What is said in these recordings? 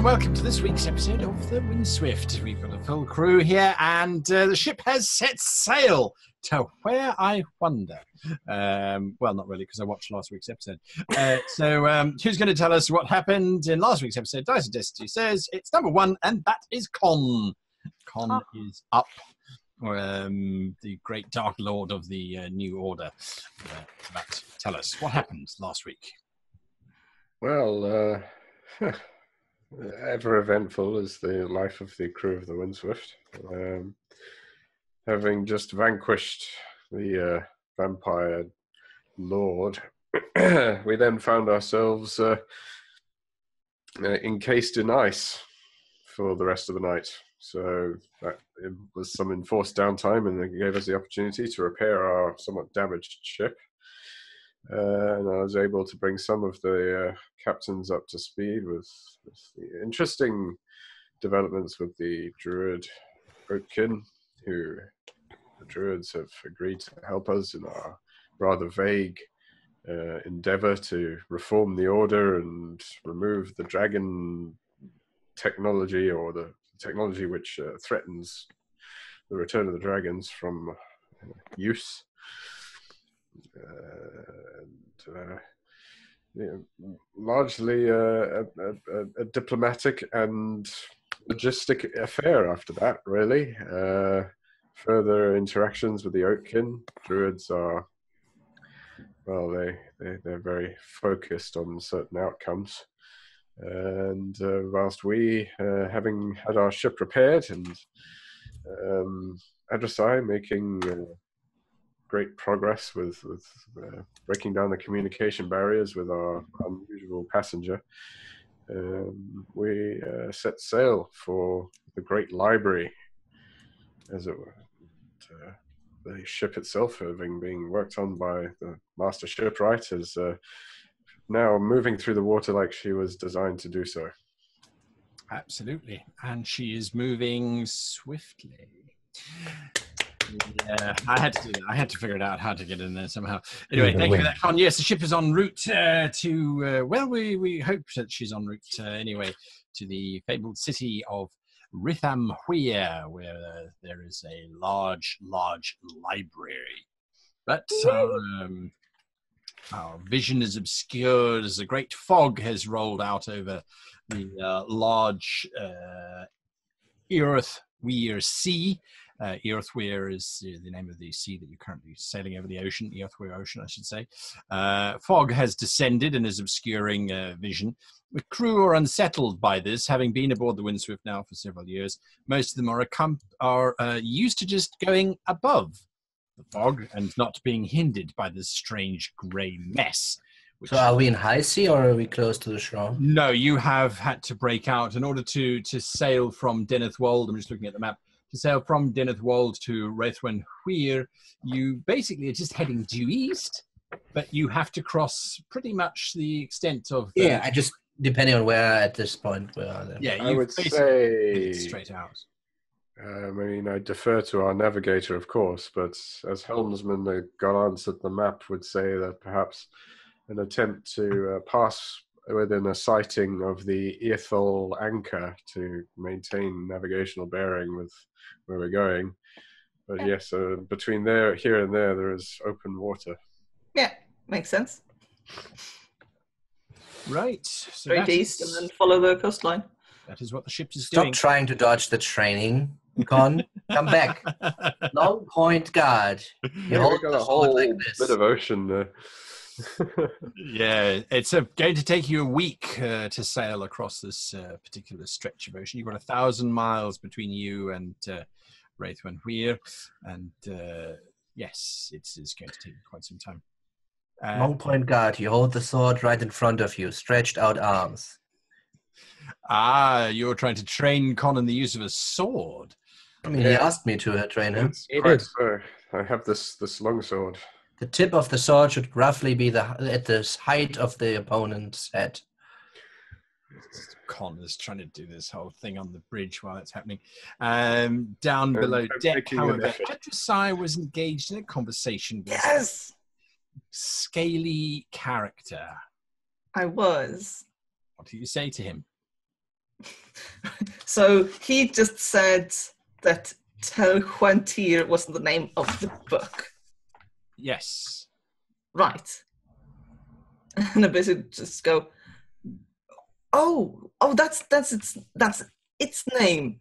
and welcome to this week's episode of the Windswift. We've got a full crew here, and the ship has set sail to where I wonder. Well, not really, because I watched last week's episode. So who's going to tell us what happened in last week's episode? Dice of Destiny says it's number 1, and that is Con. Con is up. The great Dark Lord of the New Order. Tell us, what happened last week? Well, ever eventful is the life of the crew of the Windswift. Having just vanquished the vampire lord, we then found ourselves encased in ice for the rest of the night. So it was some enforced downtime, and it gave us the opportunity to repair our somewhat damaged ship. And I was able to bring some of the captains up to speed with the interesting developments with the Druid Oatkin, who the Druids have agreed to help us in our rather vague endeavor to reform the Order and remove the dragon technology, or the technology which threatens the return of the dragons from use. Largely a diplomatic and logistic affair after that, really. Further interactions with the Oatkin. Druids are, well, they're very focused on certain outcomes. And whilst we, having had our ship repaired, and Adversai making great progress with breaking down the communication barriers with our unusual passenger, we set sail for the great library, as it were. The ship itself, having been worked on by the master shipwright, is now moving through the water like she was designed to do so. Absolutely. And she is moving swiftly. Yeah, I had to do that. I had to figure it out how to get in there somehow. Anyway, thank you for that, Con. Yes, the ship is en route to, well, we hope that she's en route anyway, to the fabled city of Rythamwir, where there is a large library. But our vision is obscured as a great fog has rolled out over the large Earthweir Sea. Earthweir is the name of the sea that you're currently sailing over the ocean, Earthweir Ocean, I should say. Fog has descended and is obscuring vision. The crew are unsettled by this, having been aboard the Windswift now for several years. Most of them are used to just going above the fog and not being hindered by this strange grey mess. So are we in high sea, or are we close to the shore? No, you have had to break out in order to sail from Denethwold. I'm just looking at the map. To sail from Denethwold to Rythamwir, you basically are just heading due east, but you have to cross pretty much the extent of... I just, depending on where at this point we are. Yeah, I would say... straight out. I mean, I defer to our navigator, of course, but as helmsman, the glance at the map would say that perhaps an attempt to pass within a sighting of the Ethel anchor to maintain navigational bearing with where we're going. But yes, between here and there is open water. Yeah, makes sense. Right. So straight east and then follow the coastline. That is what the ship is Stop doing. trying to dodge the training, Con. Come back. Long point guard. We got a whole bit of ocean there. Yeah, it's going to take you a week to sail across this particular stretch of ocean. You've got 1,000 miles between you and Rythamwir, and yes, it's going to take quite some time. Long point guard, you hold the sword right in front of you, stretched out arms. You're trying to train Con in the use of a sword. I mean, he asked me to train him. I have this long sword. The tip of the sword should roughly be at the height of the opponent's head. Con is trying to do this whole thing on the bridge while it's happening. Down below deck, however, Adversai was engaged in a conversation with a scaly character. I was. What do you say to him? So he just said that Chak'qu'ontyl was the name of the book. Yes. Right. And I basically just go, oh, that's its name.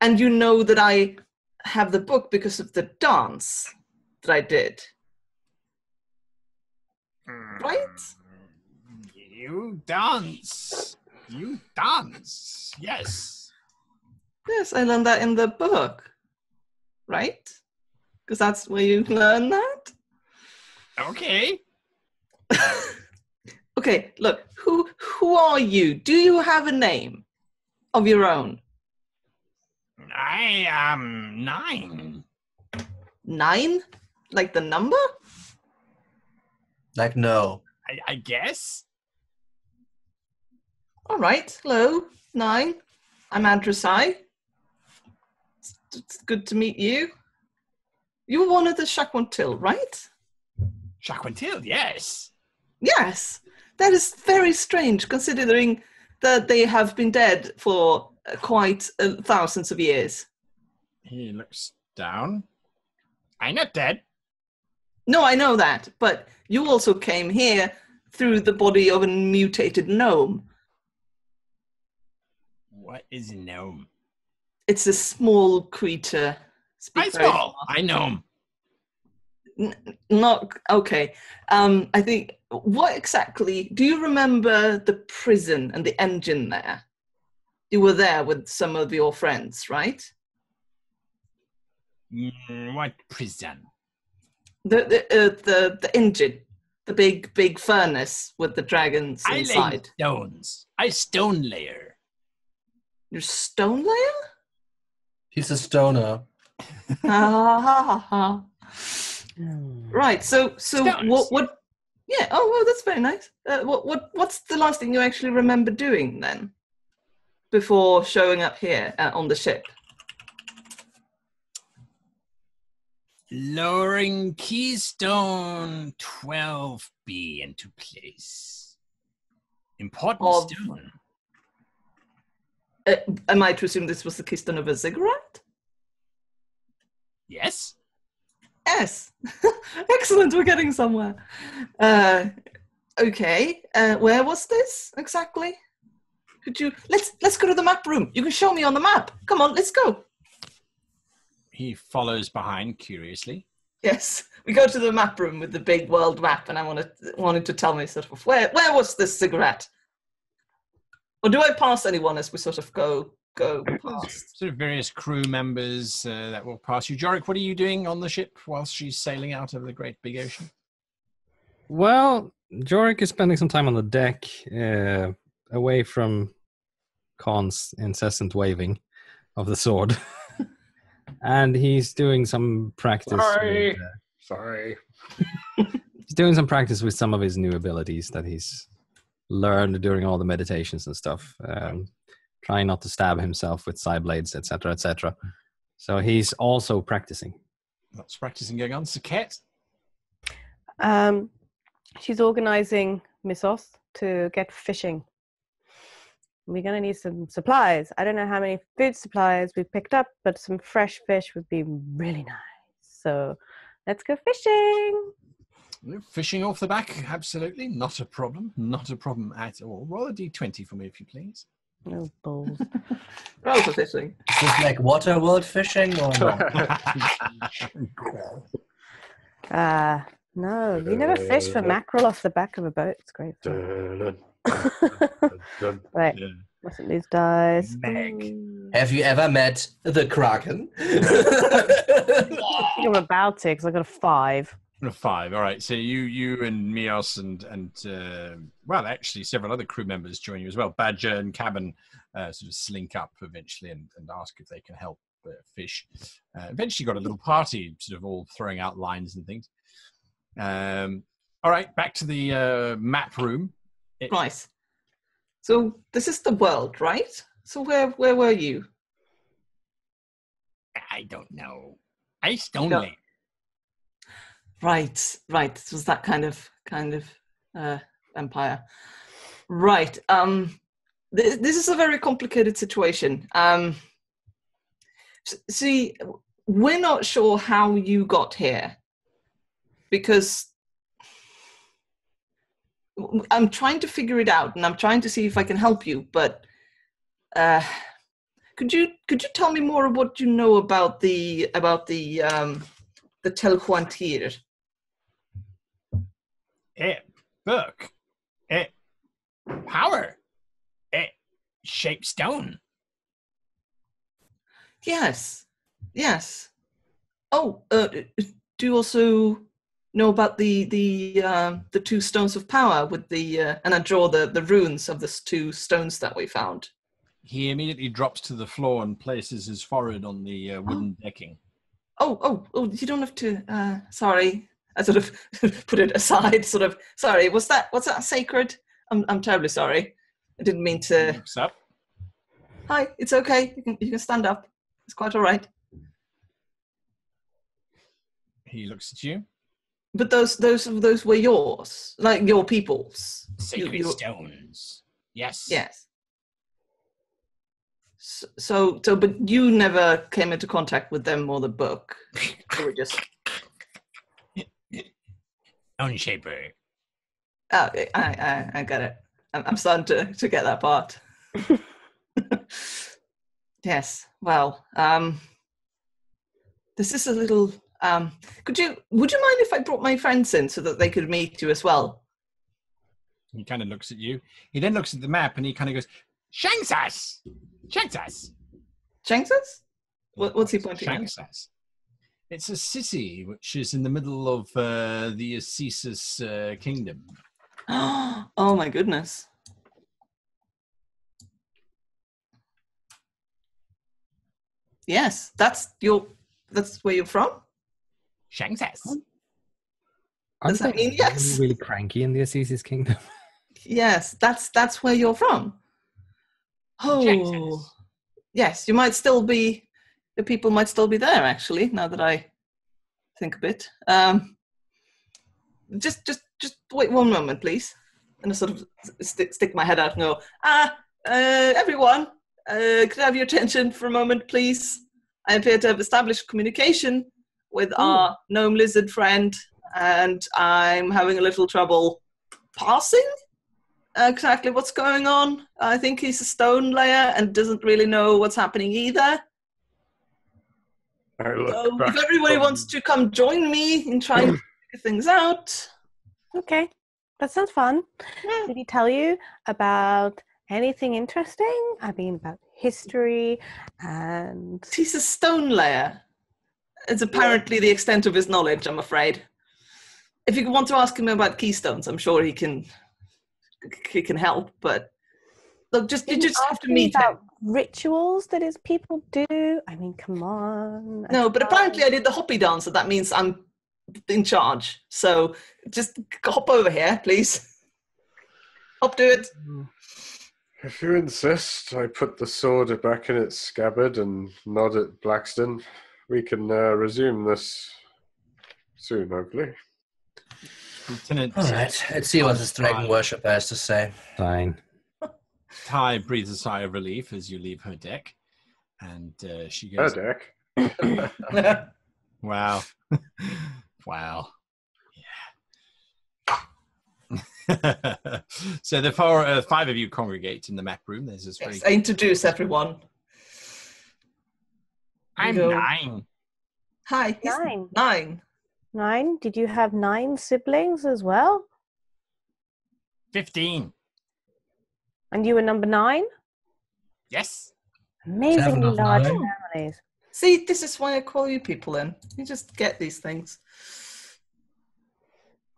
And you know that I have the book because of the dance that I did. Right? You dance. You dance. Yes. Yes, I learned that in the book. Right? Because that's where you learn that. Okay. Okay, look, who are you? Do you have a name of your own? I am 9. 9? Like the number? Like, no. I guess. All right, hello, 9. I'm Adressai. It's good to meet you. You were one of the Chak'qu'ontyl, right? Chak'qu'ontyl, yes. Yes. That is very strange, considering that they have been dead for quite thousands of years. He looks down. I'm not dead. No, I know that, but you also came here through the body of a mutated gnome. What is a gnome? It's a small creature. I'm small. I know him. Not okay. I think. What exactly? Do you remember the prison and the engine there? You were there with some of your friends, right? What prison? The engine, the big furnace with the dragons I inside. lay stones. I stone layer. Your stone layer? He's a stoner. Right. So Stones. what? Yeah. Oh, well, that's very nice. What's the last thing you actually remember doing then, before showing up here on the ship? Lowering Keystone 12B into place. Important Of- stone. Am I to assume this was the keystone of a ziggurat? Yes. Yes. Excellent. We're getting somewhere. Okay. Where was this exactly? Could you let's go to the map room. You can show me on the map. Come on, let's go. He follows behind curiously. Yes, we go to the map room with the big world map, and I wanted to tell me sort of where was this cigarette, or do I pass anyone as we sort of go past? Sort of various crew members that will pass you. Jorik, what are you doing on the ship whilst she's sailing out over the great big ocean? Well, Jorik is spending some time on the deck, away from Khan's incessant waving of the sword. And he's doing some practice. Sorry. He's doing some practice with some of his new abilities that he's learned during all the meditations and stuff. Trying not to stab himself with side blades, etc., etc. So he's also practicing. Lots of practicing going on. Sejet? She's organising Missos to get fishing. We're going to need some supplies. I don't know how many food supplies we've picked up, but some fresh fish would be really nice. So let's go fishing. Fishing off the back? Absolutely. Not a problem. Not a problem at all. Roll a d20 for me, if you please. No balls. Roll for fishing. Is this like water world fishing or not? No, you never fish for mackerel off the back of a boat. It's great fun. Right. Yeah. Mustn't lose dice. Meg. Have you ever met the Kraken? I think I'm about to, because I got a 5. A 5. All right. So you and Mios and well, actually, several other crew members join you as well. Badger and Cabin sort of slink up eventually and ask if they can help fish. Eventually, got a little party, sort of all throwing out lines and things. All right, back to the map room. Right. So this is the world, right? So where were you? I don't know. I stone No. layer. Right. It was that kind of empire. Right. This is a very complicated situation. See, we're not sure how you got here because I'm trying to figure it out, and I'm trying to see if I can help you. But could you tell me more of what you know about the Chak'qu'ontyl? Book. Power. Shape stone. Yes. Oh, do you also know about the two stones of power with the and I draw the runes of the two stones that we found? He immediately drops to the floor and places his forehead on the wooden decking. Oh! You don't have to. Sorry, I sort of put it aside. Sort of. Sorry. Was that sacred? I'm terribly sorry. I didn't mean to. He looks up. Hi. It's okay. You can stand up. It's quite all right. He looks at you. But those were yours, like your people's. Sacred stones. Yes. Yes. So, but you never came into contact with them or the book. You were just Stone shaper. Oh, I get it. I'm starting to get that part. Yes. Well, this is a little. Would you mind if I brought my friends in so that they could meet you as well? He kind of looks at you. He then looks at the map and he kind of goes, Shanksas! Shanksas! Shanksas? What's he pointing at? Shanksas. It's a city which is in the middle of the Assis's kingdom. Oh my goodness. Yes, that's where you're from? Shanksas. Does that mean yes? Really cranky in the Assis's kingdom. Yes, that's where you're from. Oh, Shanksas. Yes, you might still be. The people might still be there. Actually, now that I think a bit. Just wait one moment, please. And I sort of stick my head out and go, everyone, could I have your attention for a moment, please? I appear to have established communication with our gnome lizard friend, and I'm having a little trouble parsing exactly what's going on. I think he's a stone layer and doesn't really know what's happening either. So if everybody wants to come join me in trying to figure things out. Okay, that sounds fun. Yeah. Did he tell you about anything interesting? I mean, about history and... He's a stone layer. It's apparently the extent of his knowledge, I'm afraid. If you want to ask him about keystones, I'm sure he can help, but look, you just have to meet him. Rituals that his people do? I mean, come on. No, but apparently I did the hoppy dance, so that means I'm in charge. So just hop over here, please. Hop to it. If you insist, I put the sword back in its scabbard and nod at Blaxton. We can resume this soon, hopefully. Lieutenant. All right, let's see what this dragon worshipper has to say. Fine. Ty breathes a sigh of relief as you leave her deck, and she goes, Her deck? Wow. Wow. Yeah. So the five of you congregate in the map room. There's this very... I introduce everyone. I'm 9. Hi. 9. 9. 9? Did you have 9 siblings as well? 15. And you were number 9? Yes. Amazingly 7 of large 9. families. See, this is why I call you people in. You just get these things.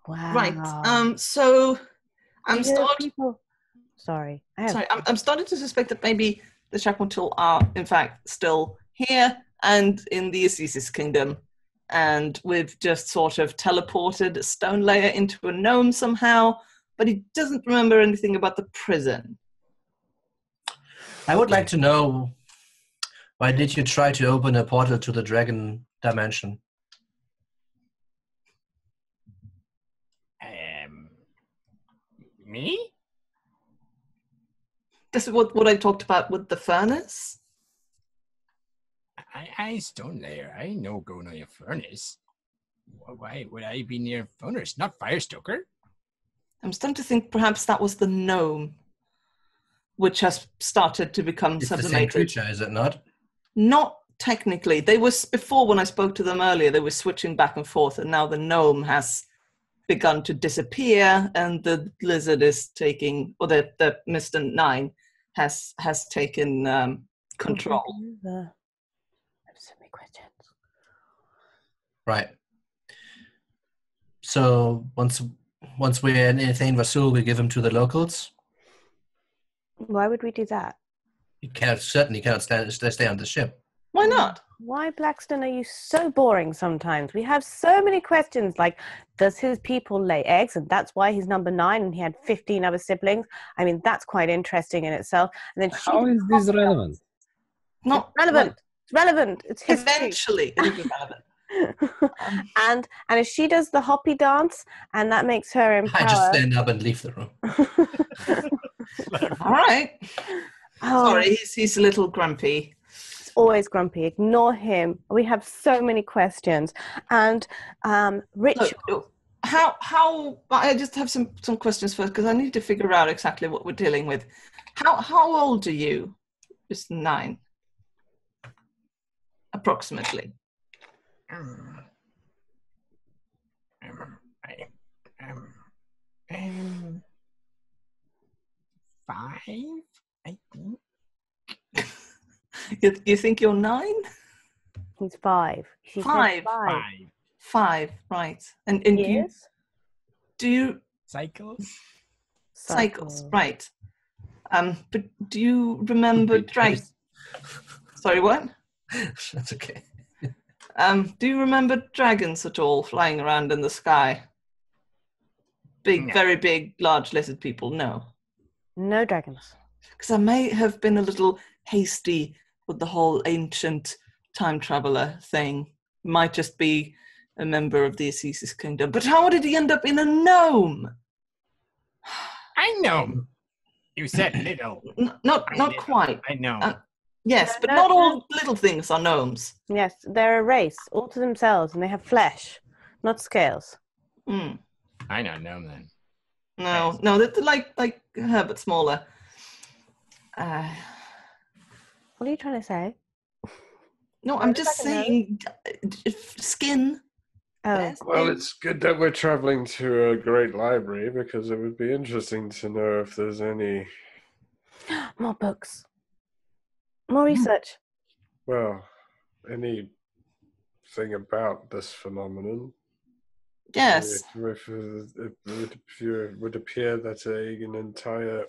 Wow. Right. So I'm starting. Sorry. I'm starting to suspect that maybe the Chak'qu'ontyl are, in fact, still here and in the Assis's kingdom, and we've just sort of teleported a stone layer into a gnome somehow, but he doesn't remember anything about the prison. I would like to know, why did you try to open a portal to the dragon dimension? Me? This is what I talked about with the furnace. I stone layer. I no go near furnace. Why would I be near furnace? Not fire stoker. I'm starting to think perhaps that was the gnome, which has started to become It's the same sublimated. creature, is it not? Not technically. They was before when I spoke to them earlier. They were switching back and forth, and now the gnome has begun to disappear, and the lizard is taking, or the Mr. 9 has taken control. I have so many questions. Right. So once we're in anything Rasul, we give him to the locals. Why would we do that? You certainly cannot stay on the ship. Why not? Why, Blaxton, are you so boring sometimes? We have so many questions, like, does his people lay eggs? And that's why he's number 9 and he had 15 other siblings. I mean, that's quite interesting in itself. And then How is this relevant? Not relevant. It's relevant. It's history. Eventually, it is relevant. and if she does the hoppy dance, and that makes her in power. I just stand up and leave the room. All right. Oh, Sorry, he's a little grumpy. he's always grumpy. Ignore him. We have so many questions. And Richard. Look, how? I just have some questions first because I need to figure out exactly what we're dealing with. How old are you? Just 9, approximately. Five, I think. You think you're 9? He's 5. She said 5. 5. 5, right? And Years? do you Cycles. cycles, right? But do you remember dragons? Sorry, what? That's okay. Do you remember dragons at all flying around in the sky? Big, No. very big, large lizard people? No. No dragons. Because I may have been a little hasty with the whole ancient time traveler thing. Might just be a member of the Assisi Kingdom. But how did he end up in a gnome? I know. You said little. Not quite. I know. Yes, but No, not no. all little things are gnomes. Yes, they're a race, all to themselves, and they have flesh, not scales. Mm. I know then. No, they're like her, but smaller. What are you trying to say? No, Well, I'm it's just like a saying skin. Oh, Yes. Well, it's good that we're traveling to a great library because it would be interesting to know if there's any, more books. More research. well, anything about this phenomenon. Yes. It would appear that an entire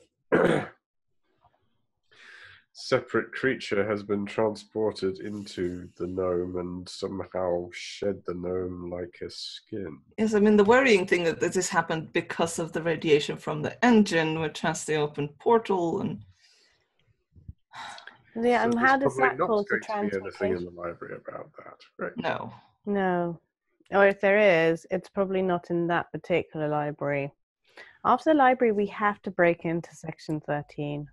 separate creature has been transported into the gnome and somehow shed the gnome like a skin. Yes, I mean, the worrying thing is that this happened because of the radiation from the engine, which has the open portal. And Yeah, and So how there's does that probably cause the not going to be anything in transmutation? the library about that, right? no. No. Or if there is, it's probably not in that particular library. After the library, we have to break into section 13.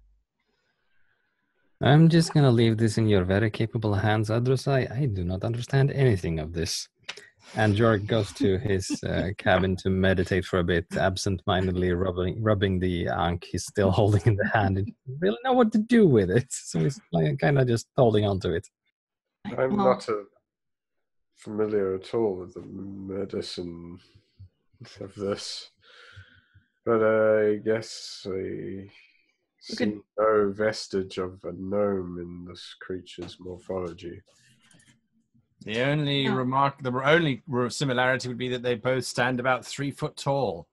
I'm just gonna leave this in your very capable hands, Adrus. I do not understand anything of this. And Jorg goes to his cabin to meditate for a bit, absent-mindedly rubbing the ankh he's still holding in the hand. And really know what to do with it, so he's like, kind of just holding on to it. I'm Well, not familiar at all with the medicine of this, but I guess I see no vestige of a gnome in this creature's morphology. The only similarity would be that they both stand about 3 foot tall,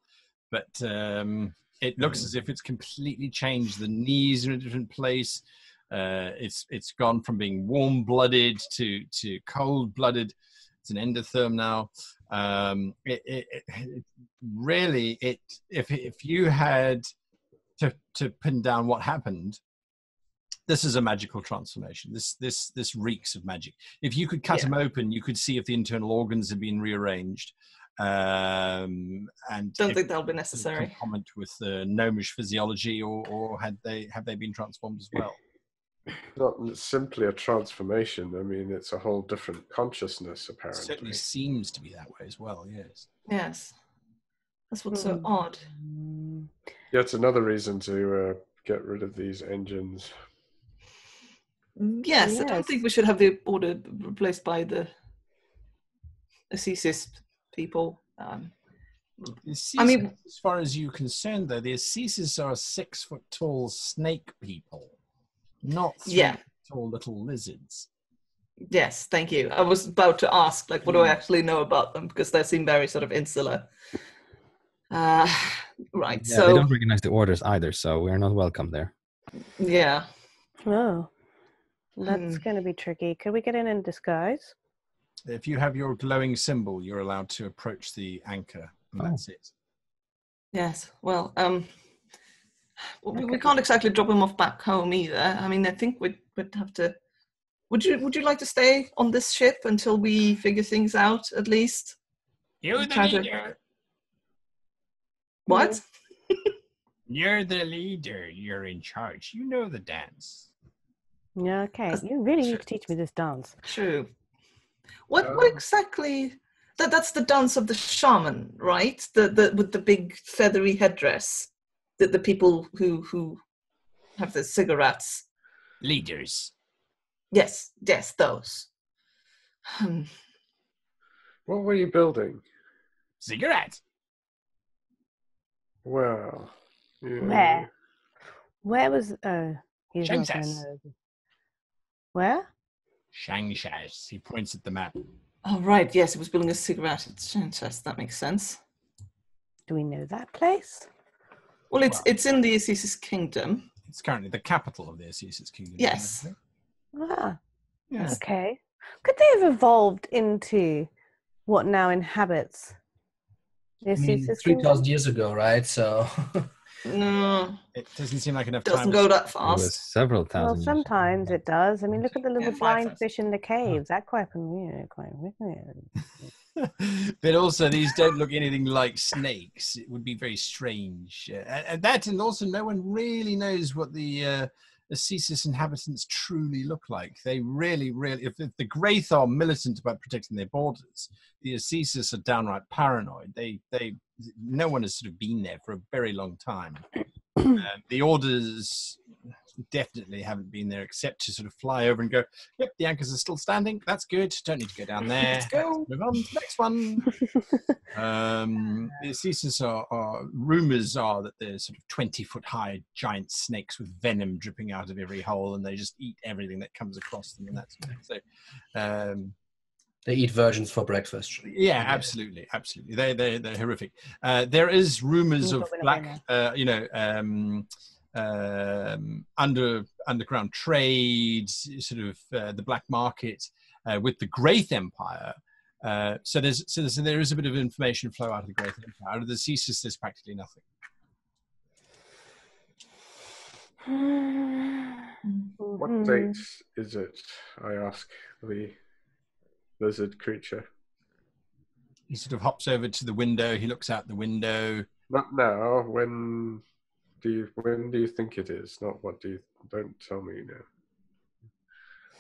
but it looks as if it's completely changed. The knees are in a different place. It's gone from being warm-blooded to cold-blooded. It's an endotherm now. If you had to pin down what happened, this is a magical transformation. This reeks of magic. If you could cut them open, you could see if the internal organs had been rearranged. And Don't think that'll be necessary. Comment with the gnomish physiology, or have they been transformed as well? Not simply a transformation. I mean, it's a whole different consciousness, It apparently. certainly seems to be that way as well. Yes. Yes. That's what's so odd. Yet another reason to get rid of these engines. Yes, I don't think we should have the order replaced by the Assisi people. I mean, as far as you're concerned, though, the Assisi are 6 foot tall snake people, not 3 foot tall little lizards. Yes, thank you. I was about to ask, like, what do I actually know about them? Because they seem very sort of insular. Right, Yeah, so... they don't recognize the orders either, so we're not welcome there. Yeah. Oh, that's going to be tricky. Could we get in disguise? If you have your glowing symbol, you're allowed to approach the anchor, and that's it. Yes, well, we can't exactly drop him off back home either. I mean, I think we'd have to... Would you like to stay on this ship until we figure things out, at least? You're the leader. What? You're the leader. You're in charge. You know the dance. Yeah, okay. You really need to teach me this dance. True. What exactly... That's the dance of the shaman, right? The with the big feathery headdress. The people who have the cigarettes. Leaders. Yes, those. What were you building? Ziggurat. Well, yeah. Where was... he's not gonna know. Where? Shangshas. He points at the map. Oh, right, yes, it was building a cigarette at Shangshas. That makes sense. Do we know that place? Well, it's in the Assisi Kingdom. It's currently the capital of the Assisi Kingdom. Yes. Ah, yes. Okay. Could they have evolved into what now inhabits the I mean, Assisi 3,000 years ago, right? So... No, It doesn't seem like enough time. doesn't go that It was fast. several Well, thousand years. sometimes it does. I mean, look at the little blind 5,000. fish in the caves. That quite weird. But also, these don't look anything like snakes. It would be very strange. And also, no one really knows what the Assisi inhabitants truly look like. They really, if the Wraith are militant about protecting their borders, the Assisi are downright paranoid. No one has sort of been there for a very long time. The orders definitely haven't been there except to sort of fly over and go, yep, the anchors are still standing. That's good. Don't need to go down there. Let's go. Move on to the next one. The Assisi rumors are that they're sort of 20-foot high giant snakes with venom dripping out of every hole, and they just eat everything that comes across them. And that's so. They eat virgins for breakfast. Yeah, absolutely. They're horrific. There is rumors of black, underground trade, sort of the black market with the Wraith Empire. So there is a bit of information flow out of the Wraith Empire. Out of the Cesis, there's practically nothing. What date is it? I ask the lizard creature. He sort of hops over to the window. He looks out the window. Not now. When do you think it is? Not what do you... Don't tell me now.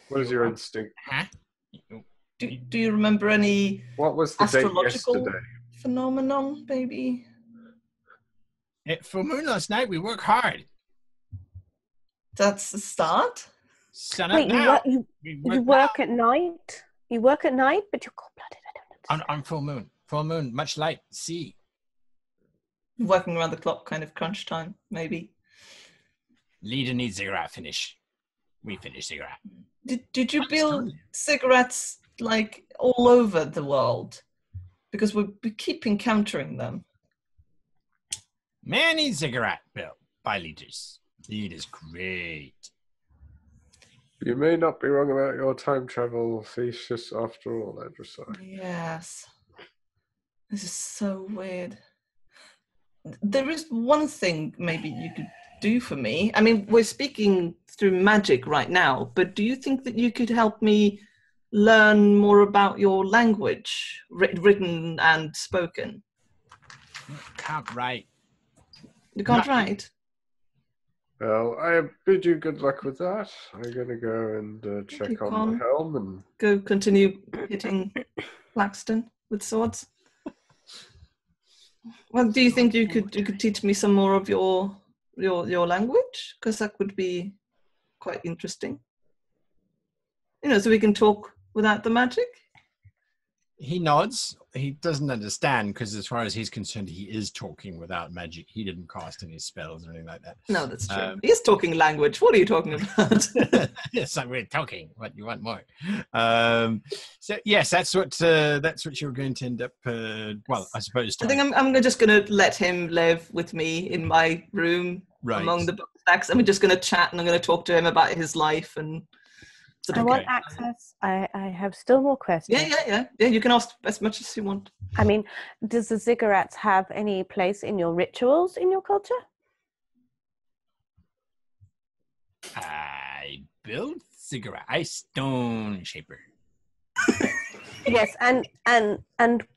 What is your instinct? Huh? Do you remember any What was the date astrological yesterday? phenomenon, maybe? For moon last night, we work hard. That's the start? Sun Wait, up now. you work at night? You work at night, but you're cold-blooded. I don't understand. On full moon. Full moon, much light, sea. Working around the clock, kind of crunch time, maybe. Leader needs ziggurat finish. We finish ziggurat. Did you build cigarettes like all over the world? Because we keep encountering them. Many ziggurat built by leaders. Leader's great. You may not be wrong about your time travel thesis after all, Edrosai. Yes. This is so weird. There is one thing maybe you could do for me. I mean, we're speaking through magic right now, but do you think that you could help me learn more about your language, written and spoken. Can't write. You can't No. write? Well, I bid you good luck with that. I'm going to go and check you, on Con. the helm and Go continue hitting Blaxton with swords. Well, do you think you could teach me some more of your language? Because that would be quite interesting. So we can talk without the magic. He nods. He doesn't understand because, as far as he's concerned, he is talking without magic. He didn't cast any spells or anything like that. No, that's true. He is talking language. What are you talking about? Yes, we're talking. What you want more? So yes, that's what you're going to end up. Well, I suppose. I think I'm just going to let him live with me in my room among the book stacks. I'm just going to chat and I'm going to talk to him about his life and. I want access. I have still more questions. Yeah. You can ask as much as you want. I mean, does the ziggurats have any place in your rituals in your culture? I built ziggurat. I stone shaper. Yes, and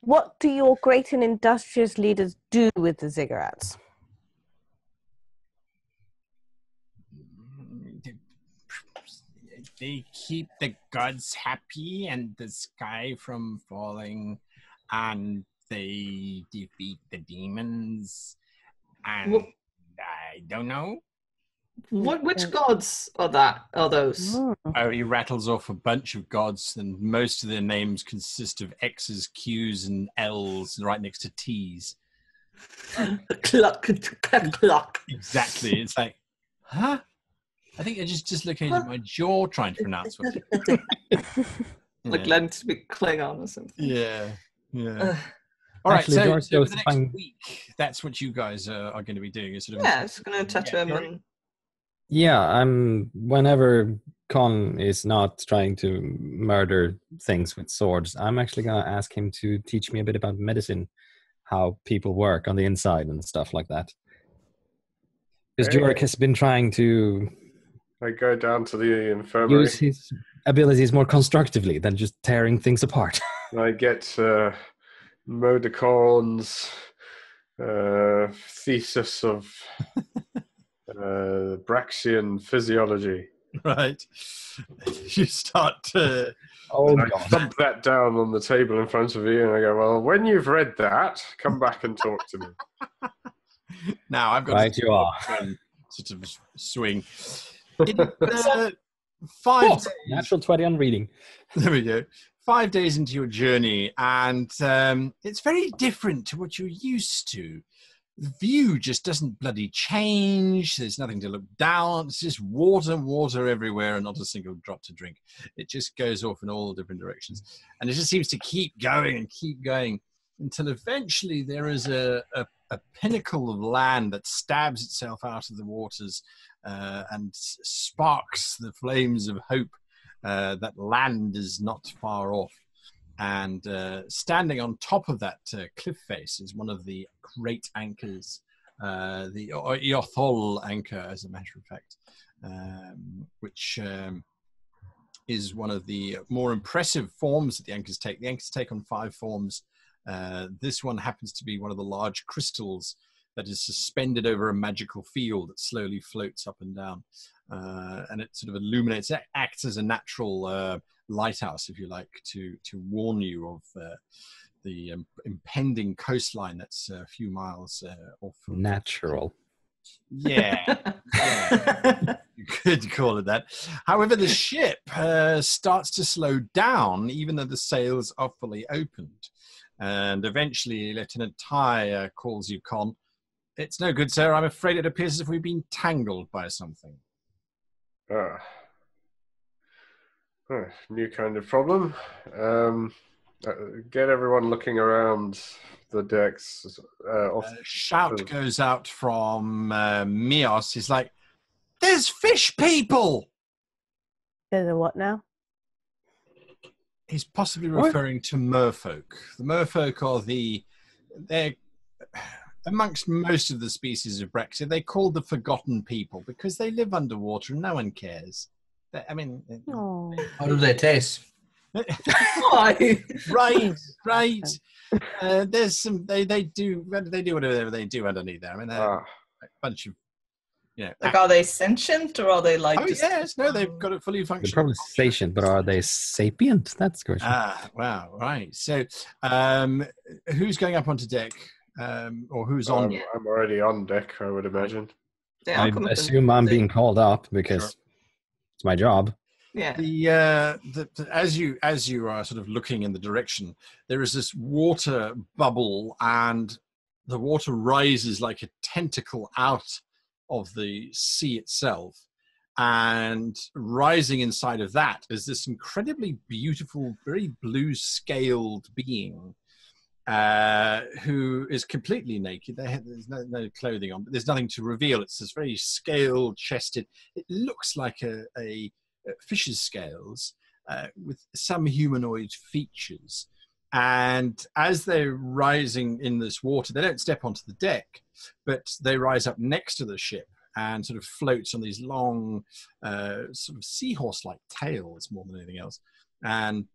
what do your great and industrious leaders do with the ziggurats? They keep the gods happy and the sky from falling, and they defeat the demons. And I don't know. Which gods are those? Oh, he rattles off a bunch of gods, and most of their names consist of X's, Q's, and L's, right next to T's. Cluck. Exactly. It's like, huh? I think I just located my jaw trying to pronounce what. Like learning to speak Klingon or something. Yeah. All right, Actually, so George for goes the to next find... week, that's what you guys are going to be doing. Is sort of just going to touch him. And... Yeah, whenever Con is not trying to murder things with swords, I'm actually going to ask him to teach me a bit about medicine, how people work on the inside and stuff like that. Because Jorik has been trying to... I go down to the infirmary. Use his abilities more constructively than just tearing things apart. I get Modecorn's thesis of Braxian physiology. Right. You start to... I thump that down on the table in front of you and I go, well, when you've read that, come back and talk to me. Now I've got right, you are. Sort of swing. In, 5 days, natural 20 on reading. There we go. 5 days into your journey, and it's very different to what you're used to. The view just doesn't bloody change. There's nothing to look down. It's just water everywhere and not a single drop to drink. It just goes off in all different directions. And it just seems to keep going until eventually there is a pinnacle of land that stabs itself out of the waters and sparks the flames of hope that land is not far off. And standing on top of that cliff face is one of the great anchors, the Eothol anchor, as a matter of fact, which is one of the more impressive forms that the anchors take. The anchors take on 5 forms. This one happens to be one of the large crystals that is suspended over a magical field that slowly floats up and down. And it sort of illuminates, it acts as a natural lighthouse, if you like, to warn you of the impending coastline that's a few miles off. Natural. Yeah. You could call it that. However, the ship starts to slow down, even though the sails are fully opened. And eventually, Lieutenant Ty calls you, Con. It's no good, sir. I'm afraid it appears as if we've been tangled by something. New kind of problem. Get everyone looking around the decks. Shout goes out from Mios. He's like, there's fish people! There's a what now? He's possibly referring to merfolk. The merfolk are they're amongst most of the species of Brexit, they're called the forgotten people because they live underwater and no one cares. How do they taste? Why? Right. There's some. They do whatever they do underneath there. I mean, they're a bunch of, Like, are they sentient or are they like? Oh yes, no, they've got a fully They're functional. probably sentient, but are they sapient? That's the question. Wow, right. So, who's going up onto deck, or who's on? I'm already on deck, I would imagine. Yeah, I assume I'm being called up because it's my job. Yeah. As you are sort of looking in the direction, there is this water bubble, and the water rises like a tentacle out of the sea itself, and rising inside of that is this incredibly beautiful, very blue-scaled being who is completely naked. There's no clothing on, but there's nothing to reveal. It's this very scale-chested. It looks like a fish's scales with some humanoid features. And as they're rising in this water, they don't step onto the deck, but they rise up next to the ship and sort of floats on these long, sort of seahorse-like tails more than anything else. And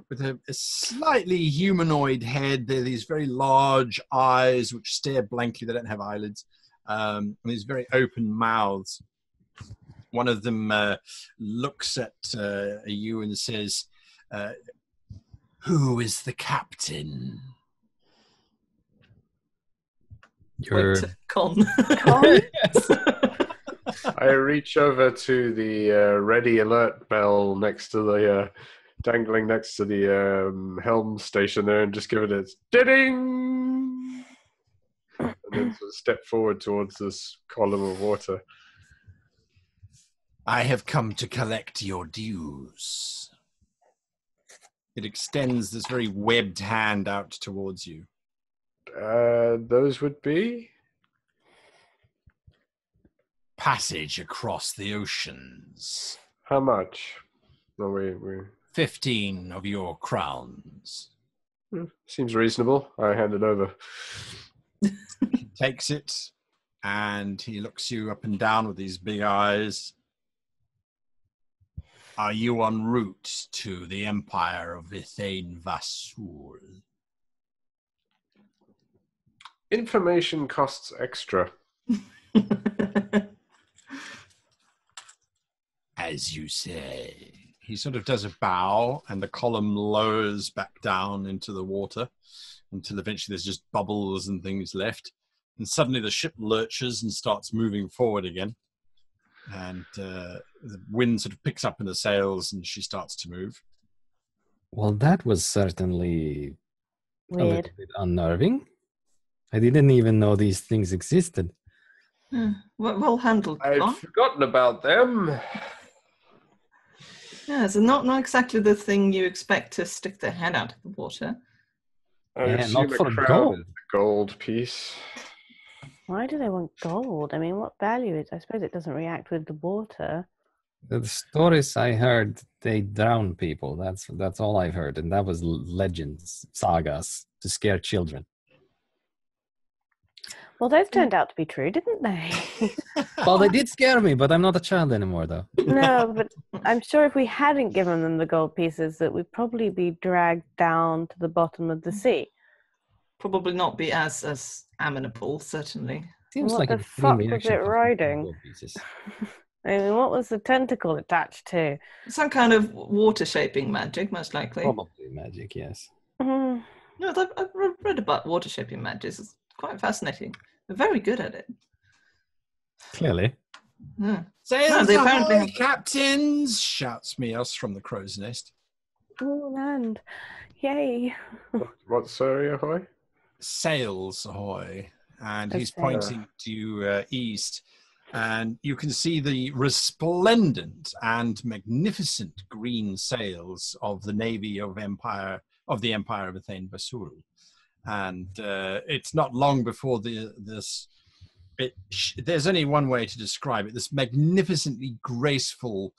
with a slightly humanoid head, they're these very large eyes which stare blankly. They don't have eyelids. And these very open mouths. One of them looks at you and says, "Who is the captain?" Wait, Con. I reach over to the ready alert bell next to the dangling next to the helm station there, and just give it a ding, and then sort of step forward towards this column of water. "I have come to collect your dues." It extends this very webbed hand out towards you. Those would be? Passage across the oceans. How much? No, we 15 of your crowns. Seems reasonable. I hand it over. He takes it, and he looks you up and down with these big eyes. "Are you en route to the Empire of Vasul?" Information costs extra. "As you say." He sort of does a bow, and the column lowers back down into the water until eventually there's just bubbles and things left. And suddenly the ship lurches and starts moving forward again. And the wind sort of picks up in the sails, and she starts to move. Well, that was certainly a Weird. little bit unnerving. I didn't even know these things existed. Well handled, I'd Con. forgotten about them. Yeah, so not exactly the thing you expect to stick their head out of the water. I Yeah, assume not a for crown gold. is a gold piece. Why do they want gold? I mean, what value is? I suppose it doesn't react with the water. The stories I heard, they drown people. That's all I've heard, and that was legends, sagas to scare children. Well, those turned out to be true, didn't they? Well, they did scare me, but I'm not a child anymore, though. No, but I'm sure if we hadn't given them the gold pieces, that we'd probably be dragged down to the bottom of the sea. Probably not be as amenable, certainly. Seems What like the a fuck dream was reaction it to riding? gold pieces. I mean, what was the tentacle attached to? Some kind of water shaping magic, most likely. Probably magic, yes. Mm, No, I've read about water shaping magic. It's quite fascinating. They're very good at it. Clearly. Yeah. "Sails they ahoy, apparently have- captains!" shouts Mios from the crow's nest. oh, land. Yay. What's sorry, ahoy? "Sails ahoy!" And he's Okay. pointing to east, and you can see the resplendent and magnificent green sails of the navy of the Empire of Vasul. And it's not long before there's only one way to describe it: this magnificently graceful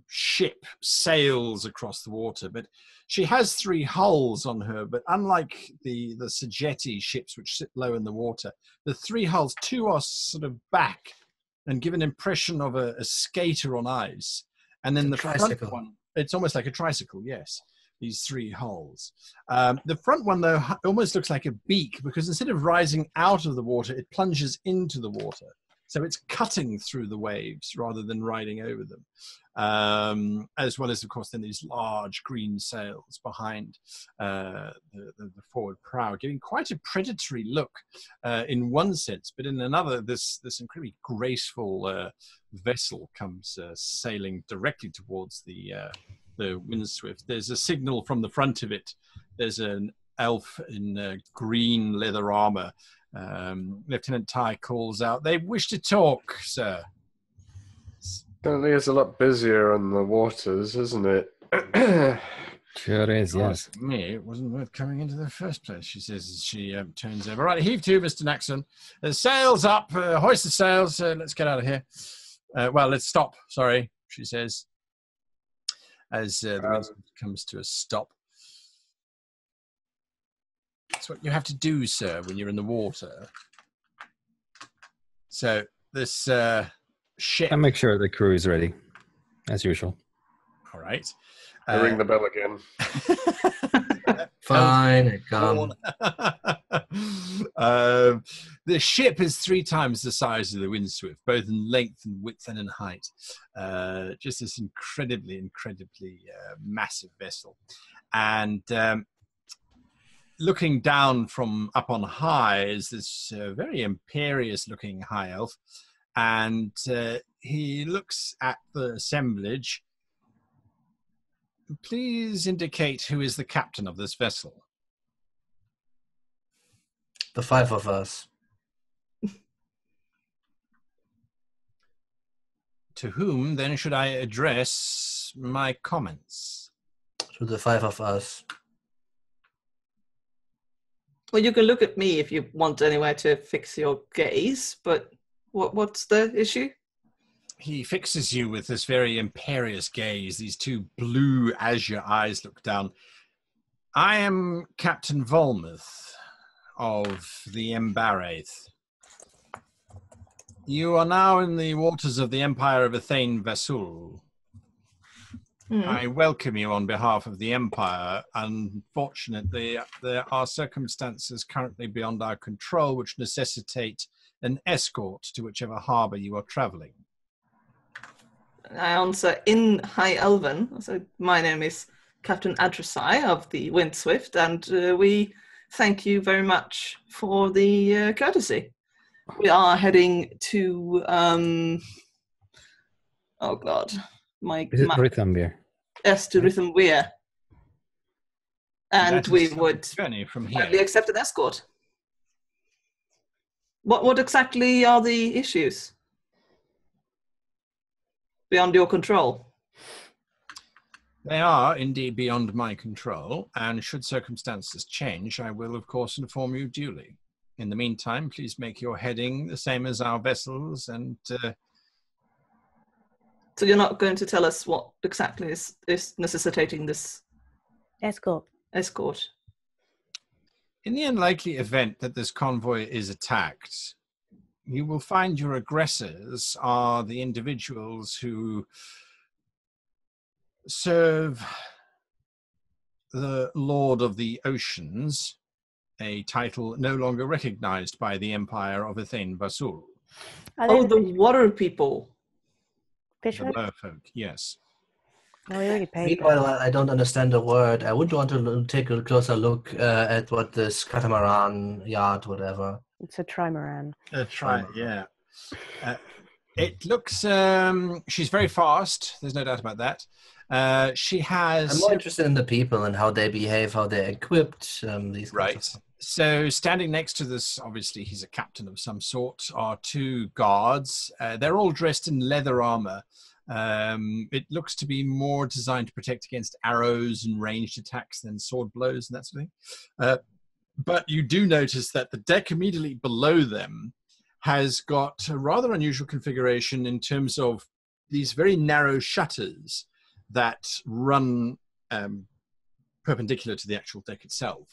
ship sails across the water, but she has 3 hulls on her. But unlike the Sejet ships, which sit low in the water, the 3 hulls, 2 are sort of back and give an impression of a skater on ice, And then It's the a front tricycle. one, it's almost like a tricycle, yes. These 3 holes. The front one, though, almost looks like a beak because instead of rising out of the water, it plunges into the water. So it's cutting through the waves rather than riding over them. As well as, of course, then these large green sails behind the forward prow, giving quite a predatory look in one sense, but in another, this incredibly graceful vessel comes sailing directly towards the Windswift. There's a signal from the front of it. There's an elf in green leather armor. Lieutenant Ty calls out, "They wish to talk, sir." Certainly is a lot busier on the waters, isn't it? Sure is, yes. For me, it wasn't worth coming into the first place, she says as she turns over. Right, heave to, Mr. Naxon. Sails up, hoist the sails. Let's get out of here. Well, let's stop, sorry, she says, as the wind comes to a stop. That's what you have to do, sir, when you're in the water. So this ship... I make sure the crew is ready, as usual. All right. I ring the bell again. Fine, come. The ship is 3 times the size of the Windswift, both in length and width and in height. Just this incredibly massive vessel. And looking down from up on high is this very imperious-looking high elf. And he looks at the assemblage. Please indicate who is the captain of this vessel. The 5 of us. To whom, then, should I address my comments? To the 5 of us. Well, you can look at me if you want anywhere to fix your gaze, but what's the issue? He fixes you with this very imperious gaze. These 2 blue azure eyes look down. I am Captain Volmuth of the Wraith. You are now in the waters of the Empire of Athane Vasul. I welcome you on behalf of the Empire. Unfortunately, there are circumstances currently beyond our control which necessitate an escort to whichever harbour you are travelling. I answer in High Elven. So my name is Captain Adressai of the Windswift, and we thank you very much for the courtesy. We are heading to oh god, my Is it Rythamwir? yes, to Rythamwir, and That we is would some journey from gladly here. accept an escort. What exactly are the issues beyond your control? They are indeed beyond my control, and should circumstances change, I will, of course, inform you duly. In the meantime, please make your heading the same as our vessels, and... So you're not going to tell us what exactly is necessitating this Escort. escort? in the unlikely event that this convoy is attacked, you will find your aggressors are the individuals who serve the Lord of the Oceans, a title no longer recognized by the Empire of Athane Vasul. Oh, the water people. The Fishwick? merfolk, yes. No, we already paid. Meanwhile, I don't understand the word. I would want to take a closer look at what this catamaran, yacht, whatever. It's a trimaran. Yeah. It looks, she's very fast. There's no doubt about that. She has... I'm more interested in the people and how they behave, how they're equipped. These Right. kinds of... So standing next to this, obviously he's a captain of some sort, are two guards. They're all dressed in leather armor. It looks to be more designed to protect against arrows and ranged attacks than sword blows and that sort of thing. But you do notice that the deck immediately below them has got a rather unusual configuration in terms of these very narrow shutters that run perpendicular to the actual deck itself.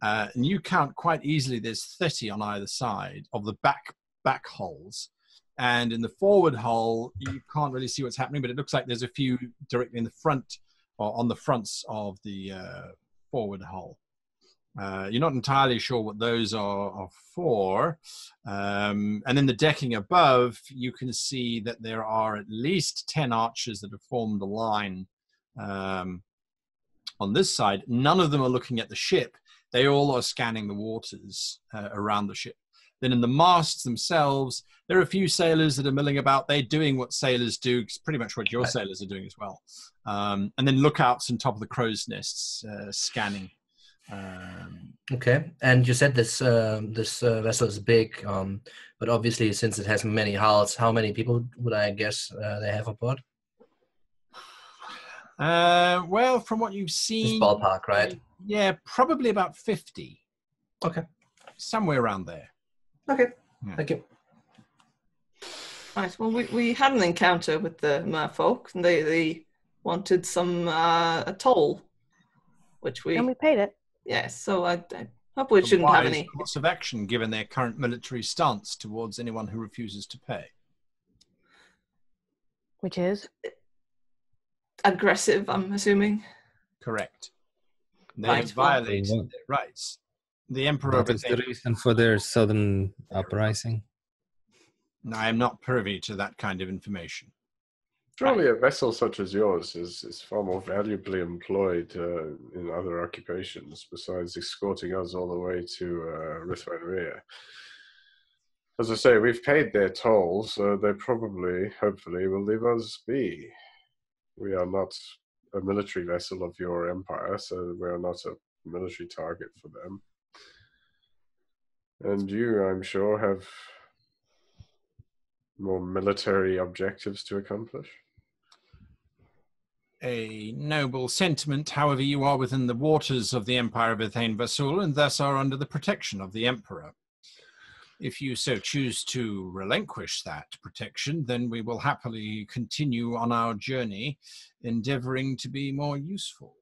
And you count quite easily, there's 30 on either side of the back holes. And in the forward hull, you can't really see what's happening, but it looks like there's a few directly in the front or on the fronts of the forward hull. You're not entirely sure what those are for. And then the decking above, you can see that there are at least 10 archers that have formed a line on this side. None of them are looking at the ship. They all are scanning the waters around the ship. Then in the masts themselves, there are a few sailors that are milling about. They're doing what sailors do, it's pretty much what your sailors are doing as well. And then lookouts on top of the crow's nests, scanning. Okay, and you said this vessel is big, but obviously since it has many hulls, how many people would I guess they have aboard? Well, from what you've seen, It's ballpark, right? Yeah, probably about 50. Okay, Somewhere around there. okay, Yeah. thank you. Right. Well, we had an encounter with the merfolk, and they wanted some a toll, which we And we paid it. yes. So I hope we shouldn't have any course of action given their current military stance towards anyone who refuses to pay. Which is? aggressive. I'm assuming. Correct. They Right, have violated well- their rights. The Emperor of What is the Athens. reason for their sudden uprising? I am not privy to that kind of information. Surely a vessel such as yours is far more valuably employed in other occupations besides escorting us all the way to Rythamwir. As I say, we've paid their toll, so they probably, hopefully, will leave us be. We are not a military vessel of your empire, so we are not a military target for them. And you, I'm sure, have more military objectives to accomplish. A noble sentiment, however, you are within the waters of the Empire of Athene Vasul and thus are under the protection of the Emperor. If you so choose to relinquish that protection, then we will happily continue on our journey, endeavoring to be more useful.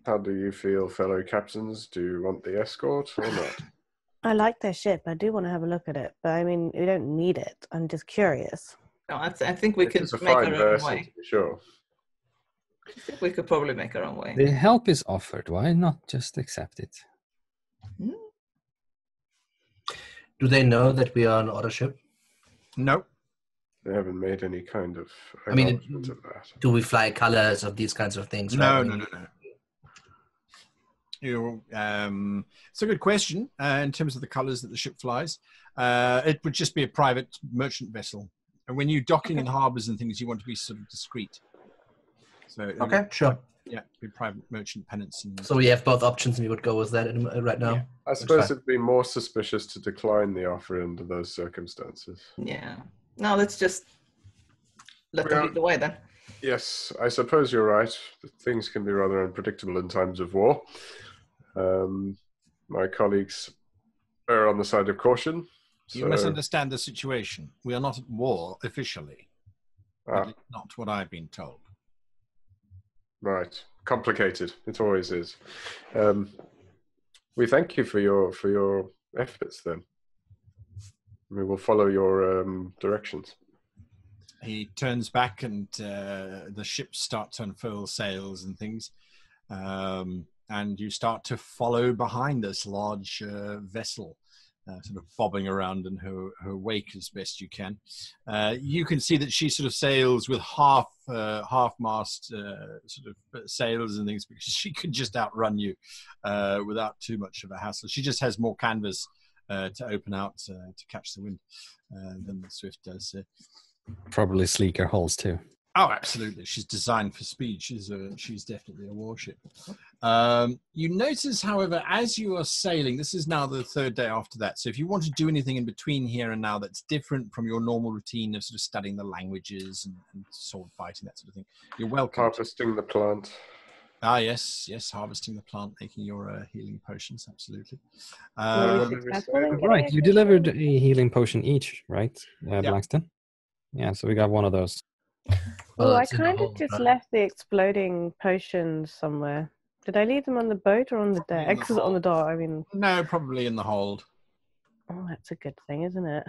How do you feel, fellow captains? Do you want the escort or not? I like their ship. I do want to have a look at it, but I mean, we don't need it. I'm just curious. No, I think we could It's a make fine our own vessel, way. to be sure. I think we could probably make our own way. The help is offered. Why not just accept it? Do they know that we are an order ship? No. They haven't made any kind of I mean, acknowledgement of that. Do we fly colors of these kinds of things? No. right? It's a good question in terms of the colours that the ship flies. It would just be a private merchant vessel. And when you're docking in harbours and things, you want to be sort of discreet. So it Okay, would, sure. yeah, be private merchant pennants. And So we have both options, and we would go with that right now. Yeah. I suppose it'd be more suspicious to decline the offer under those circumstances. Yeah. No, let's just let them lead the way then. Yes, I suppose you're right. Things can be rather unpredictable in times of war. My colleagues are on the side of caution. You must understand the situation. We are not at war officially. At least not what I've been told. Right. Complicated. It always is. We thank you for your efforts then. We will follow your directions. He turns back and the ships start to unfurl sails and things. And you start to follow behind this large vessel, sort of bobbing around in her wake as best you can. You can see that she sort of sails with half-mast sort of sails and things because she could just outrun you without too much of a hassle. She just has more canvas to open out to catch the wind than the Swift does. Probably sleeker hulls too. Oh, absolutely. She's designed for speed. She's definitely a warship. You notice, however, as you are sailing, this is now the third day after that. So if you want to do anything in between here and now that's different from your normal routine of sort of studying the languages and sword fighting, that sort of thing, you're welcome. Harvesting the plant. Ah, yes, harvesting the plant, making your healing potions, absolutely. Right, you delivered a healing potion each, right, Blaxton? Yeah, so we got one of those. Oh, I it's in the kind of hole, just right? left the exploding potions somewhere. Did I leave them on the boat or on the Probably deck? in the On the hold. dock. I mean, No, probably in the hold. oh, that's a good thing, isn't it?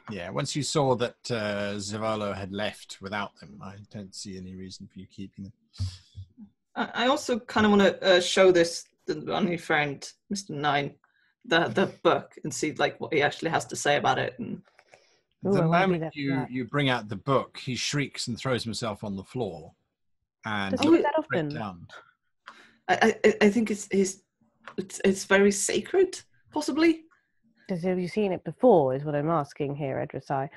Yeah, once you saw that Zavalo had left without them, I don't see any reason for you keeping them. I also kind of want to show this to our new friend, Mr. Nine, the book, and see like what he actually has to say about it. And Ooh, The I wanna do moment that for you, that. you bring out the book, he shrieks and throws himself on the floor and Does he do looks that straight often? down. I think it's very sacred, possibly. Have you seen it before? Is what I'm asking here, Edrisai.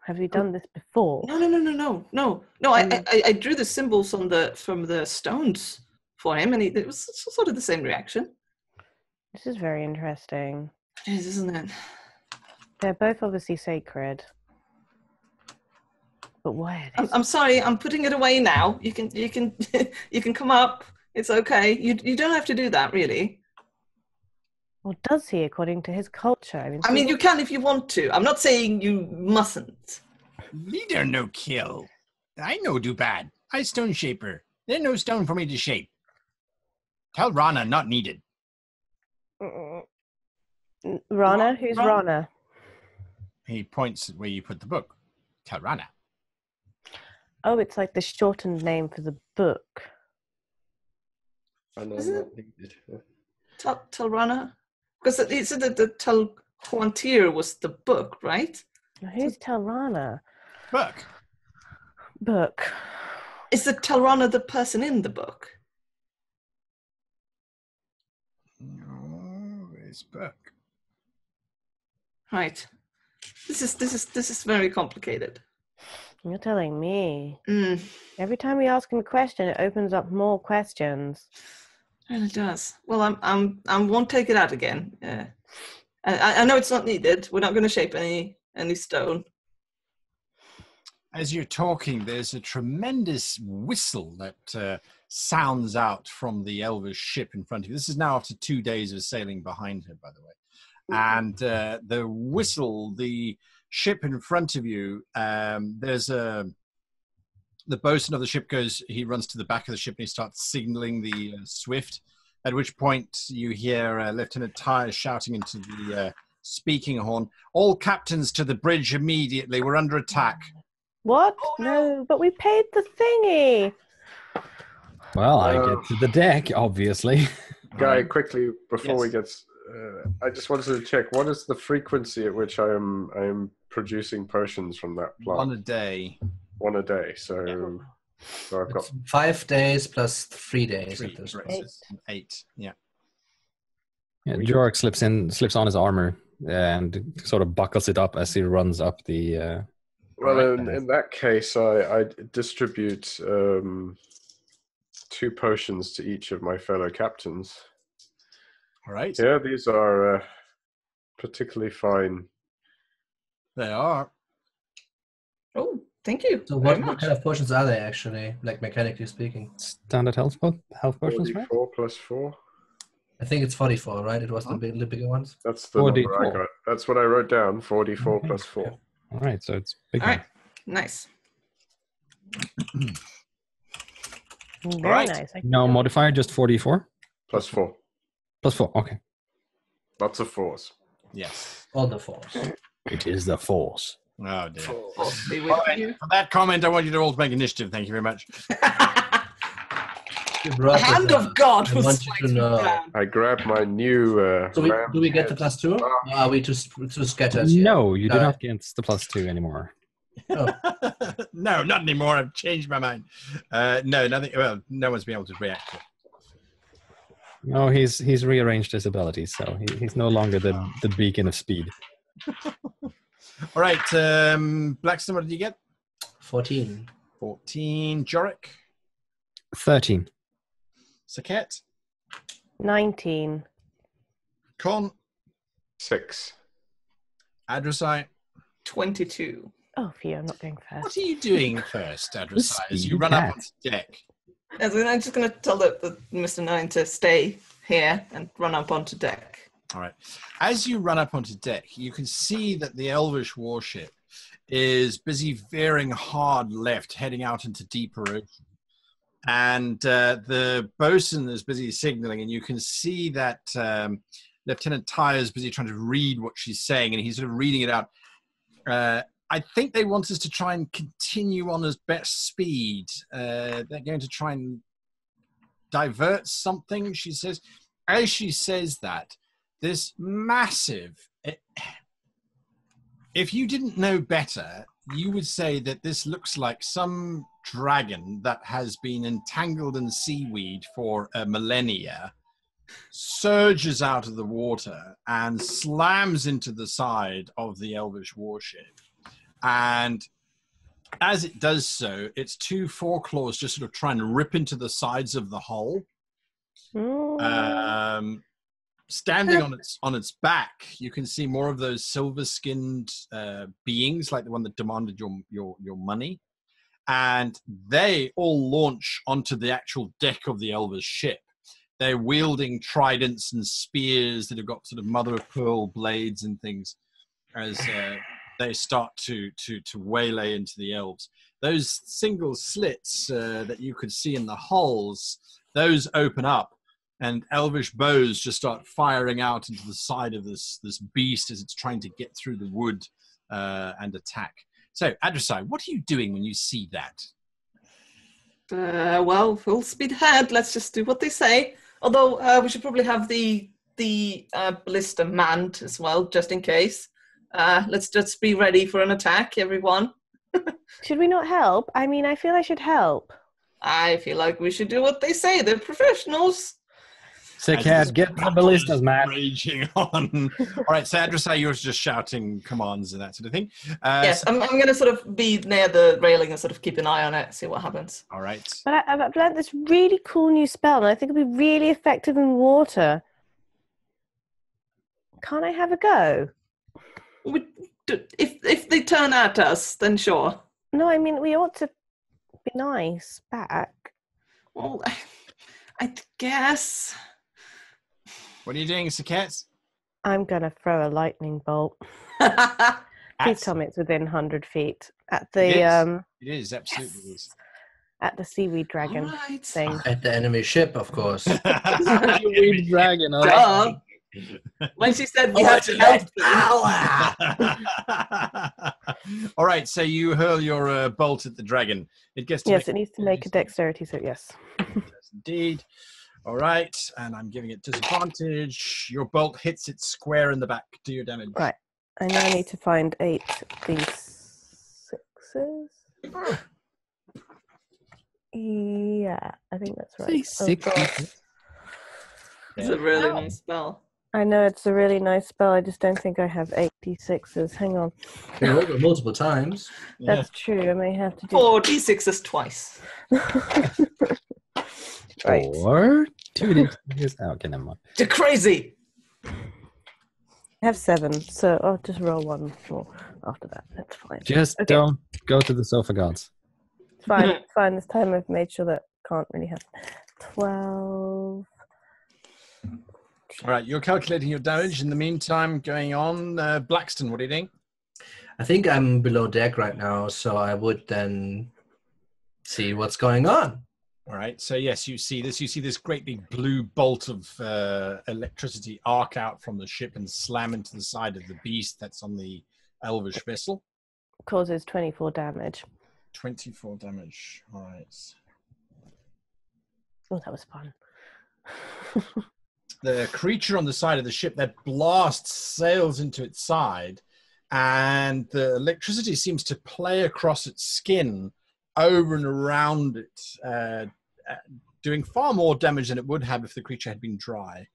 Have you done this before? No. I drew the symbols from the stones for him, and it was sort of the same reaction. This is very interesting. It is, isn't it? They're both obviously sacred. But why are they? I'm sorry. I'm putting it away now. You can you can come up. It's okay. You don't have to do that, really. Or does he, according to his culture? I mean, you can if you want to. I'm not saying you mustn't. Leader no kill. I no do bad. I stone shaper. There's no stone for me to shape. Tell Rana not needed. Rana? Who's Rana? He points at where you put the book. Tell Rana. Oh, it's like the shortened name for the book. And I'm Isn't not needed. Talrana? Because it said that the Chak'qu'ontyl was the book, right? Who's Talrana? Book. Book. Is the Talrana the person in the book? No, it's book. Right. This is very complicated. You're telling me. Mm, Every time we ask him a question, it opens up more questions. it really does. Well, I won't take it out again. I know it's not needed. We're not going to shape any stone. As you're talking, there's a tremendous whistle that sounds out from the Elvish ship in front of you. This is now after 2 days of sailing behind her, by the way. And the whistle, the ship in front of you, there's the bosun of the ship goes, he runs to the back of the ship and he starts signaling the Swift, at which point you hear Lieutenant Tyre shouting into the speaking horn, "All captains to the bridge immediately, we're under attack." What? No, but we paid the thingy. Well, I get to the deck, obviously. Guy, quickly, before we Yes. get... I just wanted to check, what is the frequency at which I am producing potions from that plant? One a day. One a day, so I've got... It's 5 days plus 3 days. Three, At this right, point. so it's 8, yeah. Yeah, Jork slips on his armor and sort of buckles it up as he runs up the. Well, Right. in that case, I distribute 2 potions to each of my fellow captains. All right. Yeah, these are particularly fine. They are. Oh, thank you. So very what much. kind of potions are they actually, like mechanically speaking? Standard health potions, right? 44 plus 4. I think it's 44, right? It was the bigger ones. That's the number I 44. got. That's what I wrote down, 44 Okay. plus 4. All right, so it's big. All right. Nice. Very right. nice. No modifier, just 44 Plus 4. plus 4. Okay. Lots of 4s. Yes. All the 4s. It is the force. Oh, dear. Be All with right, you. for that comment, I want you to all make initiative. Thank you very much. The hand of God I was want you to smiting know. down. I grabbed my new So do we get the ram's +2? head. Or are we too scattered? here? No, you do No. not get the +2 anymore. Oh, No, not anymore. I've changed my mind. No, nothing. Well, no one's been able to react to it. No, he's rearranged his abilities, so he's no longer the beacon of speed. All right, Blaxton, what did you get? 14. 14. Jorik. 13. Sejet. 19. Con. 6. Adressai. 22. Oh, phew, I'm not going What first. are you doing first, Adressai, as you speed run up cat. on the deck? I'm just going to tell the Mr. Nine to stay here and run up onto deck. All right. As you run up onto deck, you can see that the Elvish warship is busy veering hard left, heading out into deeper ocean. and the bosun is busy signaling, and you can see that Lieutenant Tyre is busy trying to read what she's saying, and he's sort of reading it out. I think they want us to try and continue on as best speed. They're going to try and divert something, she says. As she says that, this massive... If you didn't know better, you would say that this looks like some dragon that has been entangled in seaweed for a millennia, surges out of the water and slams into the side of the Elvish warship. And as it does so, its two foreclaws just sort of try and rip into the sides of the hull. Standing on its back, you can see more of those silver-skinned beings, like the one that demanded your money, and they all launch onto the actual deck of the Elvish ship. They're wielding tridents and spears that have got sort of mother-of-pearl blades and things as they start to waylay into the elves. Those single slits that you could see in the hulls, those open up, and elvish bows just start firing out into the side of this beast as it's trying to get through the wood and attack. So, Adressai, what are you doing when you see that? Well, full speed ahead. Let's just do what they say. Although we should probably have the ballista manned as well, just in case. Let's just be ready for an attack, everyone. Should we not help? I mean, I feel I should help. I feel like we should do what they say. They're professionals. Sejet, get the ballistas, man. Raging on. All right, so Adressai, you're just shouting commands and that sort of thing. Yes, I'm going to sort of be near the railing and sort of keep an eye on it, see what happens. All right. But I've learned this really cool new spell, and I think it'll be really effective in water. Can't I have a go? If they turn at us, then sure. No, I mean, we ought to be nice back. Well, I guess... What are you doing, Sejet? I'm going to throw a lightning bolt. Please tell me it's within 100 feet. At the, it is, absolutely yes, is. At the seaweed dragon thing. At the enemy ship, of course. Seaweed dragon. Duh. When she said we had to help All right, so you hurl your bolt at the dragon. It gets to Yes, it needs to make a dexterity, so yes. Yes, indeed. All right, and I'm giving it disadvantage. Your bolt hits it square in the back. Do your damage. Right. I now need to find 8 d6s. Yeah, I think that's right. It's a really nice spell. I know it's a really nice spell. I just don't think I have 8 d6s. Hang on. You rolled it multiple times. That's true. I may have to do 4 d6s twice. Right. Or 2 d6s. Oh, okay, never mind. You're crazy. I have 7, so I'll just roll 1 more after that. That's fine. Just don't go to the sofa gods. It's fine. It's fine. This time I've made sure that can't really happen. 12. All right, you're calculating your damage. In the meantime, going on. Blaxton, what are you doing? I think I'm below deck right now, so I would then see what's going on. All right, so yes, you see this. You see this great big blue bolt of electricity arc out from the ship and slam into the side of the beast that's on the elvish vessel. Causes 24 damage. 24 damage. All right. Oh, that was fun. The creature on the side of the ship that blasts sails into its side, and the electricity seems to play across its skin over and around it, doing far more damage than it would have if the creature had been dry,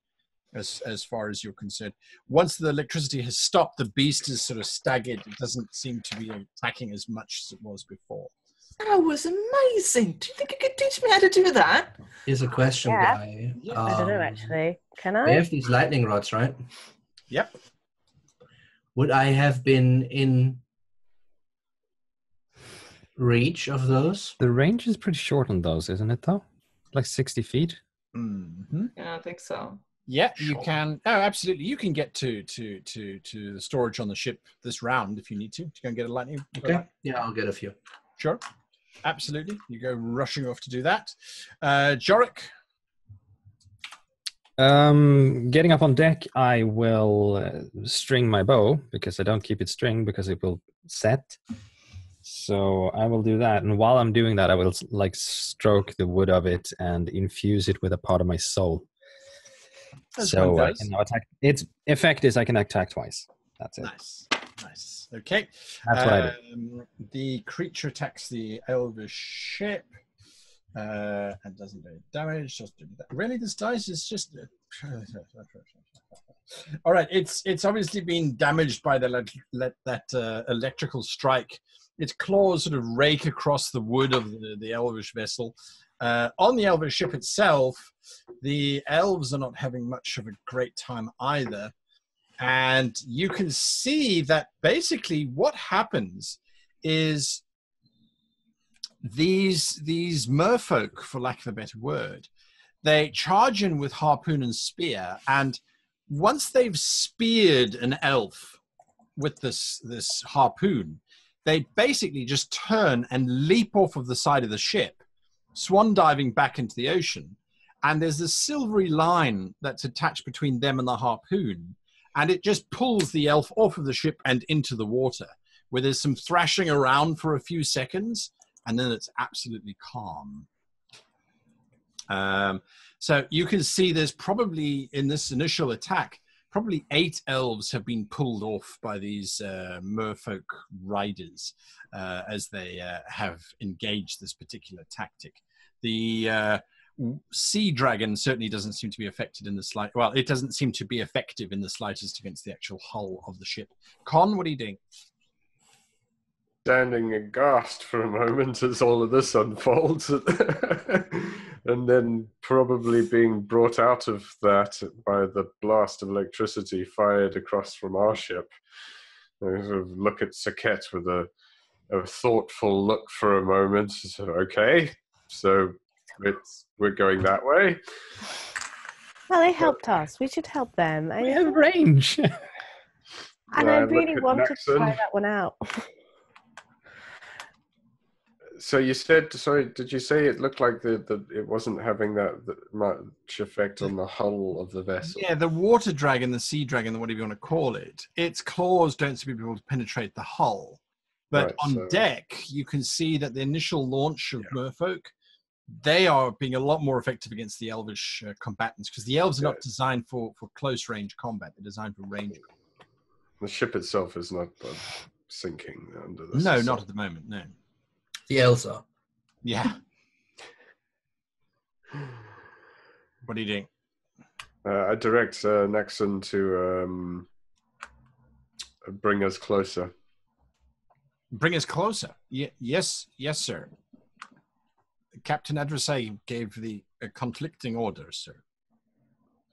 as far as you're concerned. Once the electricity has stopped, the beast is sort of staggered. It doesn't seem to be attacking as much as it was before. That was amazing. Do you think you could teach me how to do that? Here's a question, Yeah. guy. I don't know, actually. Can I? They have these lightning rods, right? Yep. Would I have been in reach of those? The range is pretty short on those, isn't it, though? Like 60 feet? Mm-hmm. Yeah, I think so. Yeah, you Sure. can. Oh, absolutely. You can get to the storage on the ship this round if you need to go and get a lightning. Okay. Yeah, I'll get a few. Sure. Absolutely. You go rushing off to do that. Jorik? Getting up on deck, I will string my bow because I don't keep it string because it will set. So I will do that, and while I'm doing that, I will stroke the wood of it and infuse it with a part of my soul. As so one I does. can now attack. Its effect is I can attack twice. That's it. Nice. Okay. That's what I do. The creature attacks the elvish ship and doesn't do any damage. Just do that. Really, this dice is just. All right. It's obviously been damaged by that electrical strike. Its claws sort of rake across the wood of the elvish vessel. On the elvish ship itself, the elves are not having much of a great time either. And you can see that basically what happens is these merfolk, for lack of a better word, they charge in with harpoon and spear, and once they've speared an elf with this harpoon, they basically just turn and leap off of the side of the ship, swan diving back into the ocean. And there's this silvery line that's attached between them and the harpoon. And it just pulls the elf off of the ship and into the water, where there's some thrashing around for a few seconds, and then it's absolutely calm. So you can see there's probably, in this initial attack, probably 8 elves have been pulled off by these merfolk riders as they have engaged this particular tactic. The sea dragon certainly doesn't seem to be affected in the slight. Well, it doesn't seem to be effective in the slightest against the actual hull of the ship. Con, what are you doing? Standing aghast for a moment as all of this unfolds, and then probably being brought out of that by the blast of electricity fired across from our ship. I sort of look at Sejet with a thoughtful look for a moment. So, okay, so we're going that way. Well, they helped us. We should help them. We have range. And I really wanted to try that one out. So you said, sorry, did you say it looked like it wasn't having that much effect on the hull of the vessel? Yeah, the water dragon, the sea dragon, whatever you want to call it, its claws don't seem to be able to penetrate the hull. But on deck, you can see that the initial launch of merfolk, they are being a lot more effective against the elvish combatants, because the elves are not designed for close range combat. They're designed for range. The ship itself is not sinking under this. No, not at the moment, no. The elves are. Yeah. What are you doing? I direct Nexon to bring us closer. Bring us closer? Yes, sir. Captain Adversay gave the conflicting orders, sir.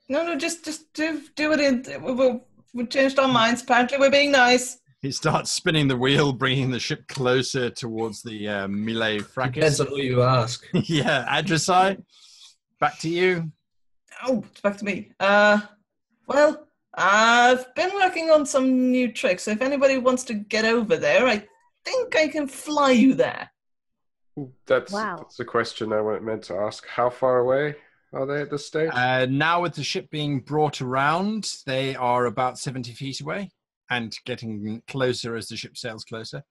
No, just do it. We've changed our minds. Apparently, we're being nice. He starts spinning the wheel, bringing the ship closer towards the melee fracas. Depends on who you ask. Yeah, Adversay, back to you. Oh, it's back to me. Well, I've been working on some new tricks. So if anybody wants to get over there, I think I can fly you there. That's a question I meant to ask. How far away are they at this stage? Now with the ship being brought around, they are about 70 feet away and getting closer as the ship sails closer.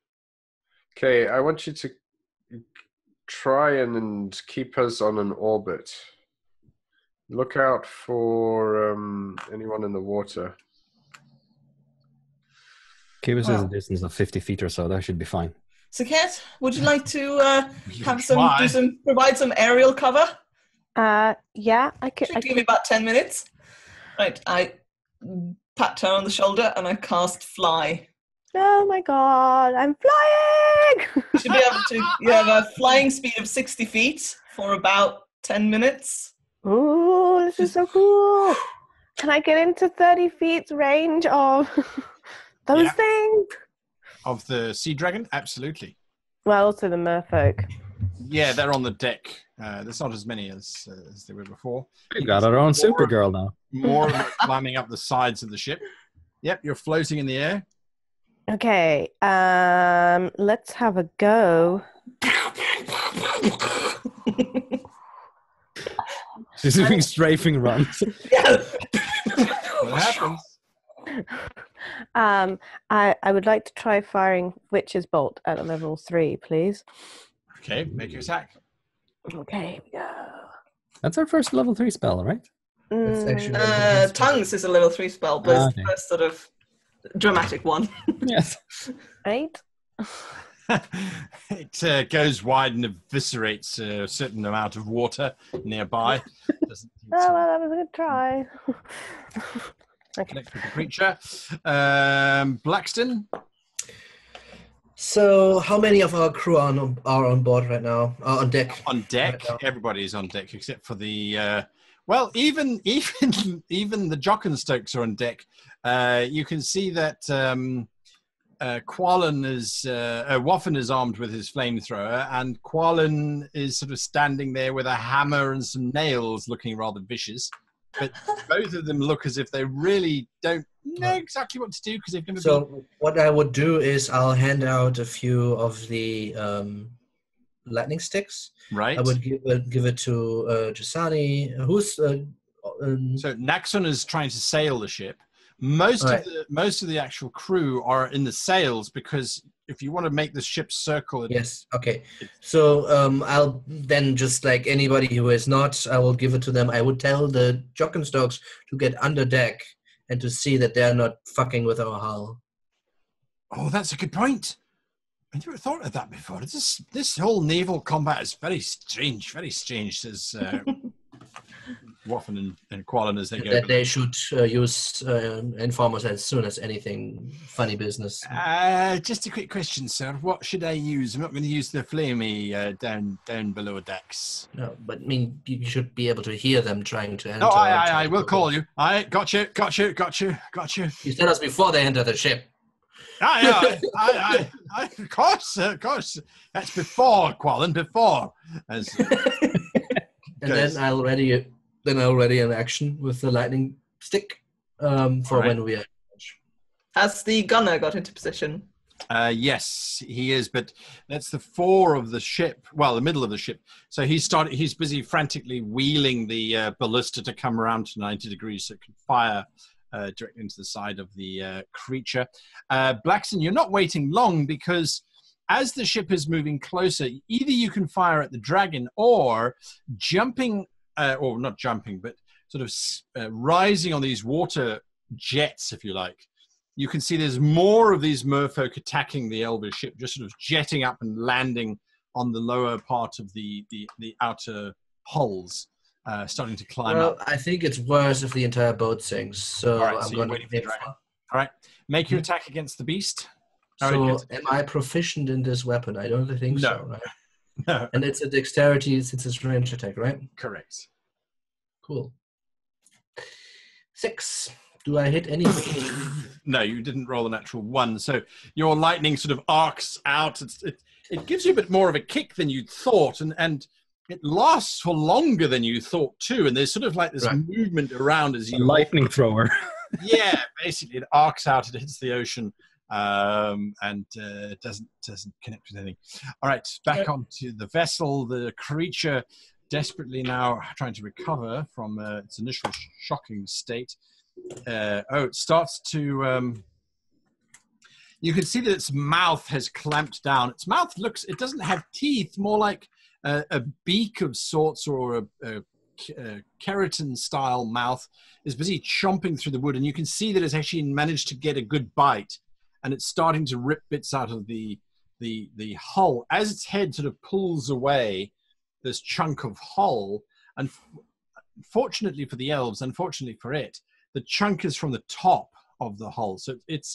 Okay, I want you to try and keep us on an orbit. Look out for anyone in the water. Keep us at a distance of 50 feet or so. That should be fine. Sejet, would you like to provide some aerial cover? Yeah, I could. Give me about 10 minutes. Right, I pat her on the shoulder and I cast fly. Oh my god, I'm flying! You should be able to. You have a flying speed of 60 feet for about 10 minutes. Ooh, this is so cool. Can I get into 30 feet range of those things? Of the sea dragon? Absolutely. Well, also the merfolk. Yeah, they're on the deck. There's not as many as there were before. We've got our own Supergirl now. More of it climbing up the sides of the ship. Yep, you're floating in the air. Okay, let's have a go. She's doing strafing runs. Yeah. What happens? I would like to try firing Witch's Bolt at a level 3, please. Okay, make your attack. Okay, here we go. That's our first level 3 spell, right? It's actually Tongues is a level 3 spell, but it's Okay. the first sort of dramatic one. Yes. 8. It goes wide and eviscerates a certain amount of water nearby. Doesn't Oh, well, that was a good try. Okay. connect with the creature. Blaxton. So, how many of our crew are on board right now? On deck. On deck, Right now. everybody is on deck except for the even the Jock-and-Stokes are on deck. You can see that Qwethlan is Waffen is armed with his flamethrower, and Qwethlan is sort of standing there with a hammer and some nails, looking rather vicious. But both of them look as if they really don't know exactly what to do because they've never been. So, what I would do is I'll hand out a few of the lightning sticks. Right. I would give it to Jasani, who's So Naxon is trying to sail the ship. Most of the actual crew are in the sails because if you want to make the ship circle, yes, okay. So I'll then just like anybody who is not, I will give it to them. I would tell the Jock-and-Stokes to get under deck and to see that they're not fucking with our hull. Oh, that's a good point. I never thought of that before. This whole naval combat is very strange, says Waffen and Qwethlan as they go. That they should use informers as soon as anything funny business. Just a quick question, sir. What should I use? I'm not going to use the flamey down below decks. No, but I mean, you should be able to hear them trying to enter. No, I will call you. I got you. You tell us before they enter the ship. I, of course. That's before Qwethlan, before. As And then I'll ready an action with the lightning stick for when we are. Has the gunner got into position? Yes, he is, but that's the fore of the ship. Well, the middle of the ship. So he's busy frantically wheeling the ballista to come around to 90 degrees so it can fire directly into the side of the creature. Blaxton, you're not waiting long because as the ship is moving closer, either you can fire at the dragon or jumping, or not jumping, but sort of rising on these water jets, if you like. You can see there's more of these merfolk attacking the Elvish ship, just sort of jetting up and landing on the lower part of the outer hulls, starting to climb up. I think it's worse if the entire boat sinks. So All right, I'm you're going waiting to for the dragon. All right, make your attack against the beast. So am I proficient in this weapon? I don't think so, right? No. And it's a dexterity since it's range attack, right? Correct. Cool. 6. Do I hit anything? No, you didn't roll a natural 1. So your lightning sort of arcs out. It gives you a bit more of a kick than you'd thought, and it lasts for longer than you thought too. And there's sort of like this movement around as you lightning thrower. Yeah, basically it arcs out, it hits the ocean, and doesn't connect with anything. All right, back onto the vessel. The creature desperately now trying to recover from its initial shocking state. It starts to. You can see that its mouth has clamped down. Its mouth it doesn't have teeth, more like a beak of sorts, or a keratin-style mouth is busy chomping through the wood, and you can see that it's actually managed to get a good bite, and it's starting to rip bits out of the hull as its head sort of pulls away this chunk of hull. And fortunately for the elves, unfortunately for it, the chunk is from the top of the hull, so it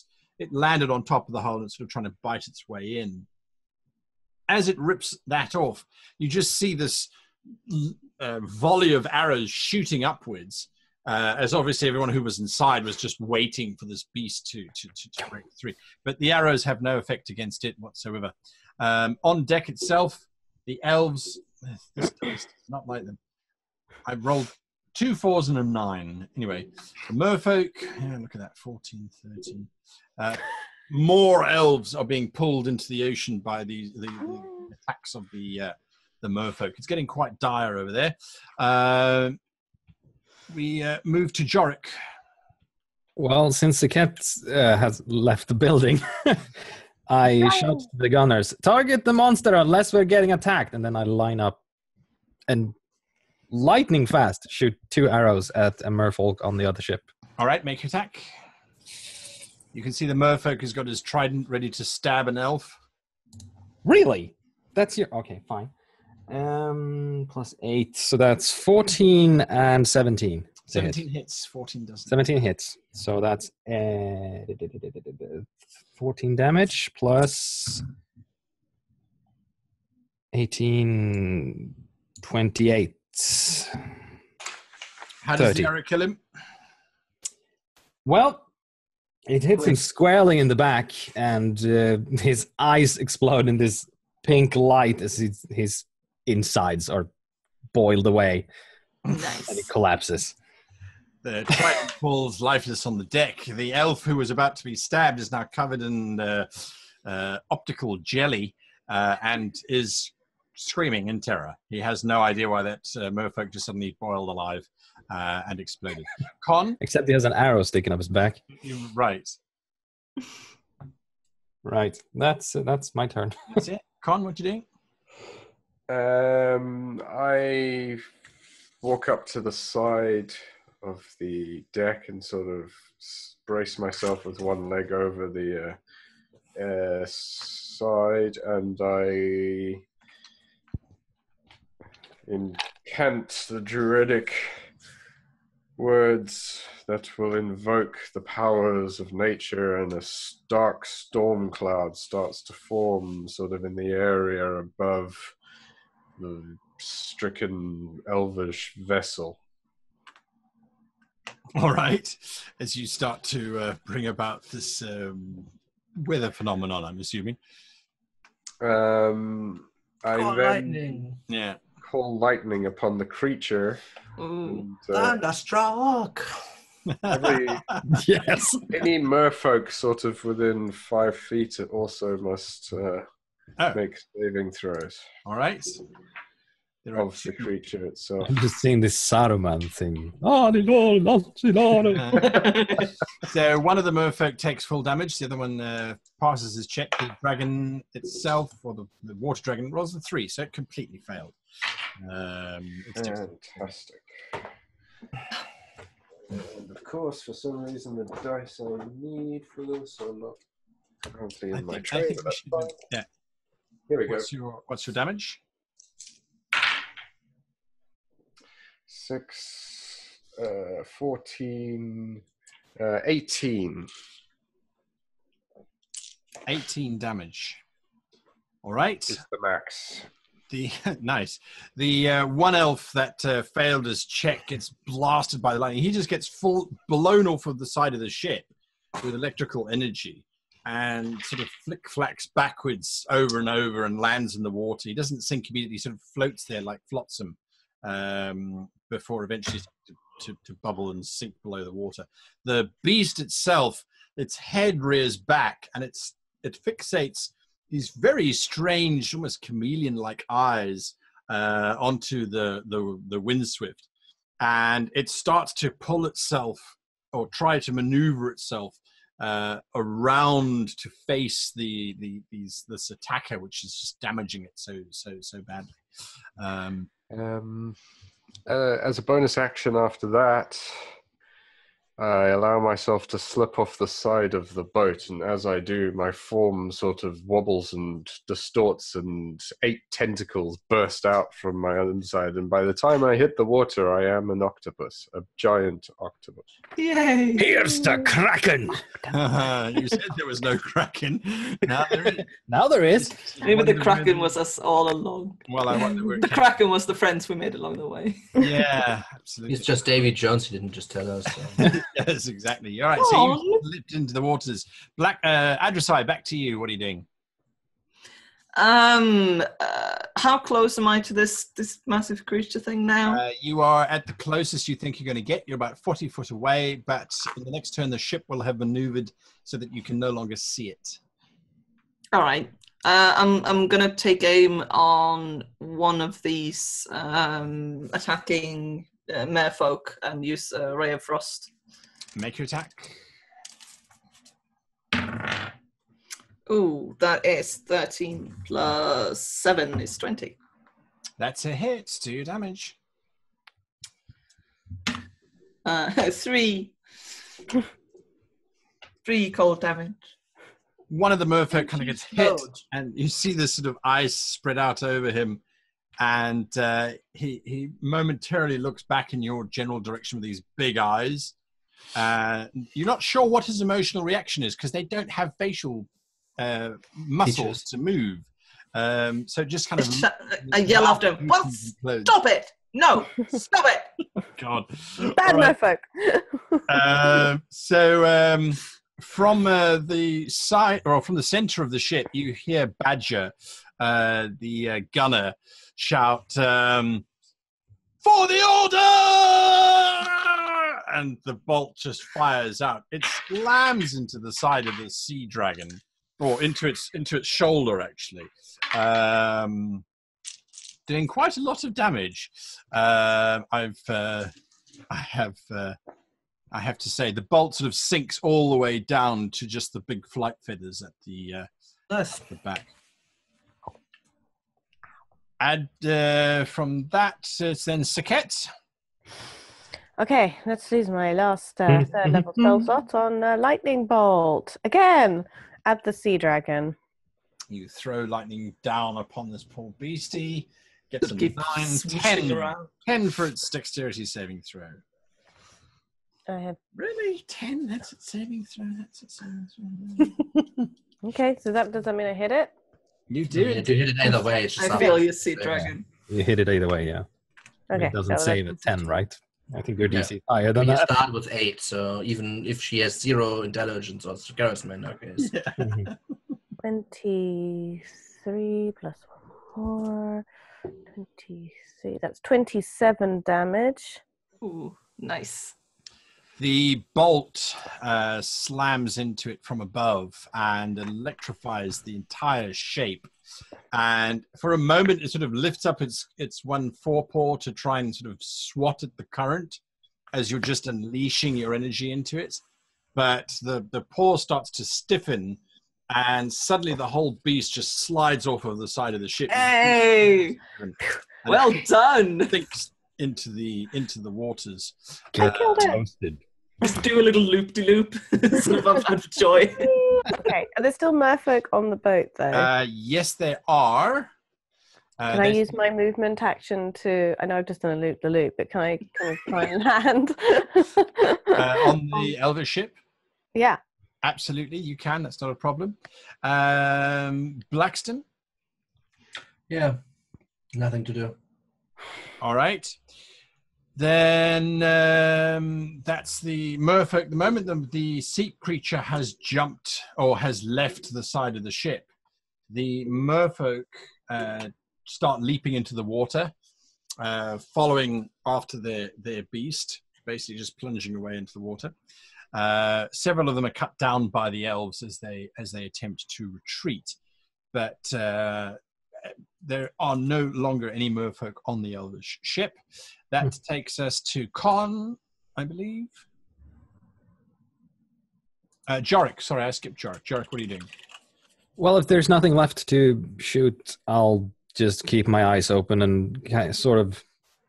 landed on top of the hull and it's sort of trying to bite its way in. As it rips that off, you just see this volley of arrows shooting upwards, as obviously everyone who was inside was just waiting for this beast to break through. But the arrows have no effect against it whatsoever. On deck itself, the elves, this dice does not like them. I rolled 2 4s and a 9. Anyway, the merfolk, look at that, 14, 13. More elves are being pulled into the ocean by the attacks of the the merfolk. It's getting quite dire over there. We move to Jorik. Well, since the cat has left the building, I shout to the gunners, target the monster unless we're getting attacked. And then I line up and lightning fast shoot 2 arrows at a merfolk on the other ship. All right, make your attack. You can see the merfolk has got his trident ready to stab an elf. Really? That's your... Okay, fine. Plus 8, so that's 14 and 17. 17 hits, 14 doesn't. 17 hits. So that's 14 damage plus 18, 28. How does 30. the arrow kill him? Well, it hits him squarely in the back, and his eyes explode in this pink light as his insides are boiled away. Nice. And he collapses. The trident falls lifeless on the deck. The elf who was about to be stabbed is now covered in optical jelly and is screaming in terror. He has no idea why that merfolk just suddenly boiled alive and exploded. Con? Except he has an arrow sticking up his back. Right. Right. That's my turn. That's it. Con, what you doing? I walk up to the side of the deck and sort of brace myself with one leg over the side, and I incant the druidic words that will invoke the powers of nature, and a dark storm cloud starts to form sort of in the area above the stricken elvish vessel. All right. As you start to bring about this weather phenomenon, I'm assuming. I then Lightning. Yeah. call lightning upon the creature. Ooh. And, Thunderstruck. Yes. any merfolk sort of within 5 feet also must make saving throws All right. of the creature itself. I'm just seeing this Saruman thing. So one of the merfolk takes full damage. The other one passes his check. The dragon itself, or the water dragon, rolls a 3, so it completely failed. Fantastic. And of course, for some reason, the dice I need for this are not currently in my tray. But that's fine. Yeah. Here we go. What's your damage? 6, 14, 18. 18 damage. All right. Is the max. Nice. The one elf that failed his check gets blasted by the lightning. He just gets blown off of the side of the ship with electrical energy and sort of flick-flacks backwards over and over and lands in the water. He doesn't sink immediately. He sort of floats there like flotsam before eventually to bubble and sink below the water. The beast itself, its head rears back and it fixates these very strange, almost chameleon-like eyes onto the Windswift, and it starts to pull itself or try to maneuver itself around to face this attacker, which is just damaging it so badly. As a bonus action after that, I allow myself to slip off the side of the boat, and as I do, my form sort of wobbles and distorts, and 8 tentacles burst out from my inside, and by the time I hit the water, I am an octopus, a giant octopus. Yay! Here's the Kraken. You said there was no Kraken. Now there is. Now there is. Maybe the Kraken was us all along. Well, I wonder The Kraken was the friends we made along the way. Yeah, absolutely. It's just Davy Jones. He didn't just tell us. Yes, exactly. All right, so you slipped into the waters. Adressai, back to you. What are you doing? How close am I to this massive creature thing now? You are at the closest you think you're going to get. You're about 40 foot away, but in the next turn, the ship will have maneuvered so that you can no longer see it. All right. I'm gonna take aim on one of these attacking merfolk and use Ray of Frost. Make your attack. Ooh, that is 13 plus 7 is 20. That's a hit. Do your damage. 3 cold damage. One of the merfolk kind of gets hit, Explode. and you see this sort of eyes spread out over him, and he momentarily looks back in your general direction with these big eyes. You're not sure what his emotional reaction is because they don't have facial muscles to move. So just kind of... I yell after him, well, stop it! No, stop it! God. Bad All merfolk. From the side, or from the center of the ship, you hear Badger, the gunner, shout, "For the order!" And the bolt just fires out. It slams into the side of the sea dragon, or into its shoulder, actually, doing quite a lot of damage. I have to say, the bolt sort of sinks all the way down to just the big flight feathers at the back. And from that, it's then Sejet. Okay, let's use my last third level spell slot on lightning bolt again at the sea dragon. You throw lightning down upon this poor beastie. Gets a Keep 9, swishing 10, around. 10 for its dexterity saving throw. I have. Really? 10? That's its saving throw? That's its saving throw? Okay, so does that mean I hit it? You You do. hit it either way. It's just I feel you, Sea Dragon. You hit it either way, yeah. Okay. It doesn't so save let's- at 10, right? I think your Yeah. DC is higher than You that. start with 8, so even if she has 0 intelligence or charisma in her case. 23 plus 1 more. 23. That's 27 damage. Ooh, nice. The bolt slams into it from above and electrifies the entire shape. And for a moment, it sort of lifts up its one forepaw to try and sort of swat at the current as you're just unleashing your energy into it. But the paw starts to stiffen, and suddenly the whole beast just slides off of the side of the ship. Hey! And Well done! sinks into the waters. Get killed it. toasted. Just do a little loop-de-loop, sort of out of joy. Okay, are there still merfolk on the boat, though? Yes, there are. Can I use my movement action to... I know I've just done a loop-the-loop, but can I kind of try and land? on the Elvish ship? Yeah. Absolutely, you can. That's not a problem. Blaxton? Yeah, nothing to do. All right. Then that's the merfolk. The moment the sea creature has jumped or has left the side of the ship, the merfolk start leaping into the water, following after their beast, basically just plunging away into the water. Several of them are cut down by the elves as they attempt to retreat, but there are no longer any merfolk on the elvish ship. That takes us to Con, I believe. Jorik, sorry, I skipped Jorik. Jorik, what are you doing? Well, if there's nothing left to shoot, I'll just keep my eyes open and sort of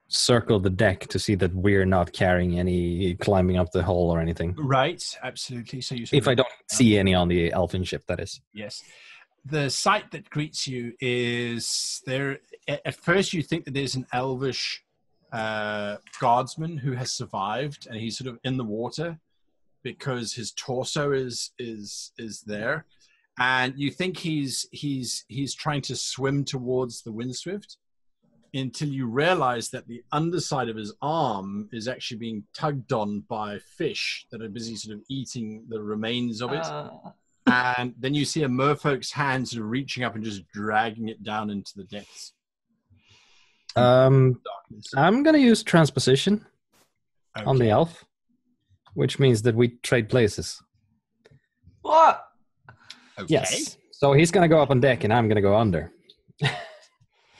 circle the deck to see that we're not carrying any climbing up the hole or anything. Right, absolutely. So you. If I don't see any on the elfin ship, that is. Yes. The sight that greets you is there. At first, you think that there's an elvish guardsman who has survived, and he's sort of in the water because his torso is there, and you think he's trying to swim towards the Windswift, until you realize that the underside of his arm is actually being tugged on by fish that are busy sort of eating the remains of it. And then you see a merfolk's hand sort of reaching up and just dragging it down into the depths. Darkness. I'm going to use transposition on Okay. the elf, which means that we trade places. What? Okay. Yes. So he's going to go up on deck, and I'm going to go under.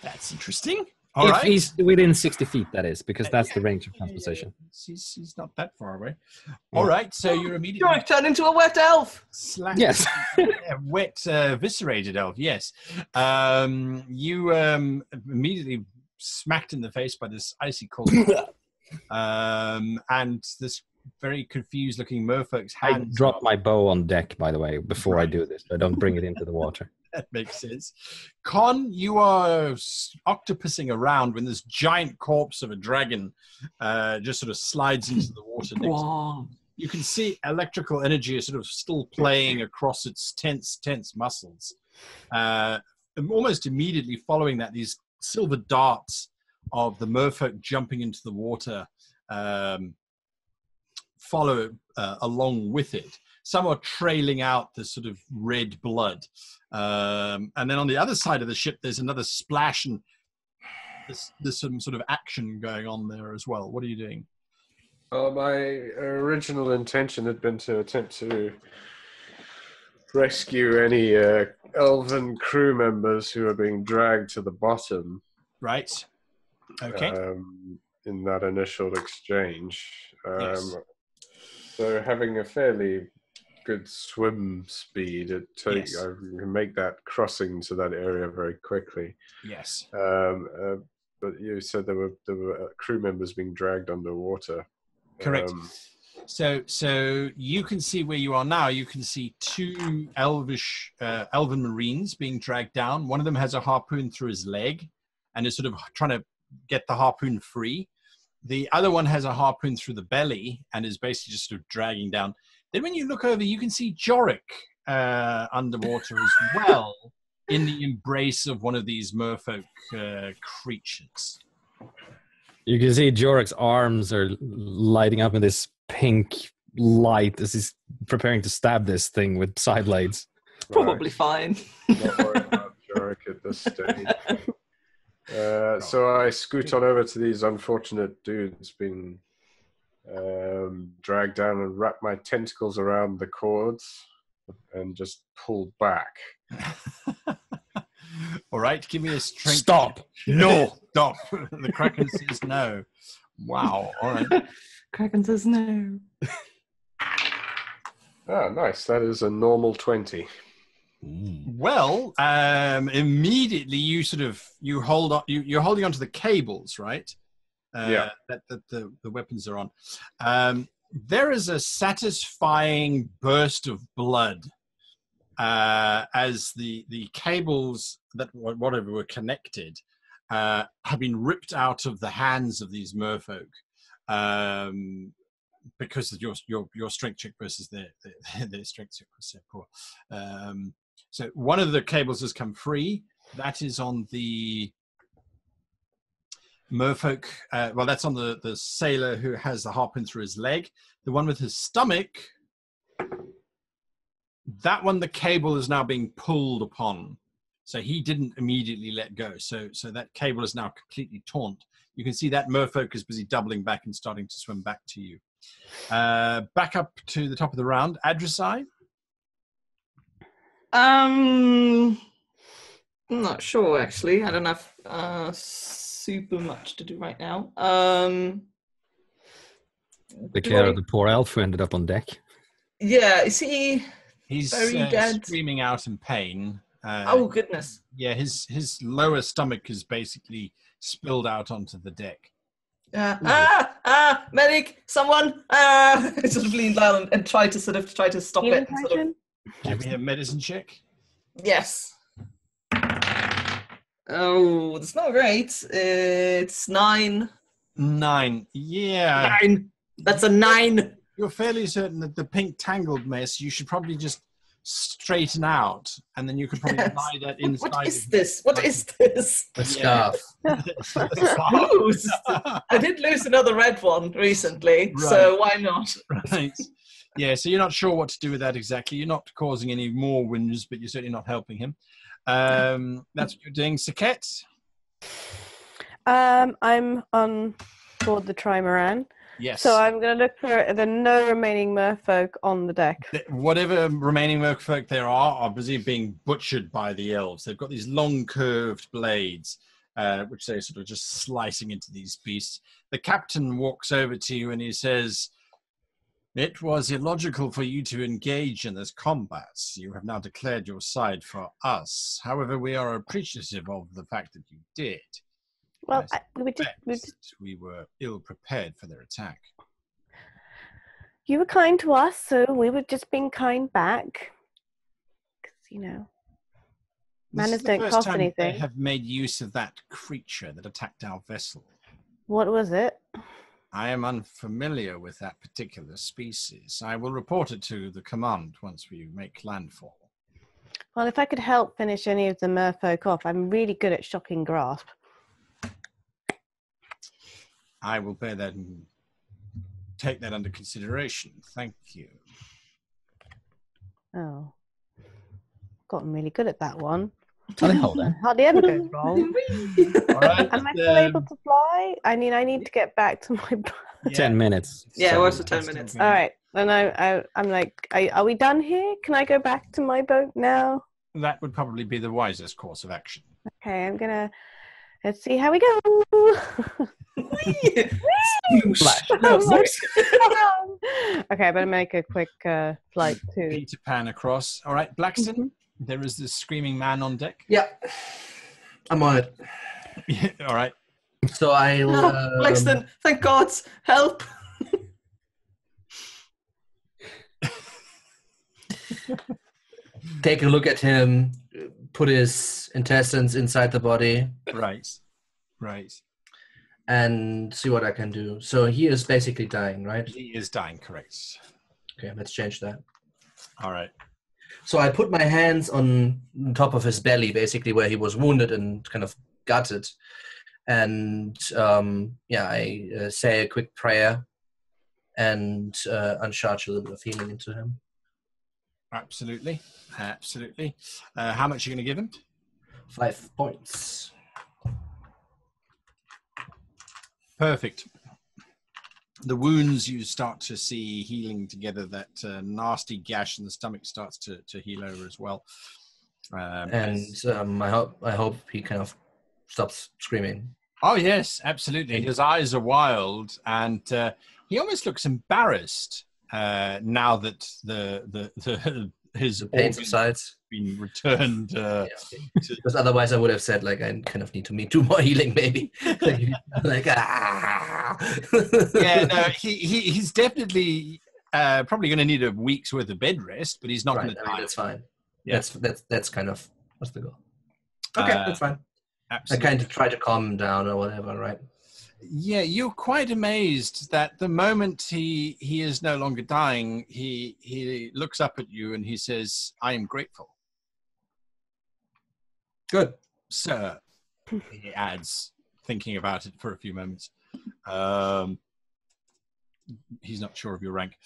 That's interesting. All If right. he's within 60 feet, that is, because that's the range of transposition. He's not that far away. All right, so you're immediately You're turned into a wet elf. slapped. Yes. Wet, eviscerated elf. Yes. You immediately smacked in the face by this icy cold, and this very confused-looking merfolk's I hands. drop my bow on deck, by the way, before I do this. I don't bring it into the water. That makes sense. Con, you are octopusing around when this giant corpse of a dragon just sort of slides into the water next to you. You can see electrical energy is sort of still playing across its tense muscles. And almost immediately following that, these silver darts of the merfolk jumping into the water follow along with it. Some are trailing out the sort of red blood. And then on the other side of the ship, there's another splash, and there's some sort of action going on there as well. What are you doing? My original intention had been to attempt to rescue any elven crew members who are being dragged to the bottom. Right. Okay. In that initial exchange. Yes. So having a fairly good swim speed, Yes. I can make that crossing to that area very quickly. Yes. But you said there were crew members being dragged underwater. Correct. So you can see where you are now. You can see two elven marines being dragged down. One of them has a harpoon through his leg and is sort of trying to get the harpoon free. The other one has a harpoon through the belly and is basically just sort of dragging down. Then when you look over, you can see Jorik underwater as well, in the embrace of one of these merfolk creatures. You can see Jorik's arms are lighting up in this pink light as he's preparing to stab this thing with side blades. Probably fine. Not worried about Jorik at this stage. So I scoot on over to these unfortunate dudes being dragged down and wrap my tentacles around the cords and just pull back. All right, give me a strength. Stop! No! Stop! The Kraken says no. Wow. All right. Kraken says no. Ah, nice. That is a normal 20. Well, immediately you hold on. You're holding onto the cables, right? Yeah. That the weapons are on. There is a satisfying burst of blood as the cables that whatever were connected have been ripped out of the hands of these merfolk because of your strength check versus their strength check was so poor. So one of the cables has come free. That is on the merfolk. Well, that's on the sailor who has the harpoon through his leg. The one with his stomach, that one, the cable is now being pulled upon. So he didn't immediately let go. So that cable is now completely taunt. You can see that merfolk is busy doubling back and starting to swim back to you. Back up to the top of the round. Adressai? I'm not sure, actually. I don't have super much to do right now. The care of the poor elf who ended up on deck. Yeah, is he... He's Very dead. screaming out in pain. Oh, goodness. Yeah, his lower stomach is basically spilled out onto the deck. Medic, someone! I sort of lean down and try to stop Healing it. potion? Give me a medicine check. Yes. Oh, that's not great. It's 9. 9. Yeah. 9. That's a 9. You're fairly certain that the pink tangled mess you should probably just straighten out, and then you could probably lie that inside. What is this? What is this? A scarf. Loose. I did lose another red one recently, so why not? Right. Yeah, so you're not sure what to do with that exactly. You're not causing any more wounds, but you're certainly not helping him. That's what you're doing. Sejet? I'm on board the trimaran. Yes. So I'm going to look for the no remaining merfolk on the deck. Whatever remaining merfolk there are busy being butchered by the elves. They've got these long curved blades, which they're sort of just slicing into these beasts. The captain walks over to you and he says, "It was illogical for you to engage in this combat. You have now declared your side for us. However, we are appreciative of the fact that you did. Well, I we were ill prepared for their attack." you were kind to us, so we were just being kind back. 'Cause, you know, manners don't cost They anything. have made use of that creature that attacked our vessel. What was it? I am unfamiliar with that particular species. I will report it to the command once we make landfall. Well, if I could help finish any of the merfolk off, I'm really good at shocking grasp. I will bear that and take that under consideration. Thank you. Oh. Gotten really good at that one. Hold on. Hardly ever goes wrong. All right. Am I still able to fly? I mean, I need to get back to my... 10 minutes. Yeah, it So- was for 10 minutes. All right. And I'm like, are we done here? Can I go back to my boat now? That would probably be the wisest course of action. Okay, I'm going to... Let's see how we go. Flash. Okay, I better make a quick flight too. Peter Pan across. All right, Blaxton, Mhm. there is this screaming man on deck. Yeah, I'm on it. All right. So I'll Blaxton, thank God, help! take a look at him, put his intestines inside the body, Right. Right. and see what I can do. So he is basically dying, right? He is dying, correct. Okay, let's change that. All right. So I put my hands on top of his belly, basically where he was wounded and kind of gutted. And I say a quick prayer and uncharge a little bit of healing into him. Absolutely. Absolutely. How much are you going to give him? 5 points. Perfect. The wounds you start to see healing together. That nasty gash in the stomach starts to heal over as well. I hope he kind of stops screaming. Oh yes, absolutely. His eyes are wild, and he almost looks embarrassed now that his The pain organs subsides. been returned. Because otherwise I would have said, like, I kind of need to do more healing, maybe. Yeah, no, he's definitely probably going to need a week's worth of bed rest, but he's not going to die. That's fine. Yeah. That's kind of what's the goal. Okay, that's fine. Absolutely. I kind of try to calm him down or whatever, right? Yeah, you're quite amazed that the moment he is no longer dying, he looks up at you and he says, "I am grateful." Good. "Sir," he adds, thinking about it for a few moments. He's not sure of your rank.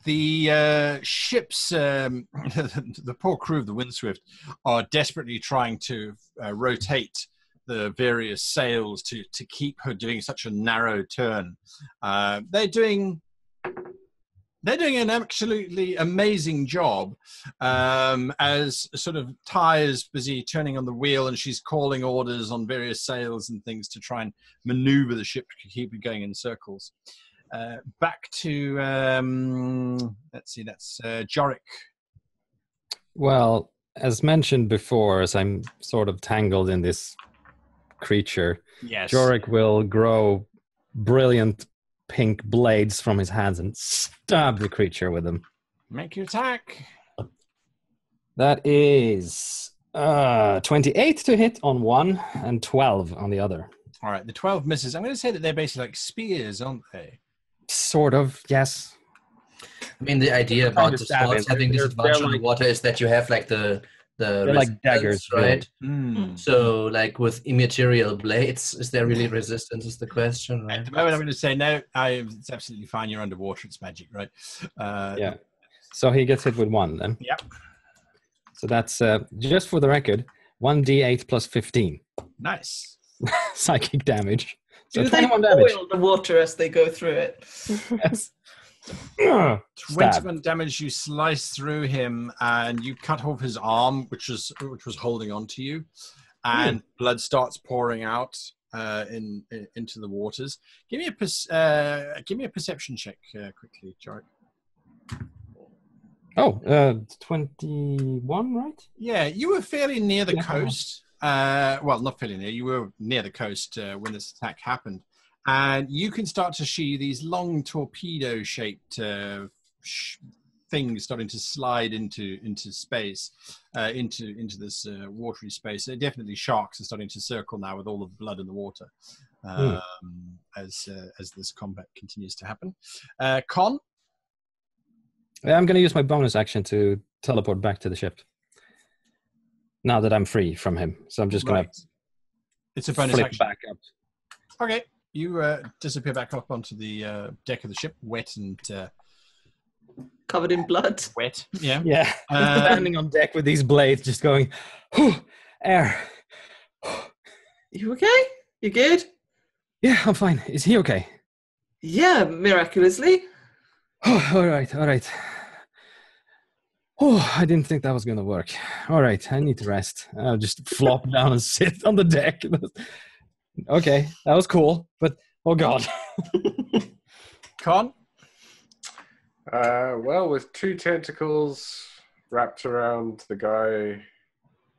The ships, the poor crew of the Windswift, are desperately trying to rotate the various sails to keep her doing such a narrow turn. They're doing an absolutely amazing job, as sort of Ty is busy turning on the wheel and she's calling orders on various sails and things to try and maneuver the ship to keep it going in circles. Back to, let's see, that's Jorik. Well, as mentioned before, as I'm sort of tangled in this creature, Yes. Jorik will grow brilliant pink blades from his hands and stab the creature with them. Make your attack. That is 28 to hit on one and 12 on the other. All right, the 12 misses. I'm going to say that they're basically like spears, aren't they? Sort of, yes. I mean, the idea about the swords having disadvantage on the water is that you have like the They're like daggers, right? Mm. So, like with immaterial blades, is there really resistance? Is the question, right? At the moment, I'm going to say no. It's absolutely fine. You're underwater. It's magic, right? Yeah. So he gets hit with one then. Yep. So that's, just for the record, 1d8 plus 15 Nice. psychic damage So Do they 21 damage. boil the water as they go through it? Yes. 21 damage. You slice through him, and you cut off his arm, which was holding on to you, and blood starts pouring out into the waters. Give me a perception check quickly, Jorik. Oh, 21, right? Yeah, you were fairly near the coast. Well, not fairly near. You were near the coast when this attack happened. And you can start to see these long torpedo-shaped things starting to slide into space, into this watery space. Definitely sharks are starting to circle now with all the blood in the water as this combat continues to happen. Con? I'm going to use my bonus action to teleport back to the ship. Now that I'm free from him. So I'm just going to It's a bonus flip action. back up. Okay. You disappear back up onto the deck of the ship, wet and... Covered in blood. wet, yeah. Yeah. Standing on deck with these blades, just going, air. You okay? You good? Yeah, I'm fine. Is he okay? Yeah, miraculously. Oh, all right. Oh, I didn't think that was going to work. All right, I need to rest. I'll just flop down and sit on the deck. Okay, that was cool, but oh god. Con? Well, with 2 tentacles wrapped around the guy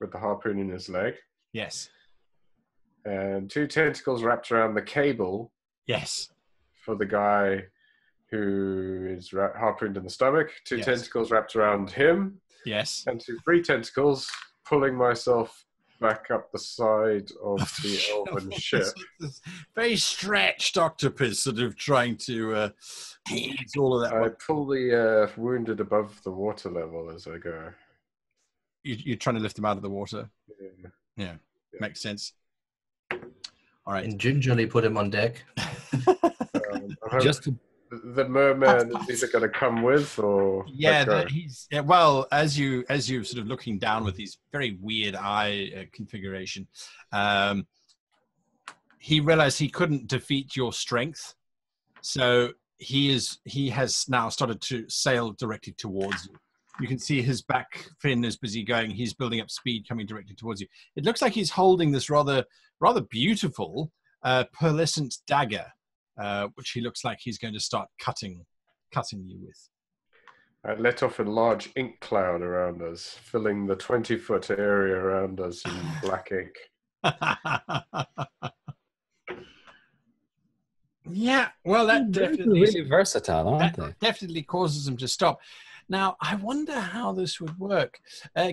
with the harpoon in his leg, Yes. and 2 tentacles wrapped around the cable Yes. for the guy who is harpooned in the stomach, 2 Yes. tentacles wrapped around him, Yes. and 3 tentacles pulling myself back up the side of the elven ship. Very stretched octopus sort of trying to ease all of that. I pull the wounded above the water level as I go. You're trying to lift them out of the water. Yeah. Makes sense. All right. And gingerly put him on deck. I'm hoping Just to, the merman is either going to come with or Yeah, let go. well, as you sort of looking down with these very weird eye configuration, he realized he couldn't defeat your strength, so he has now started to sail directly towards you. You can see his back fin is busy going. He's building up speed, coming directly towards you. It looks like he's holding this rather beautiful pearlescent dagger, which he looks like he's going to start cutting you with. I let off a large ink cloud around us, filling the 20-foot area around us in black ink. Yeah, well, that they're definitely really versatile, aren't they? definitely causes him to stop. Now, I wonder how this would work.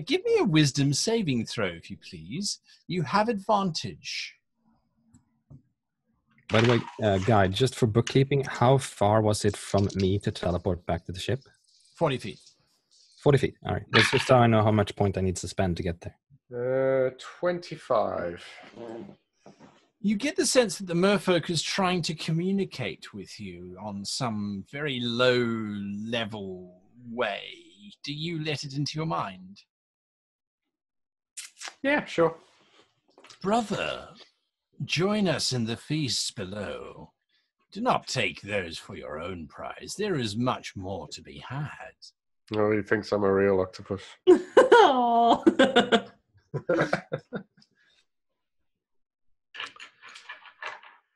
Give me a wisdom saving throw, if you please. You have advantage. By the way, Guy, just for bookkeeping, how far was it from me to teleport back to the ship? 40 feet. 40 feet. All right. That's just so I know how much point I need to spend to get there. 25. You get the sense that the merfolk is trying to communicate with you on some very low-level way. Do you let it into your mind? Yeah, sure. Brother, join us in the feasts below. Do not take those for your own prize. There is much more to be had. Oh, he thinks I'm a real octopus. Aw.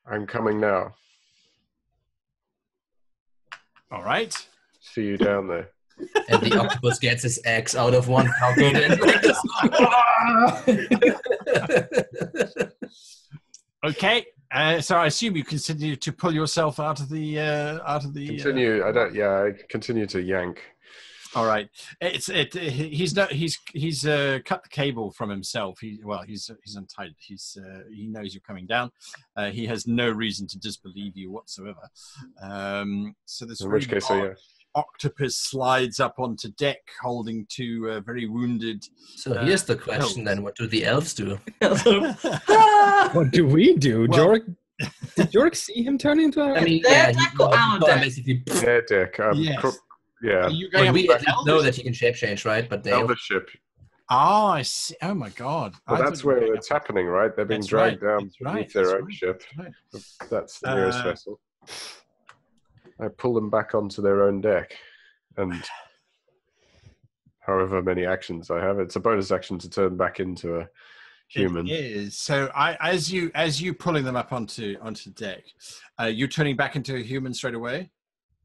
I'm coming now. All right. See you down there. And the octopus gets his axe out of one pocket and Okay. So I assume you continue to pull yourself out of the Continue. I continue to yank. All right. He's cut the cable from himself. He's untied. He knows you're coming down. He has no reason to disbelieve you whatsoever. So this In which case, yeah. octopus slides up onto deck, holding 2 very wounded. So here's the question then, what do the elves do? What do we do? Well- Jorik? Did Jorik see him turn into a... I mean, They're yeah, tackle our deck. basically... Yeah, Dick. Yes. Yeah. Are you going But up we to at least know that he can shape change, right? But they... Elvish ship. Oh, I see. Oh my God! Well, I that's thought you were where going it's up- happening, right? They're being That's dragged right, down that's right, beneath their that's own right, ship. that's right. That's the nearest Uh, vessel. I pull them back onto their own deck, and however many actions I have, it's a bonus action to turn back into a human. It is. So as you pulling them up onto deck, you're turning back into a human straight away.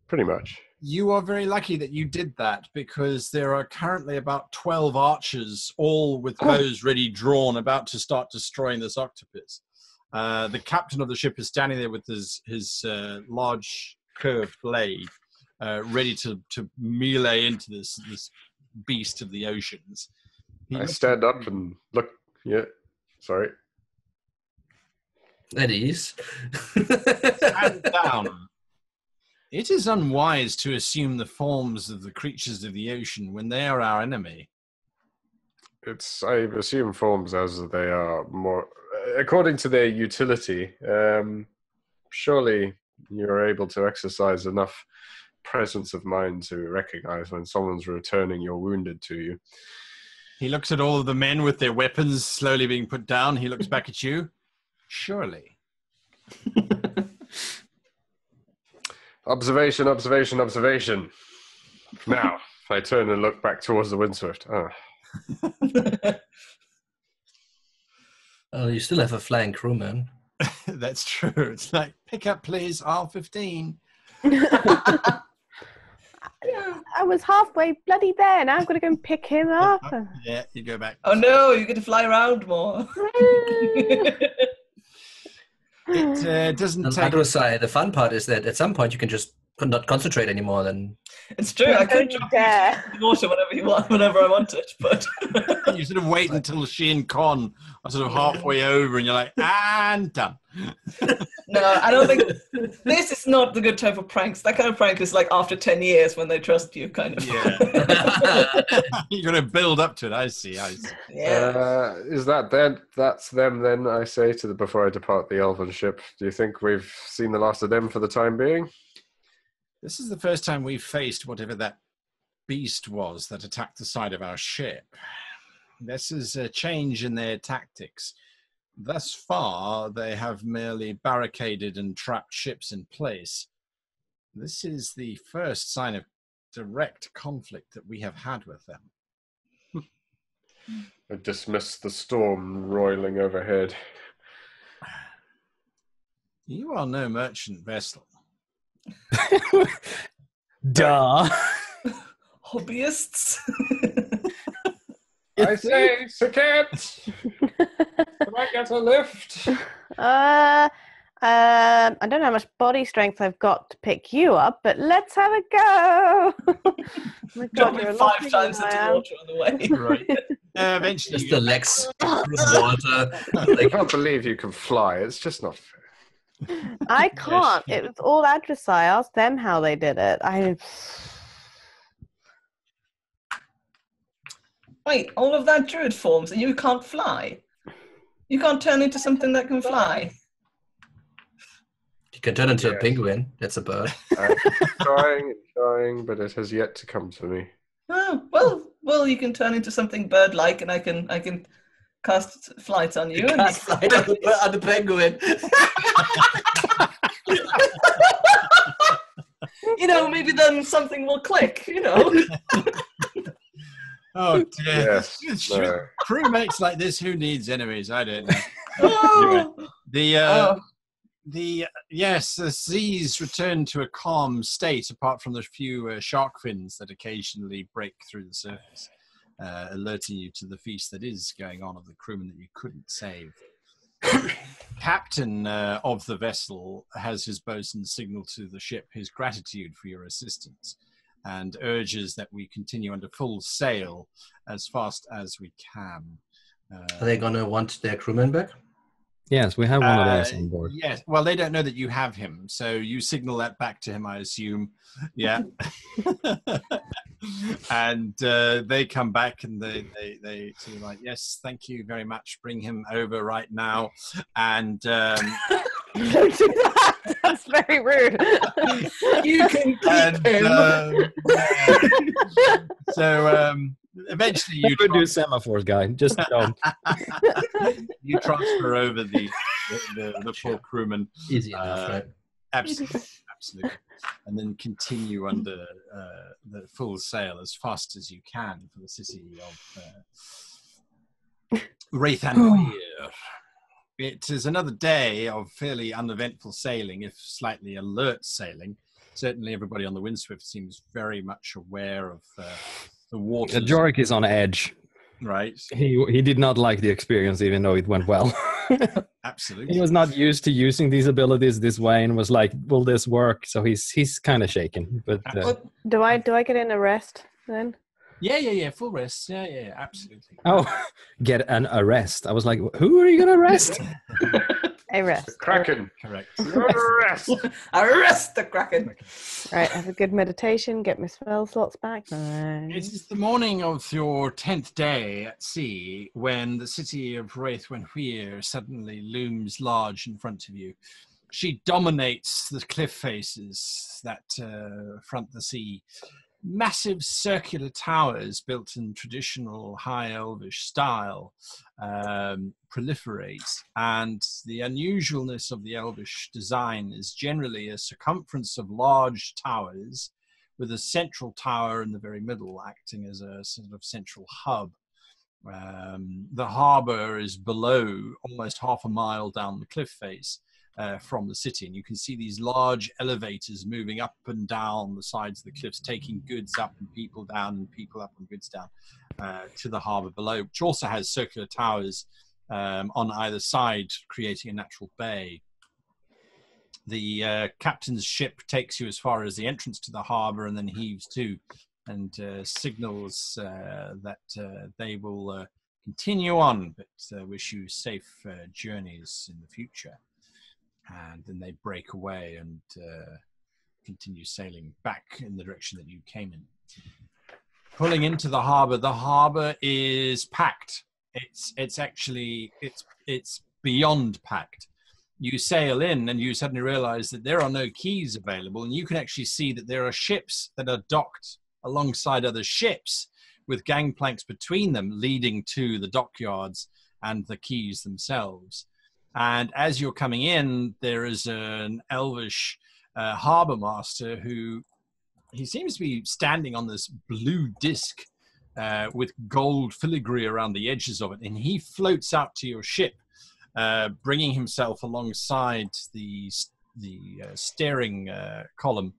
Pretty much. You are very lucky that you did that, because there are currently about 12 archers, all with bows ready drawn, about to start destroying this octopus. The captain of the ship is standing there with his large curved blade, ready to melee into this beast of the oceans. I stand up and look. Yeah, sorry. At ease. Stand down. It is unwise to assume the forms of the creatures of the ocean when they are our enemy. I assume forms as they are more according to their utility. Surely you're able to exercise enough presence of mind to recognize when someone's returning your wounded to you. He looks at all of the men with their weapons slowly being put down. He looks back at you. Surely. Observation, observation, observation. Now, I turn and look back towards the Windswift. Oh, you still have a flying crewman. That's true. It's like, pick up, please, R15. I was halfway bloody there. Now I'm going to go and pick him up. Yeah, you go back. Oh no, you get to fly around more. It doesn't On the take... other side, the fun part is that at some point you can just not concentrate anymore. Then It's true. I could jump into the water whenever I wanted, but You sort of wait until she and Con are sort of halfway over, and you're like, and done. no, I don't think this is not the good type of pranks. That kind of prank is like after 10 years when they trust you, kind of. Yeah. You're going to build up to it. I see. Yeah. Is that then? That's them then, I say before I depart the elven ship. Do you think we've seen the last of them for the time being? This is the first time we've faced whatever that beast was that attacked the side of our ship. This is a change in their tactics. Thus far, they have merely barricaded and trapped ships in place. This is the first sign of direct conflict that we have had with them. I dismiss the storm roiling overhead. You are no merchant vessel. Duh. Hobbyists. I say, Sejet! Can I get a lift? I don't know how much body strength I've got to pick you up, but let's have a go. Oh my God, you're Jumping a lot 5 bigger times than into I am. water on the way. Right. Eventually, just the legs with water. I can't believe you can fly. It's just not fair. I can't. It was all Adversai. I asked them how they did it. Wait, all of that druid forms and you can't fly? You can't turn into something that can fly? You can turn into a penguin. That's a bird. I'm trying, but it has yet to come to me. Oh, well, you can turn into something bird-like, and I can cast flight on you. And Cast flight on the penguin. maybe then something will click. Oh dear! Yes, no. Crewmates like this, who needs enemies? I don't know. Oh. Anyway, the seas return to a calm state, apart from the few shark fins that occasionally break through the surface, alerting you to the feast that is going on of the crewmen that you couldn't save. Captain of the vessel has his bosun signal to the ship his gratitude for your assistance, and urges that we continue under full sail as fast as we can. Are they going to want their crewman back? Yes, we have one of those on board. Yes. Well, they don't know that you have him, so you signal that back to him, I assume. Yeah. And they come back and they sort of like, yes, thank you very much. Bring him over right now. And Don't do that. That's very rude. You can keep him. Eventually, you Never do semaphores, guy. Just don't. you transfer over the full crewman. Easy enough, right? Absolutely, absolutely, and then continue under the full sail as fast as you can for the city of Rythamwir. It is another day of fairly uneventful sailing, if slightly alert sailing. Certainly, everybody on the Windswift seems very much aware of the water. Jorik is on edge. Right. He did not like the experience, even though it went well. Absolutely. He was not used to using these abilities this way, and was like, "Will this work?" So he's kind of shaken. But do I get in a rest then? Yeah. Full rest. Yeah. Absolutely. oh, get an arrest. I was like, "Who are you gonna arrest?" A rest. Kraken. Correct. Arrest. Arrest the Kraken. Right, have a good meditation, get my spell slots back. Nice. It is the morning of your 10th day at sea when the city of Rythamwir suddenly looms large in front of you. She dominates the cliff faces that front the sea. Massive circular towers built in traditional high elvish style proliferate, and the unusualness of the elvish design is generally a circumference of large towers with a central tower in the very middle acting as a sort of central hub. The harbour is below, almost half a mile down the cliff face from the city, and you can see these large elevators moving up and down the sides of the cliffs, taking goods up and people down, and people up and goods down to the harbour below, which also has circular towers on either side, creating a natural bay. The captain's ship takes you as far as the entrance to the harbour and then heaves to and signals that they will continue on, but wish you safe journeys in the future. And then they break away and continue sailing back in the direction that you came in. Pulling into the harbour is packed. It's actually beyond packed. You sail in and you suddenly realize that there are no keys available, and you can actually see that there are ships that are docked alongside other ships with gangplanks between them leading to the dockyards and the quays themselves. And as you're coming in, there is an elvish harbour master who he seems to be standing on this blue disc with gold filigree around the edges of it, and he floats out to your ship, bringing himself alongside the steering column,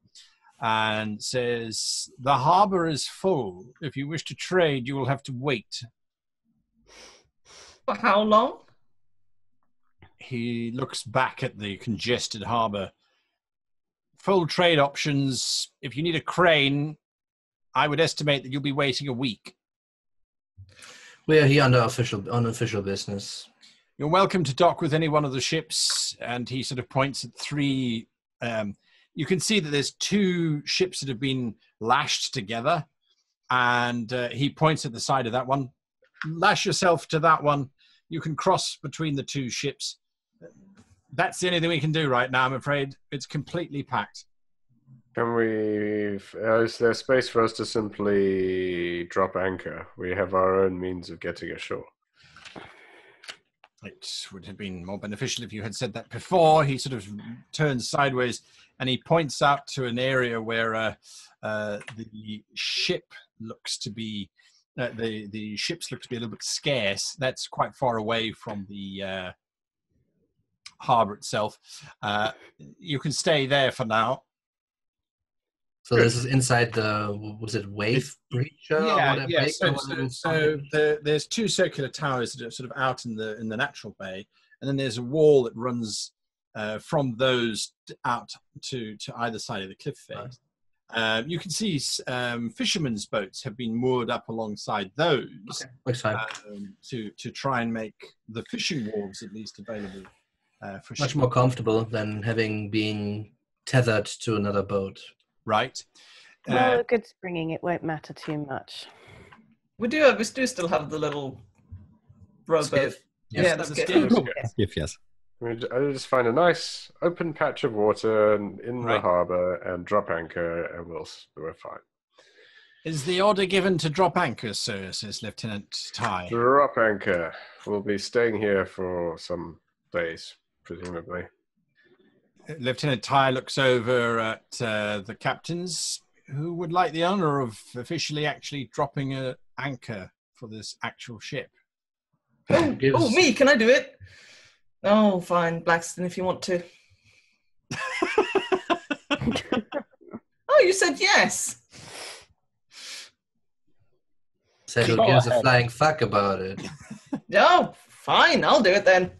and says, "The harbour is full. If you wish to trade, you will have to wait." For how long? He looks back at the congested harbour. "Full trade options. If you need a crane, I would estimate that you'll be waiting a week." We are here under unofficial business. "You're welcome to dock with any one of the ships." And he sort of points at three. You can see that there's two ships that have been lashed together. And he points at the side of that one. "Lash yourself to that one. You can cross between the two ships." That's the only thing we can do right now, I'm afraid. It's completely packed. Can we? Is there space for us to simply drop anchor? We have our own means of getting ashore. It would have been more beneficial if you had said that before. He sort of turns sideways and he points out to an area where the ship looks to be, the ships look to be a little bit scarce. That's quite far away from the harbour itself. You can stay there for now. So this is inside the, was it wave breach? Yeah. So there's two circular towers that are sort of out in the natural bay, and then there's a wall that runs from those out to either side of the cliff face. Right. You can see fishermen's boats have been moored up alongside those to try and make the fishing wharves at least available for much more comfortable than having been tethered to another boat. Right. Well, a good springing, it won't matter too much. We do still have the little rowboat. Yeah, that's Skiff, yes. I just find a nice open patch of water in the harbour and drop anchor, and we're fine. Is the order given to drop anchor, sir? Says Lieutenant Ty. Drop anchor. We'll be staying here for some days, presumably. Lieutenant Ty looks over at the captains. Who would like the honour of officially actually dropping an anchor for this actual ship? Oh, me? Can I do it? Oh, fine, Blaxton, if you want to. Oh, you said yes. Said who gives a flying fuck about it. Oh, fine, I'll do it then.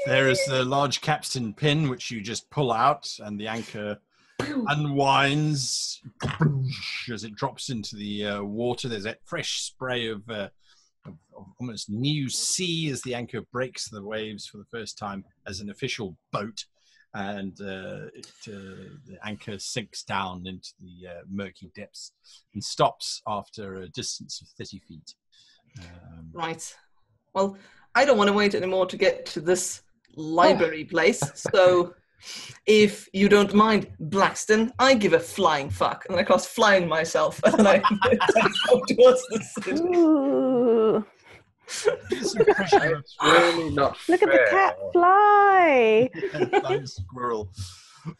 There is the large capstan pin, which you just pull out, and the anchor unwinds as it drops into the water. There's that fresh spray of almost new sea as the anchor breaks the waves for the first time as an official boat, and the anchor sinks down into the murky depths and stops after a distance of 30 feet. Right. Well, I don't want to wait anymore to get to this library place, so if you don't mind, Blaxton, I give a flying fuck. And then I cast flying myself, and I go towards the city. Ooh. It's really not Look at the cat fly. Flying squirrel.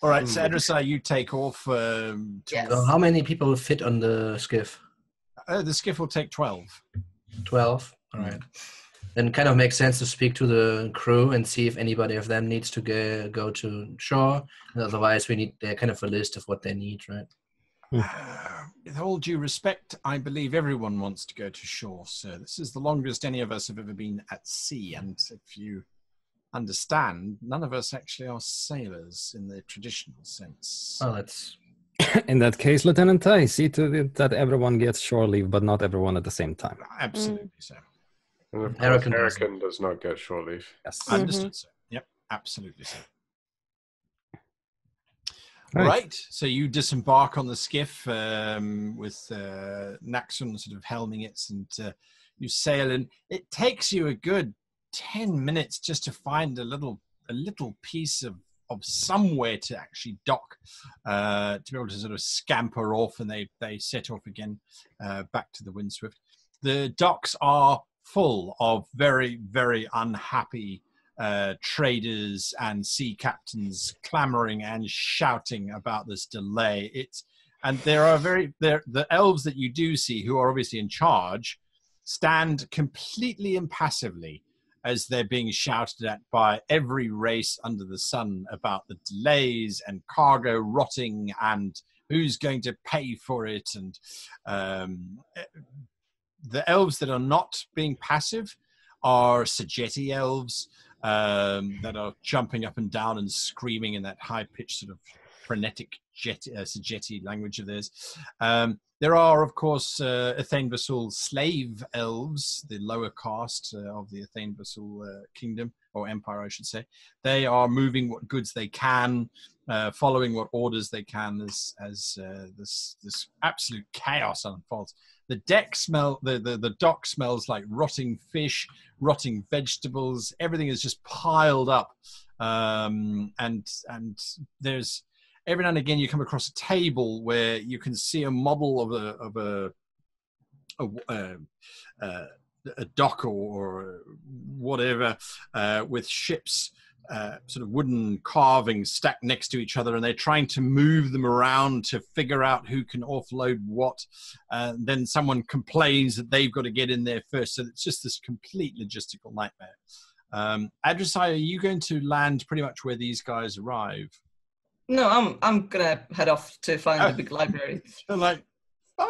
All right, so Adressai, you take off. Yes. So how many people fit on the skiff? The skiff will take 12. 12. All right. Then kind of makes sense to speak to the crew and see if anybody of them needs to go to shore. And otherwise, we need kind of a list of what they need, right? With all due respect, I believe everyone wants to go to shore, sir. This is the longest any of us have ever been at sea, and if you understand, none of us actually are sailors in the traditional sense. Oh, that's... In that case, Lieutenant Tai, see to it that everyone gets shore leave, but not everyone at the same time. Absolutely, sir. And of course, American does not get shore leave. Yes. Understood, sir. Yep, absolutely, sir. Right. Right, so you disembark on the skiff with Naxxon sort of helming it, and you sail in. It takes you a good 10 minutes just to find a little piece of somewhere to actually dock, to be able to sort of scamper off, and they set off again back to the Windswift. The docks are full of very, very unhappy traders and sea captains clamoring and shouting about this delay. The elves that you do see, who are obviously in charge, stand completely impassively as they're being shouted at by every race under the sun about the delays and cargo rotting and who's going to pay for it. And the elves that are not being passive are Sejet elves that are jumping up and down and screaming in that high-pitched sort of frenetic Sejet language of theirs. There are, of course, Ethane Vasul slave elves, the lower caste of the Ethane Vasul kingdom, or empire, I should say. They are moving what goods they can, following what orders they can as this absolute chaos unfolds. The dock smells like rotting fish, rotting vegetables. Everything is just piled up, and there's every now and again you come across a table where you can see a model of a dock or whatever with ships. Sort of wooden carvings stacked next to each other, and they're trying to move them around to figure out who can offload what. Then someone complains that they've got to get in there first, so it's just this complete logistical nightmare. Adressai, are you going to land pretty much where these guys arrive? No, I'm gonna head off to find the big library. They're like,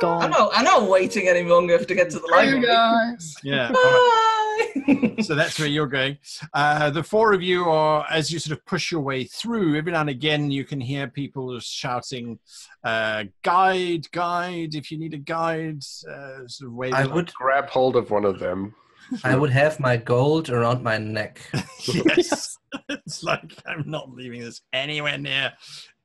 Gone. I'm not waiting any longer to get to the library. You guys. yeah. Bye. All right. So that's where you're going. The four of you are, as you sort of push your way through, every now and again you can hear people shouting, guide, if you need a guide. Sort of waving. I would Grab hold of one of them. I would have my gold around my neck. Yes. It's like, I'm not leaving this anywhere.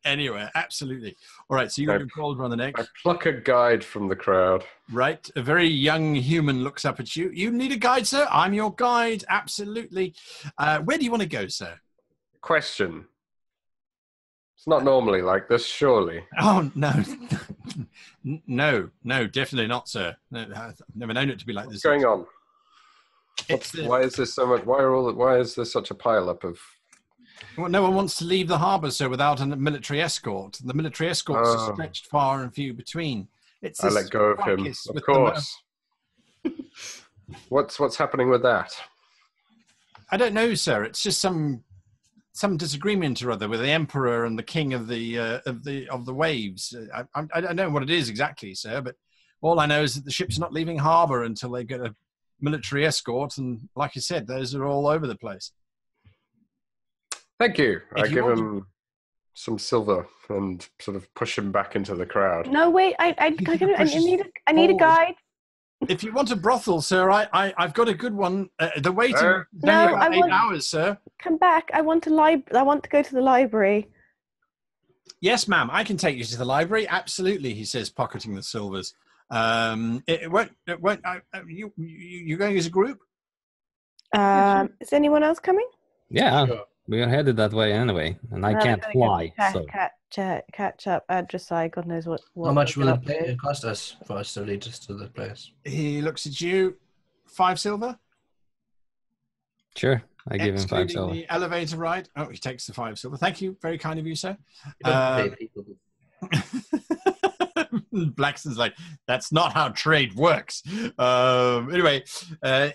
Absolutely. All right, so you got your gold around the neck. I pluck a guide from the crowd. Right. A very young human looks up at you. You need a guide, sir? I'm your guide. Absolutely. Where do you want to go, sir? Question. It's not normally like this, surely. Oh, no. No, definitely not, sir. No, I've never known it to be like What's this. going on? It's Why is this so much? Why is there such a pile up of? Well, no one wants to leave the harbour, sir, without a military escort. The military escorts are stretched far and few between. It's I let go of him, of course. What's happening with that? I don't know, sir. It's just some disagreement or other with the emperor and the king of the waves. I don't know what it is exactly, sir. But all I know is that the ship's not leaving harbour until they get a military escort, and like you said, those are all over the place. Thank you. I give him some silver and sort of push him back into the crowd. No, wait. I need a guide. If you want a brothel, sir, I've got a good one. The waiting is only No, about 8 hours, sir. Come back. I want to go to the library. Yes, ma'am. I can take you to the library. Absolutely, he says, pocketing the silvers. It won't. You going as a group? Is anyone else coming? Yeah, Sure. we are headed that way anyway, and I can't fly. So Catch up. Adressai, God knows what. How much will it cost us for us to lead us to the place? He looks at you. 5 silver. sure, I give him 5 Excluding silver. the elevator ride. Oh, he takes the 5 silver. Thank you. Very kind of you, sir. You don't pay people. Blaxton's like, that's not how trade works. Anyway,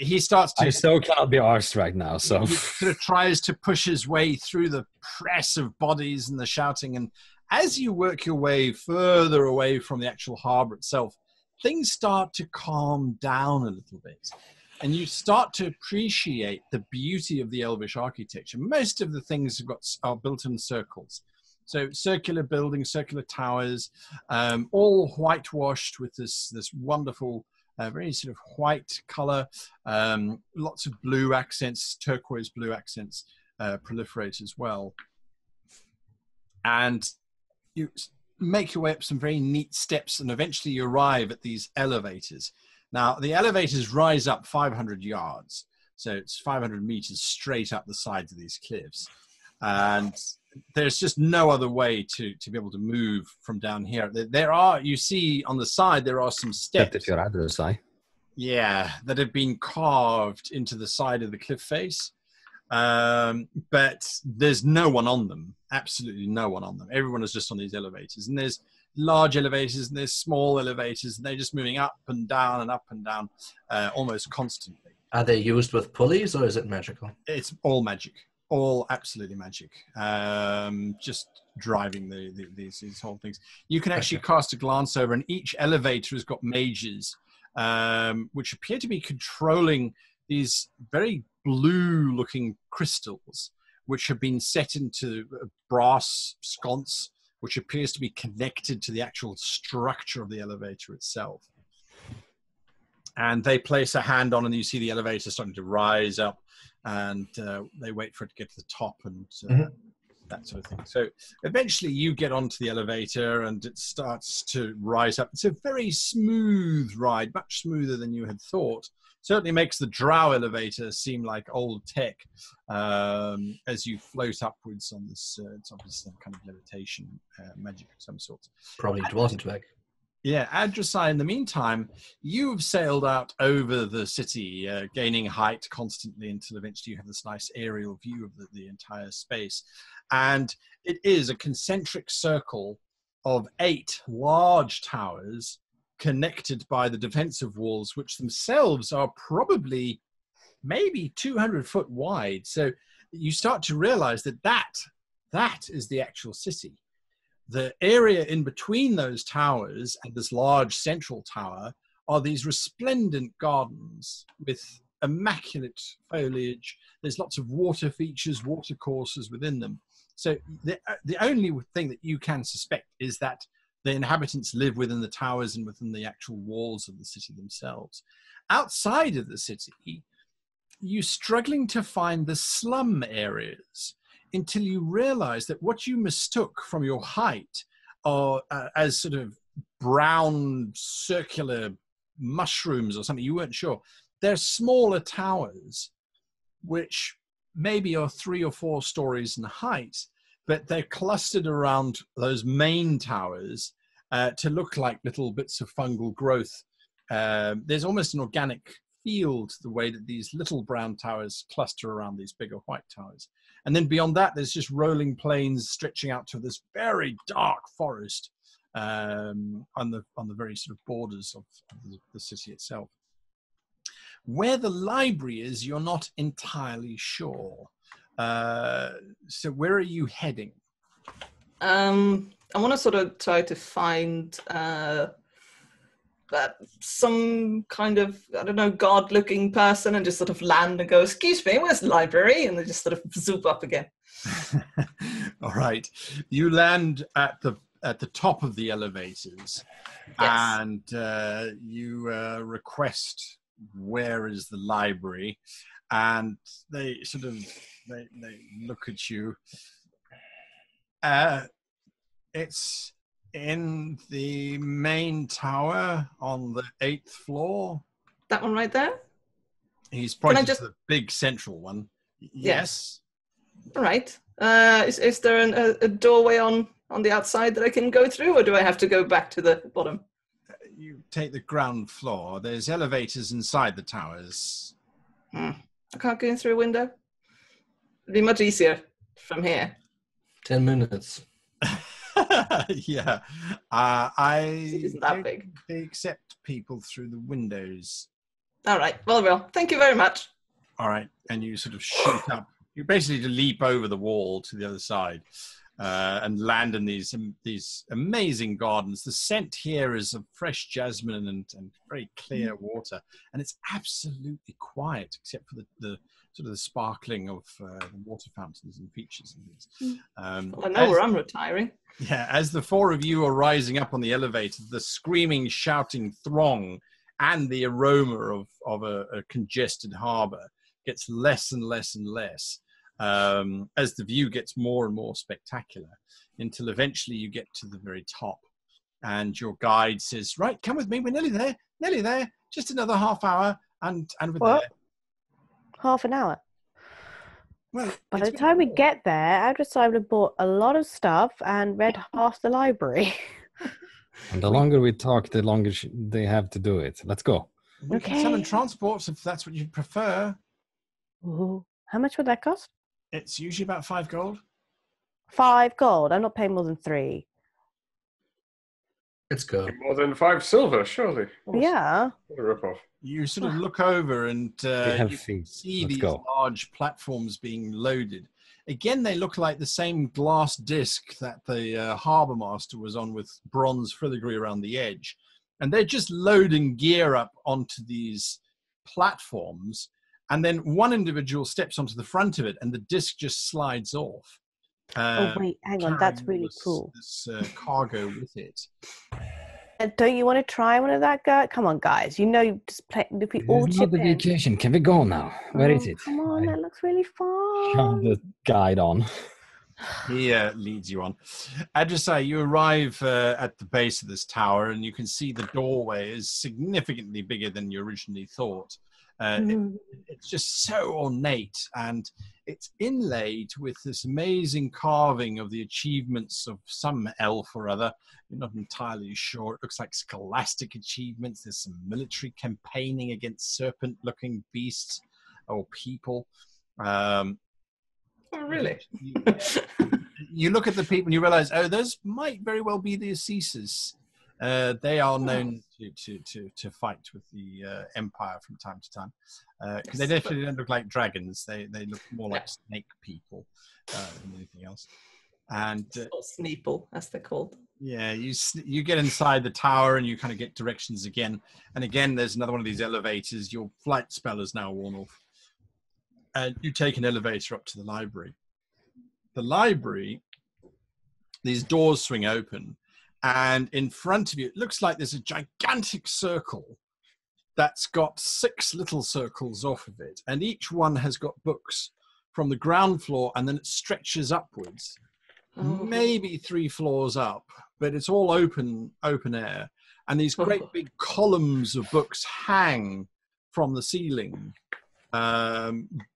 he starts to. I so cannot be arsed right now, so. He sort of tries to push his way through the press of bodies and the shouting. And as you work your way further away from the actual harbour itself, things start to calm down a little bit. And you start to appreciate the beauty of the Elvish architecture. Most of the things are built in circles. So circular buildings, circular towers, all whitewashed with this wonderful, very sort of white color. Lots of blue accents, turquoise blue accents proliferate as well. And you make your way up some very neat steps, and eventually you arrive at these elevators. Now, the elevators rise up 500 yards. So it's 500 meters straight up the sides of these cliffs. And there's just no other way to be able to move from down here. There are, you see on the side, there are some steps. Except if your address, Yeah, that have been carved into the side of the cliff face. But there's no one on them. Absolutely no one on them. Everyone is just on these elevators. And there's large elevators and there's small elevators, and they're just moving up and down almost constantly. Are they used with pulleys, or is it magical? It's all magic. All absolutely magic. Just driving these whole things. You can actually cast a glance over, and each elevator has got mages, which appear to be controlling these very blue-looking crystals, which have been set into a brass sconce, which appears to be connected to the actual structure of the elevator itself. And they place a hand on, and you see the elevator starting to rise up, and they wait for it to get to the top and that sort of thing. So eventually you get onto the elevator and it starts to rise up. It's a very smooth ride, much smoother than you had thought. Certainly makes the Drow elevator seem like old tech as you float upwards on this. It's obviously some kind of levitation magic of some sort. Probably Dwarven. Yeah, Adressai, in the meantime, you've sailed out over the city, gaining height constantly until eventually you have this nice aerial view of the entire space. And it is a concentric circle of 8 large towers connected by the defensive walls, which themselves are probably maybe 200 foot wide. So you start to realize that is the actual city. The area in between those towers and this large central tower are these resplendent gardens with immaculate foliage. There's lots of water features, water courses within them. So the only thing that you can suspect is that the inhabitants live within the towers and within the actual walls of the city themselves. Outside of the city, you're struggling to find the slum areas, until you realize that what you mistook from your height are as sort of brown circular mushrooms or something, you weren't sure. They're smaller towers, which maybe are 3 or 4 stories in height, but they're clustered around those main towers, to look like little bits of fungal growth. There's almost an organic feel to the way that these little brown towers cluster around these bigger white towers. And then beyond that, there's just rolling plains stretching out to this very dark forest on the very sort of borders of the city itself. Where the library is, you're not entirely sure. So where are you heading? I want to sort of try to find some kind of, I don't know, god-looking person and just sort of land and go, excuse me, where's the library? And they just sort of zoop up again. All right. You land at the top of the elevators, Yes. and you request where is the library, and they sort of they look at you. It's in the main tower on the 8th floor. That one right there? He's pointing just- to the big central one. Yeah. Yes. All right. Is there a doorway on the outside that I can go through, or do I have to go back to the bottom? You take the ground floor. There's elevators inside the towers. I can't go in through a window? It'd be much easier from here. 10 minutes. Yeah. It isn't that big. They accept people through the windows. All right. Well, thank you very much. All right. And you sort of shoot up. You basically leap over the wall to the other side and land in these amazing gardens. The scent here is of fresh jasmine and very clear water. And it's absolutely quiet except for the sort of the sparkling of the water fountains and features and things. I know where I'm retiring. Yeah, as the four of you are rising up on the elevator, the screaming, shouting throng and the aroma of a congested harbour gets less and less and less as the view gets more and more spectacular, until eventually you get to the very top. And your guide says, right, come with me, we're nearly there, just another half hour, and we're What? there. Half an hour. Well, By it's the time we get there, I would have bought a lot of stuff and read half the library. And the longer we talk, the longer they have to do it. Let's go. we can summon Okay. transports if that's what you prefer. Ooh. How much would that cost? It's usually about 5 gold. 5 gold. I'm not paying more than 3. Let's go. More than 5 silver, surely. Yeah. What a rip-off. You sort of look over and have you feet. see Let's these go. large platforms being loaded. Again, they look like the same glass disc that the harbour master was on with bronze filigree around the edge. And they're just loading gear up onto these platforms. And then one individual steps onto the front of it and the disc just slides off. Oh, wait, hang on. That's carrying really cool. This cargo with it. And don't you want to try one of that, guy? Come on, guys. You know, you just play. If we all It's chip not the in. vacation. Can we go now? Where is Oh, it? Come on, that looks really Shove fun. the guide on. He leads you on. Adjusai, you arrive at the base of this tower, and you can see the doorway is significantly bigger than you originally thought. It's just so ornate, and it's inlaid with this amazing carving of the achievements of some elf or other. You're not entirely sure. It looks like scholastic achievements. There's some military campaigning against serpent-looking beasts or people. Oh, really? You look at the people and you realize, oh, those might very well be the Assisas. They are known to fight with the Empire from time to time. Because they definitely don't look like dragons. They look more like snake people than anything else. And Or Sneeple, as they're called. yeah, you get inside the tower and you kind of get directions again. And again, there's another one of these elevators. Your flight spell is now worn off. And you take an elevator up to the library. The library, these doors swing open. And in front of you, it looks like there's a gigantic circle that's got 6 little circles off of it. And each one has got books from the ground floor, and then it stretches upwards. Maybe 3 floors up, but it's all open air. And these great big columns of books hang from the ceiling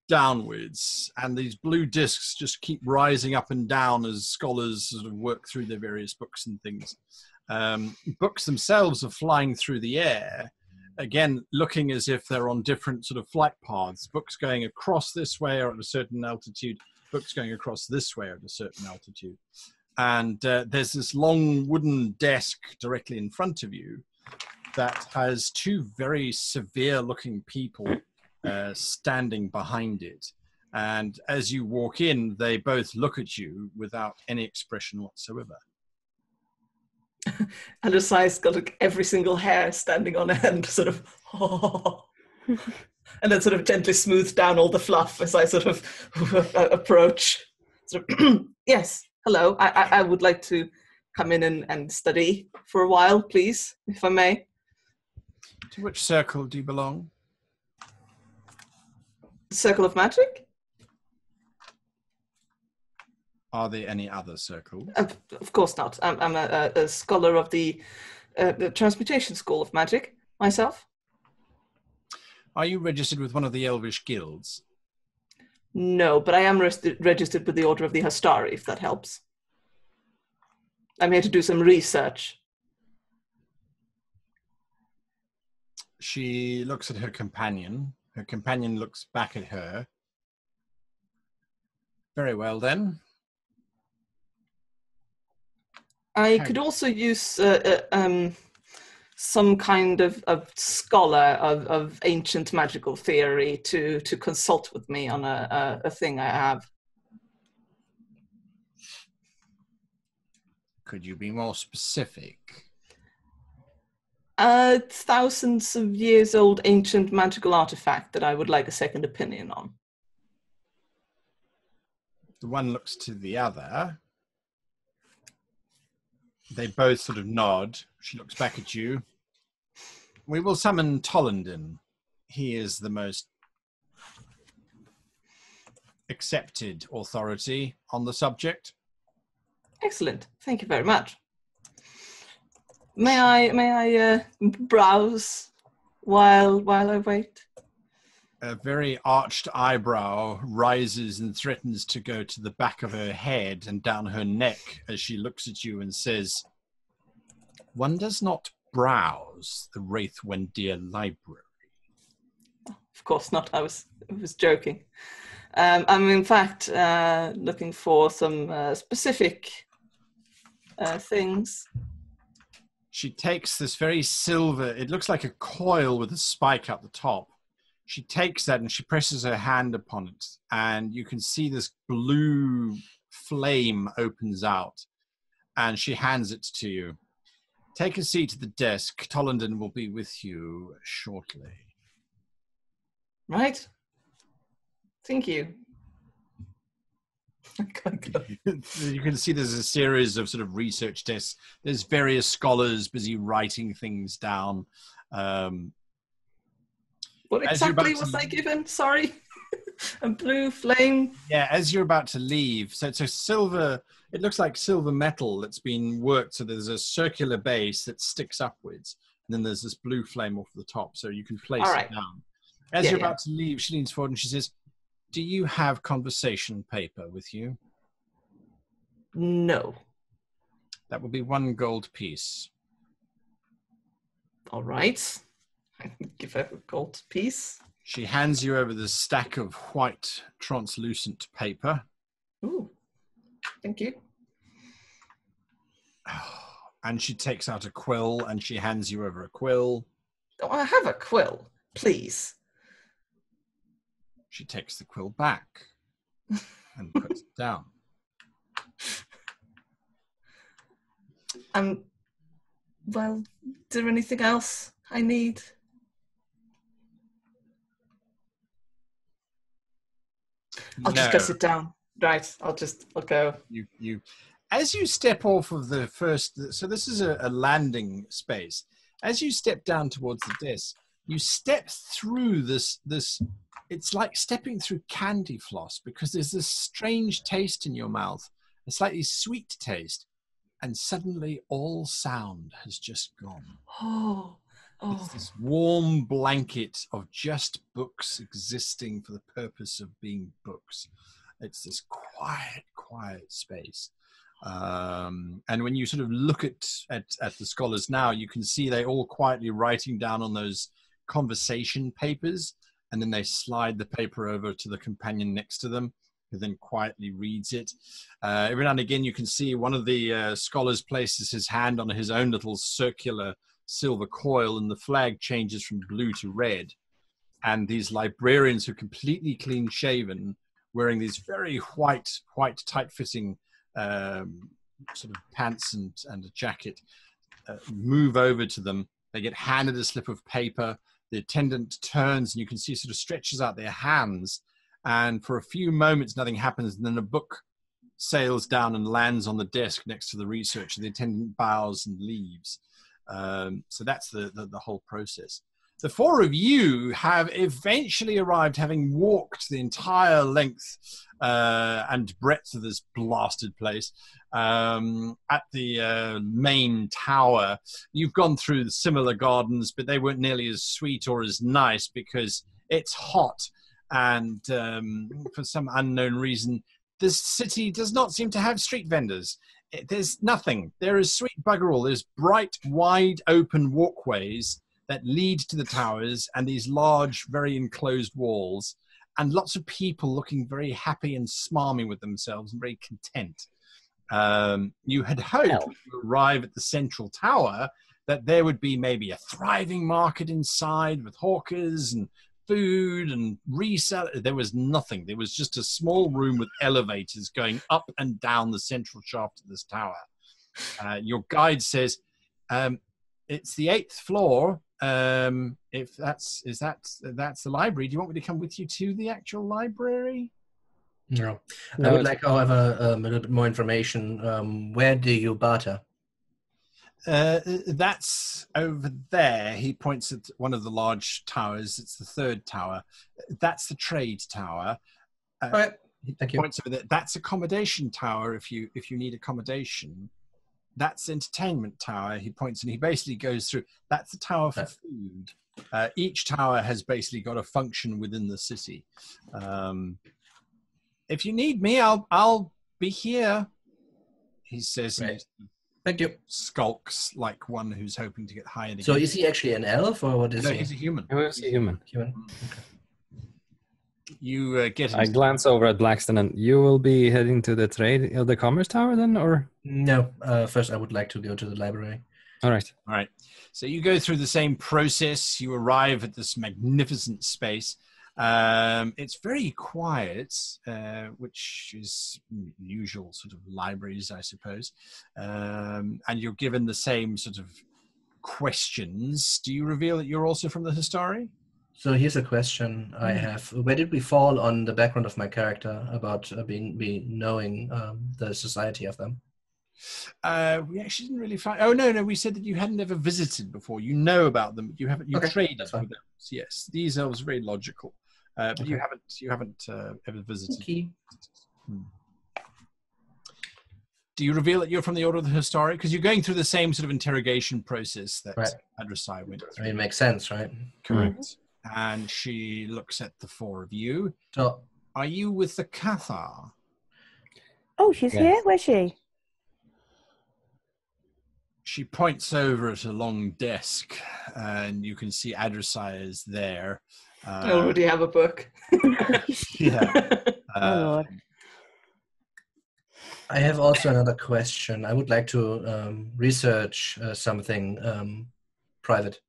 downwards. And these blue discs just keep rising up and down as scholars sort of work through their various books and things. Books themselves are flying through the air, again, looking as if they're on different sort of flight paths. Books going across this way are at a certain altitude, books going across this way are at a certain altitude. And there's this long wooden desk directly in front of you that has two very severe-looking people standing behind it. And as you walk in, they both look at you without any expression whatsoever. And Asai's got like every single hair standing on end, sort of, and then sort of gently smooth down all the fluff as I sort of approach. Sort of, yes, hello, I would like to come in and study for a while, please, if I may. To which circle do you belong? Circle of Magic? Are there any other circles? Of course not. I'm a scholar of the Transmutation School of Magic myself. Are you registered with one of the Elvish guilds? No, but I am registered with the Order of the Hastari, if that helps. I'm here to do some research. She looks at her companion. Her companion looks back at her. Very well, then. I could also use some kind of scholar of ancient magical theory to consult with me on a thing I have. Could you be more specific? Thousands of years old ancient magical artifact that I would like a second opinion on. The one looks to the other. They both sort of nod. She looks back at you. We will summon Tollenden. He is the most accepted authority on the subject. Excellent. Thank you very much. May I browse while I wait? A very arched eyebrow rises and threatens to go to the back of her head and down her neck as she looks at you and says, "One does not browse the Rythamwir library." Of course not. I was joking. I'm in fact looking for some specific things. She takes this very silver, it looks like a coil with a spike up the top. She takes that and she presses her hand upon it, and you can see this blue flame opens out, and she hands it to you. Take a seat at the desk. Tollenden will be with you shortly. Right. Thank you. You can see there's a series of sort of research desks. There's various scholars busy writing things down. What exactly was I given? Sorry. A blue flame. Yeah, as you're about to leave, so it's a silver, it looks like silver metal that's been worked. So there's a circular base that sticks upwards. And then there's this blue flame off the top. So you can place it down. As you're about to leave, she leans forward and she says, "Do you have conversation paper with you?" No. That will be 1 gold piece. All right. I give her a gold piece. She hands you over the stack of white translucent paper. Ooh, thank you. And she takes out a quill and she hands you over a quill. Oh, I have a quill, please. She takes the quill back and puts it down. Well, is there anything else I need? I'll just go sit down. Right, I'll go. You, as you step off of the first, so this is a landing space. As you step down towards the desk, you step through this, it's like stepping through candy floss because there's this strange taste in your mouth, a slightly sweet taste, and suddenly all sound has just gone. It's this warm blanket of just books existing for the purpose of being books. It's this quiet space. And when you sort of look at the scholars now, you can see they all quietly writing down on those conversation papers, and then they slide the paper over to the companion next to them, who then quietly reads it. Every now and again, you can see one of the scholars places his hand on his own little circular silver coil, and the flag changes from blue to red. And these librarians who are completely clean-shaven, wearing these very white, tight-fitting sort of pants and a jacket, move over to them. They get handed a slip of paper. The attendant turns, and you can see sort of stretches out their hands. And for a few moments, nothing happens. And then a book sails down and lands on the desk next to the researcher. The attendant bows and leaves. So that's the whole process. The four of you have eventually arrived, having walked the entire length and breadth of this blasted place at the main tower. You've gone through the similar gardens, but they weren't nearly as sweet or as nice because it's hot. And for some unknown reason, this city does not seem to have street vendors. There's nothing. There is sweet bugger all. There's bright, wide open walkways that lead to the towers and these large, very enclosed walls, and lots of people looking very happy and smarmy with themselves and very content. You had hoped when you arrive at the central tower that there would be maybe a thriving market inside with hawkers and food and resell. There was nothing. There was just a small room with elevators going up and down the central shaft of this tower. Your guide says, it's the 8th floor. If that's the library, do you want me to come with you to the actual library? No. I would like, however, a little bit more information. Where do you barter? That's over there. He points at one of the large towers. It's the 3rd tower. That's the trade tower. All right. Thank you. Points over there. That's accommodation tower. If you need accommodation. That's entertainment tower. He points, and he basically goes through. That's the tower for food. Each tower has basically got a function within the city. If you need me, I'll be here. He says. Right. Thank you. Skulks like one who's hoping to get hired again. So is he actually an elf, or what is he? No, he's a human. He's a human. Human. You get. I glance over at Blaxton, and you will be heading to the trade, the commerce tower, then, or no? First, I would like to go to the library. All right. All right. So you go through the same process. You arrive at this magnificent space. It's very quiet, which is usual sort of libraries, I suppose. And you're given the same sort of questions. Do you reveal that you're also from the Hastari? So here's a question I have. Where did we fall on the background of my character about knowing the society of them? We actually didn't really find. Oh no, we said that you hadn't ever visited before. You know about them. You haven't. You traded with them. Yes, these elves are very logical. But you haven't ever visited. Okay. Do you reveal that you're from the Order of the Hastari? Because you're going through the same sort of interrogation process that Adresai went through. I mean, it makes sense, right? Correct. And she looks at the four of you. So, are you with the Cathar? Oh, she's here? Where's she? She points over at a long desk, and you can see Adresai is there. I already have a book. Yeah. Oh, Lord. I have also another question. I would like to research something private.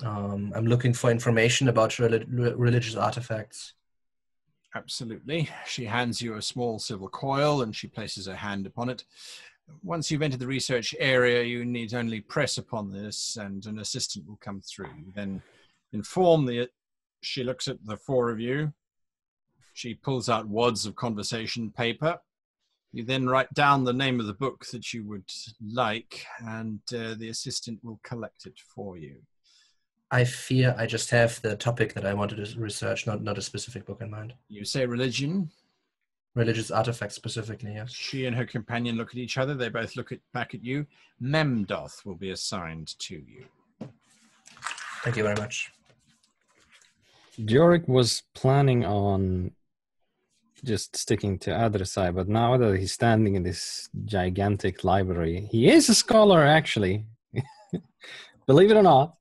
I'm looking for information about religious artifacts. Absolutely. She hands you a small silver coil, and she places her hand upon it. Once you've entered the research area, you need only press upon this, and an assistant will come through. Then inform the... She looks at the four of you. She pulls out wads of conversation paper. You then write down the name of the book that you would like, and the assistant will collect it for you. I fear I just have the topic that I wanted to research, not a specific book in mind. You say religion? Religious artifacts specifically, yes. She and her companion look at each other. They both look back at you. Memdoth will be assigned to you. Thank you very much. Jorik was planning on just sticking to other side, but now that he's standing in this gigantic library, he is a scholar actually. Believe it or not,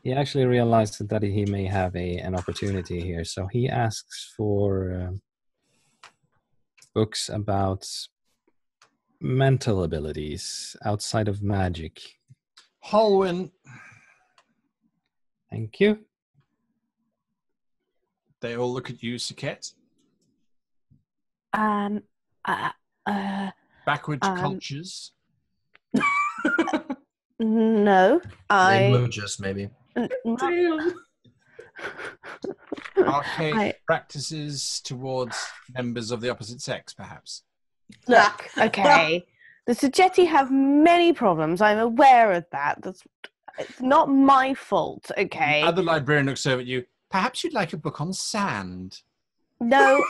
he actually realized that he may have an opportunity here. So he asks for books about mental abilities outside of magic. Holwyn. Thank you. They all look at you, Sejet. Backward cultures. No, Languages, maybe. Archaic practices towards members of the opposite sex, perhaps. Look, okay. The Sejeti have many problems. I'm aware of that. It's not my fault, okay? The other librarian looks over at you. Perhaps you'd like a book on sand. No,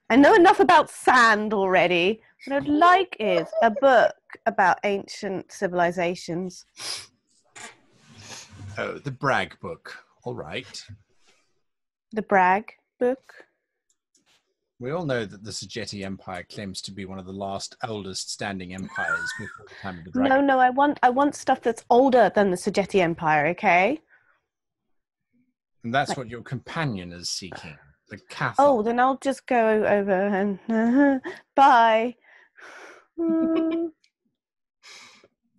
I know enough about sand already. What I'd like is a book about ancient civilizations. Oh, the brag book. All right. The brag book? We all know that the Sejeti Empire claims to be one of the last oldest standing empires before the time of the dragon. No, I want stuff that's older than the Sejeti Empire, okay? And that's what your companion is seeking. The Cathar. Oh, then I'll just go over and bye.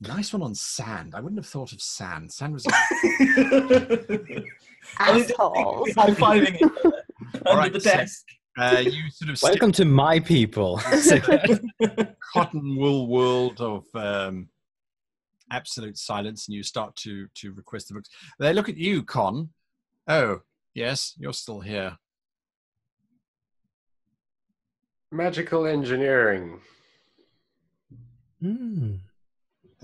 Nice one on sand. I wouldn't have thought of sand. Sand was assholes. High-fiving it All under right, the desk. You sort of Welcome to my people. cotton wool world of absolute silence, and you start to request the books. They look at you, Con. Oh, yes, you're still here. Magical engineering. They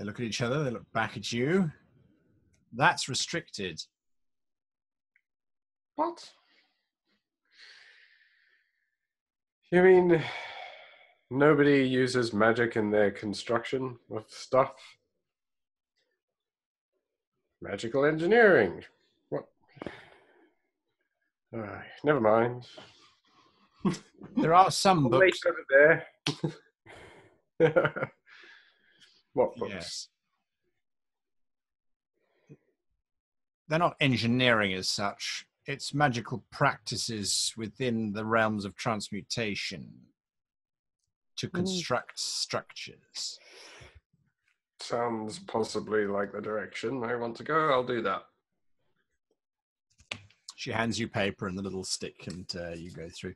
look at each other, they look back at you. That's restricted. What? You mean nobody uses magic in their construction of stuff? Magical engineering. What? Never mind. There are some I'll books. wait over there. What books? Yes. They're not engineering as such. It's magical practices within the realms of transmutation to construct structures. Sounds possibly like the direction I want to go. I'll do that. She hands you paper and the little stick, and you go through.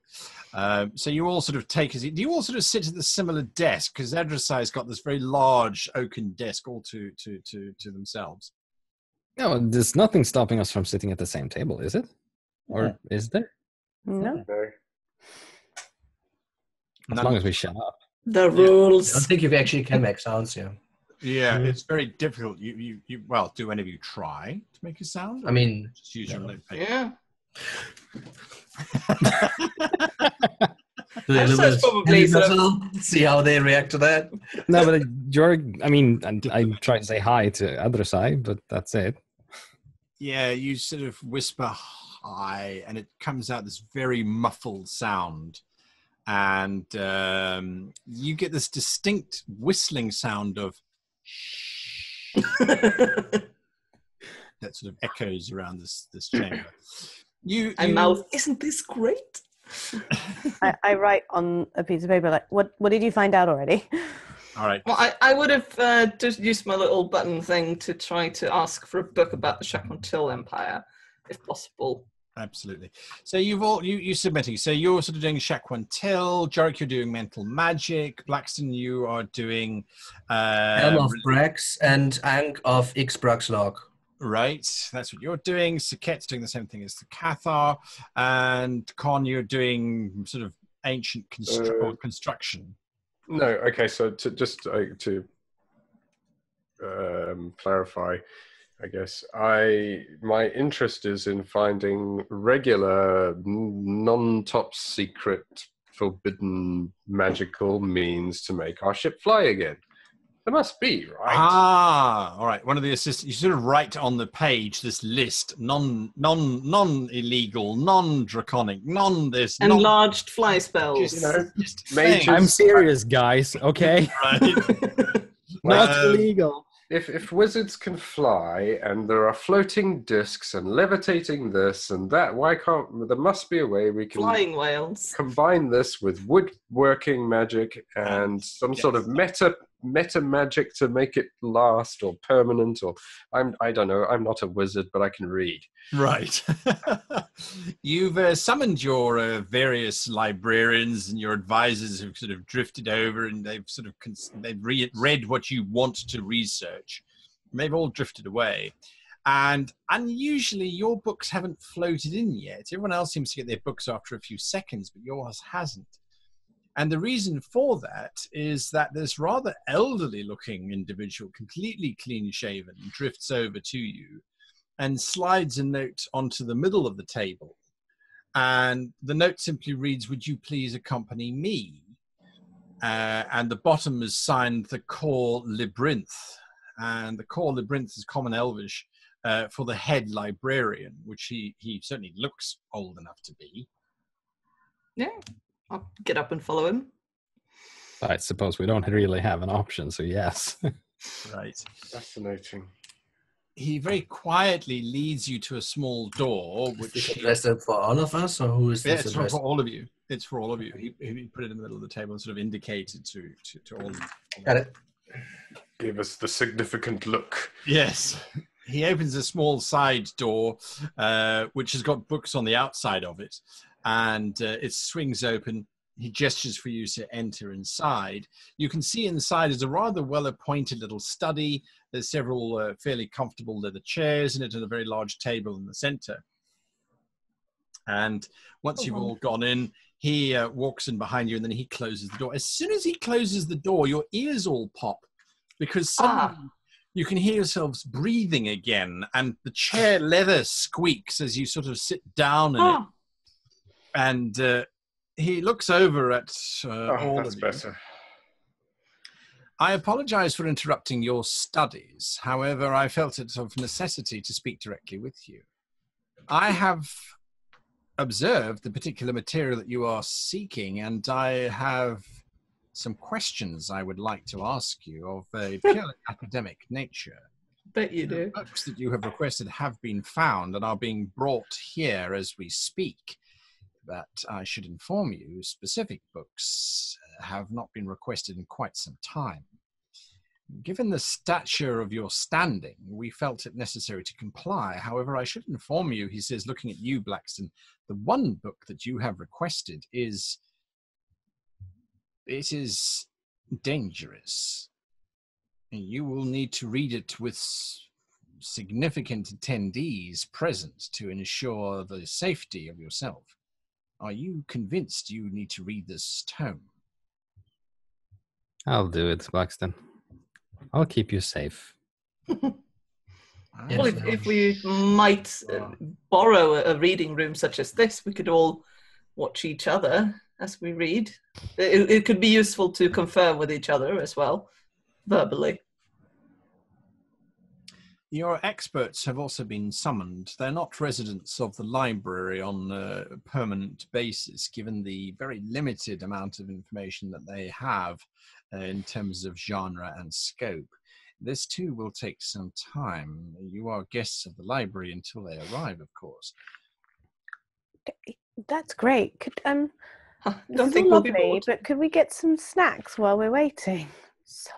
So you all sort of take. Do you all sort of sit at the similar desk? Because Edrasai's got this very large oaken desk all to themselves. No, there's nothing stopping us from sitting at the same table, is it? Or is there? No. No. As long as we shut up. The rules. I don't think you actually can make sounds, yeah. Yeah, it's very difficult. You well, do any of you try to make a sound? I mean, Just use your notepaper. Yeah. do they That's probably sort of- see how they react to that? No, but I mean, I try to say hi to other side, but that's it. Yeah, you sort of whisper hi, and it comes out this very muffled sound. And you get this distinct whistling sound of that sort of echoes around this chamber. You mouth, isn't this great? I write on a piece of paper, like, what did you find out already? All right. Well, I would have just used my little button thing to try to ask for a book about the Chak'qu'ontyl Empire, if possible. Absolutely. So you submitting. So you're sort of doing Chak'qu'ontyl. Jorik, you're doing mental magic. Blaxton, you are doing Helm of Brax and Ankh of Ixbraxlog. Right, that's what you're doing. Sejet's doing the same thing as the Cathar, and Con, you're doing sort of ancient construction. No, okay. So to clarify, I guess my interest is in finding regular, non-top secret, forbidden magical means to make our ship fly again. There must be, right? Ah, all right. One of the assistants, you sort of write on the page this list: non-illegal, non-draconic, non-this, Enlarged fly spells. You know, just mages. I'm serious, guys. Okay, right. not Um, illegal. If wizards can fly and there are floating discs and levitating this and that, why can't there must be a way we can Flying whales. combine this with woodworking magic and some sort of meta magic to make it last or permanent, or I don't know, I'm not a wizard, but I can read. Right. You've summoned your various librarians and your advisors who've sort of drifted over, and they've sort of they've read what you want to research. And they've all drifted away. And unusually, your books haven't floated in yet. Everyone else seems to get their books after a few seconds, but yours hasn't. And the reason for that is that this rather elderly-looking individual, completely clean-shaven, drifts over to you and slides a note onto the middle of the table. And the note simply reads, "Would you please accompany me?" And the bottom is signed the Core Labyrinth. And the Core Labyrinth is Common Elvish for the head librarian, which he certainly looks old enough to be. Yeah, I'll get up and follow him. I suppose we don't really have an option, so yes. Right. Fascinating. He very quietly leads you to a small door, Is which this addressed for all of us, or who is yeah, this it's for addressed? all of you. It's for all of you. He put it in the middle of the table and sort of indicated to all of you. Got it. Give us the significant look. Yes. He opens a small side door, which has got books on the outside of it, and it swings open. He gestures for you to enter inside. You can see inside is a rather well-appointed little study. There's several fairly comfortable leather chairs in it and a very large table in the center. And once you've all gone in, he walks in behind you and then he closes the door. As soon as he closes the door, your ears all pop because suddenly you can hear yourselves breathing again, and the chair leather squeaks as you sort of sit down in it. And he looks over at all that's of you. better. I apologize for interrupting your studies. However, I felt it of necessity to speak directly with you. I have observed the particular material that you are seeking, and I have some questions I would like to ask you of a purely academic nature. Bet you do. The books that you have requested have been found and are being brought here as we speak. But I should inform you, specific books have not been requested in quite some time. Given the stature of your standing, we felt it necessary to comply. However, I should inform you, he says, looking at you, Blaxton, the one book that you have requested is dangerous. You will need to read it with significant attendees present to ensure the safety of yourself. Are you convinced you need to read this tome? I'll do it, Blaxton. I'll keep you safe. Well, if we might borrow a reading room such as this, we could all watch each other as we read. It could be useful to confer with each other as well, verbally. Your experts have also been summoned. They're not residents of the library on a permanent basis, given the very limited amount of information that they have in terms of genre and scope. This too will take some time. You are guests of the library until they arrive, of course. That's great. Could Don't this is think all we'll be lovely, bored. but could we get some snacks while we're waiting? So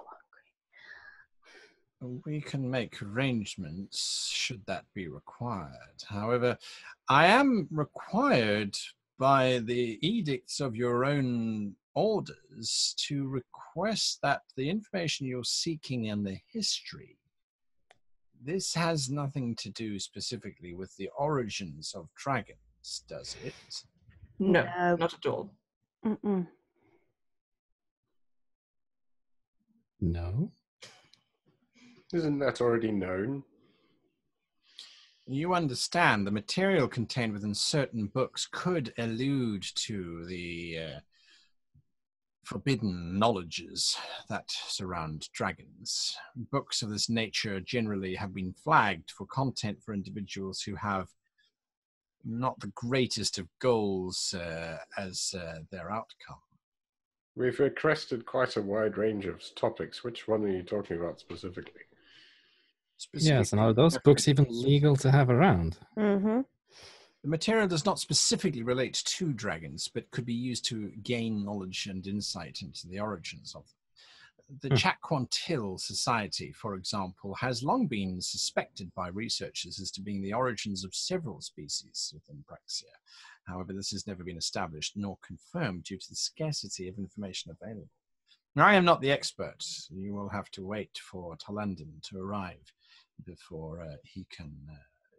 We can make arrangements should that be required. However, I am required by the edicts of your own orders to request that the information you're seeking and the history, this has nothing to do specifically with the origins of dragons, does it? No, No. not at all. Mm-mm. No? Isn't that already known? You understand the material contained within certain books could allude to the forbidden knowledges that surround dragons. Books of this nature generally have been flagged for content for individuals who have not the greatest of goals as their outcome. We've requested quite a wide range of topics. Which one are you talking about specifically? Yes, and are those books even legal to have around? Mm-hmm. The material does not specifically relate to dragons, but could be used to gain knowledge and insight into the origins of them. The Chak'qu'ontyl Society, for example, has long been suspected by researchers as to being the origins of several species within Praxia. However, this has never been established nor confirmed due to the scarcity of information available. Now, I am not the expert. You will have to wait for Talandon to arrive before he can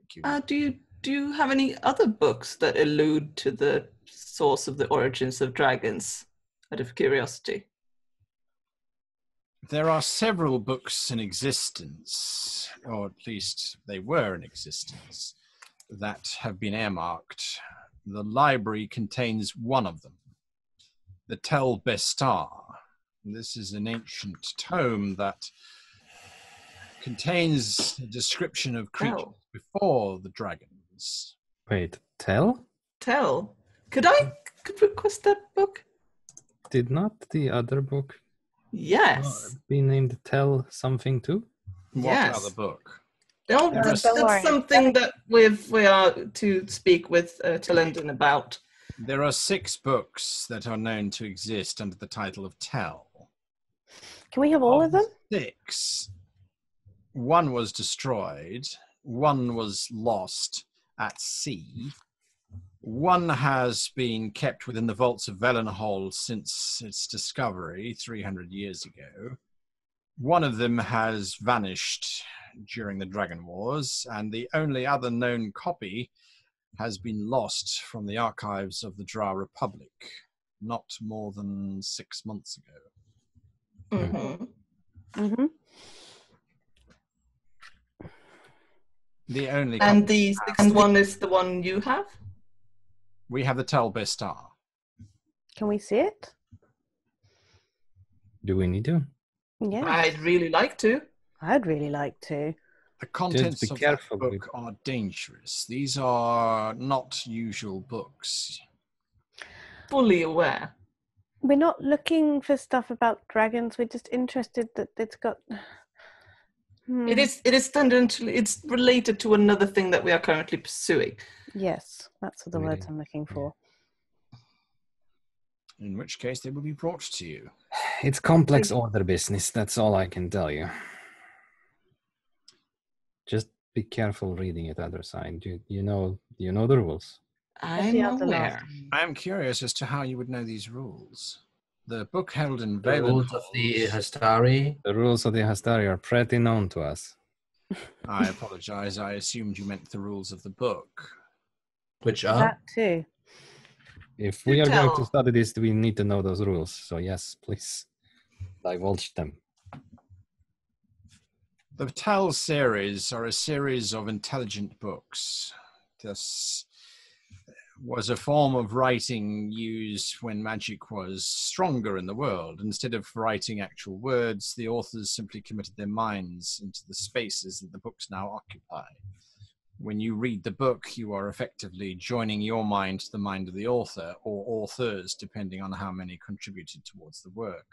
give you... Do you have any other books that allude to the source of the origins of dragons, out of curiosity? There are several books in existence, or at least they were in existence, that have been earmarked. The library contains one of them, the Tel Bestar. This is an ancient tome that contains a description of creatures before the dragons. Wait, Tell? Tell? Could request that book? Did not the other book Yes. be named Tell something too? What Yes. other book? No, Don't that's worry. something that we are to speak with Talandon about. There are 6 books that are known to exist under the title of Tell. Can we have all of them? 6. One was destroyed. One was lost at sea. One has been kept within the vaults of Valenhall since its discovery 300 years ago. One of them has vanished during the Dragon Wars, and the only other known copy has been lost from the archives of the Drow Republic not more than 6 months ago. Mm-hmm. Mm-hmm. The only And copy the sixth one is the one you have? we have the Tel Bestar. Can we see it? Do we need to? Yeah. I'd really like to. I'd really like to. The contents be of careful that with- book are dangerous. These are not usual books. Fully aware. We're not looking for stuff about dragons. We're just interested that it's got... It is tangentially, it's related to another thing that we are currently pursuing. Yes, that's the words Really? I'm looking for. In which case they will be brought to you. It's complex order business, that's all I can tell you. Just be careful reading it other side. You know the rules. I'm out the aware. I am curious as to how you would know these rules. The book held in The rules of the Hastari. The rules of the Hastari are pretty known to us. I apologize. I assumed you meant the rules of the book. Which are? That too. If we are going to tell. study this, we need to know those rules. So yes, please divulge them. The Tell series are a series of intelligent books. This was a form of writing used when magic was stronger in the world. Instead of writing actual words, the authors simply committed their minds into the spaces that the books now occupy. When you read the book, you are effectively joining your mind to the mind of the author, or authors, depending on how many contributed towards the work.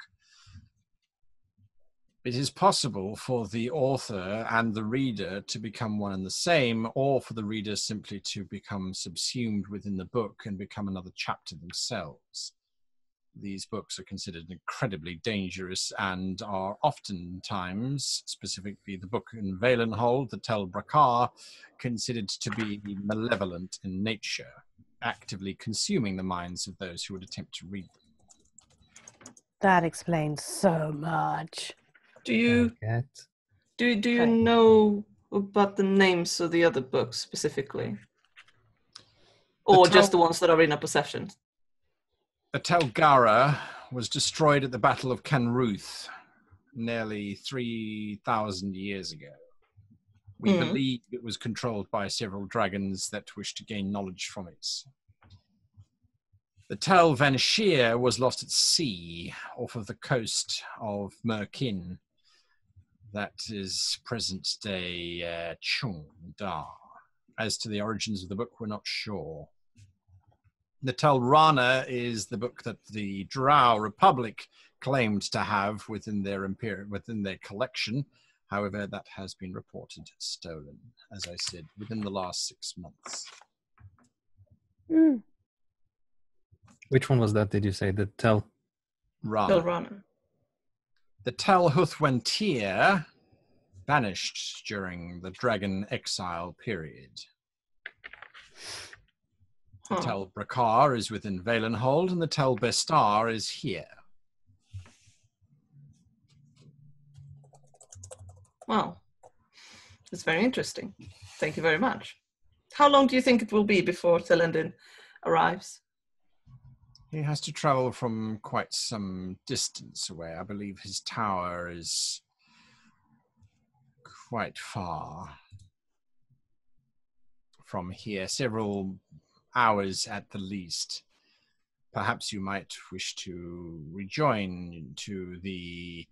It is possible for the author and the reader to become one and the same, or for the reader simply to become subsumed within the book and become another chapter themselves. These books are considered incredibly dangerous and are oftentimes, specifically the book in Valenhall, the Tel Brakar, considered to be malevolent in nature, actively consuming the minds of those who would attempt to read them. That explains so much. Do you know about the names of the other books specifically? Or just the ones that are in our possession? The Tel Gara was destroyed at the Battle of Canruth nearly 3,000 years ago. We believe it was controlled by several dragons that wished to gain knowledge from it. The Tel Van Sheer was lost at sea off of the coast of Merkin. That is present-day Chung Da. As to the origins of the book, we're not sure. The Tel Rana is the book that the Drow Republic claimed to have within their collection. However, that has been reported stolen, as I said, within the last 6 months. Mm. Which one was that, did you say? The Tel? Rana. Tel Rana. The Tel Huthwentir vanished during the Dragon Exile period. The Tel Brakar is within Valenhold, and the Tel Bestar is here. Wow. That's very interesting. Thank you very much. How long do you think it will be before Telendin arrives? He has to travel from quite some distance away. I believe his tower is quite far from here, several hours at the least. Perhaps you might wish to rejoin to the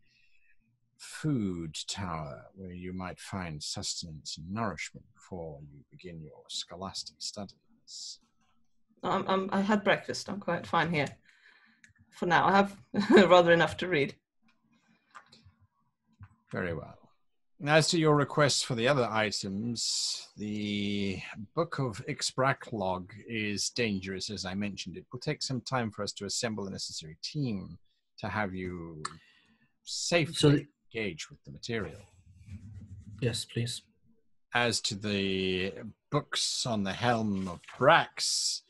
food tower, where you might find sustenance and nourishment before you begin your scholastic studies. I had breakfast. I'm quite fine here for now. I have rather enough to read. Very well. As to your request for the other items, the Book of Ixbraklog is dangerous, as I mentioned. It will take some time for us to assemble the necessary team to have you safely engage with the material. Yes, please. As to the books on the Helm of Brax,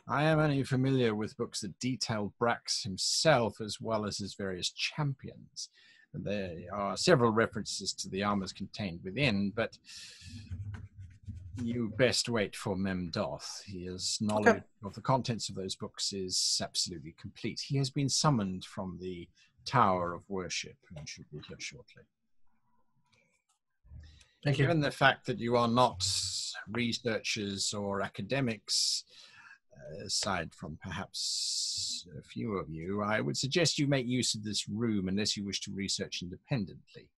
I am only familiar with books that detail Brax himself as well as his various champions. There are several references to the armors contained within, but you best wait for Memdoth. His knowledge of the contents of those books is absolutely complete. He has been summoned from the Tower of Worship and should be here shortly. Thank you. Given the fact that you are not researchers or academics, aside from perhaps a few of you, I would suggest you make use of this room unless you wish to research independently.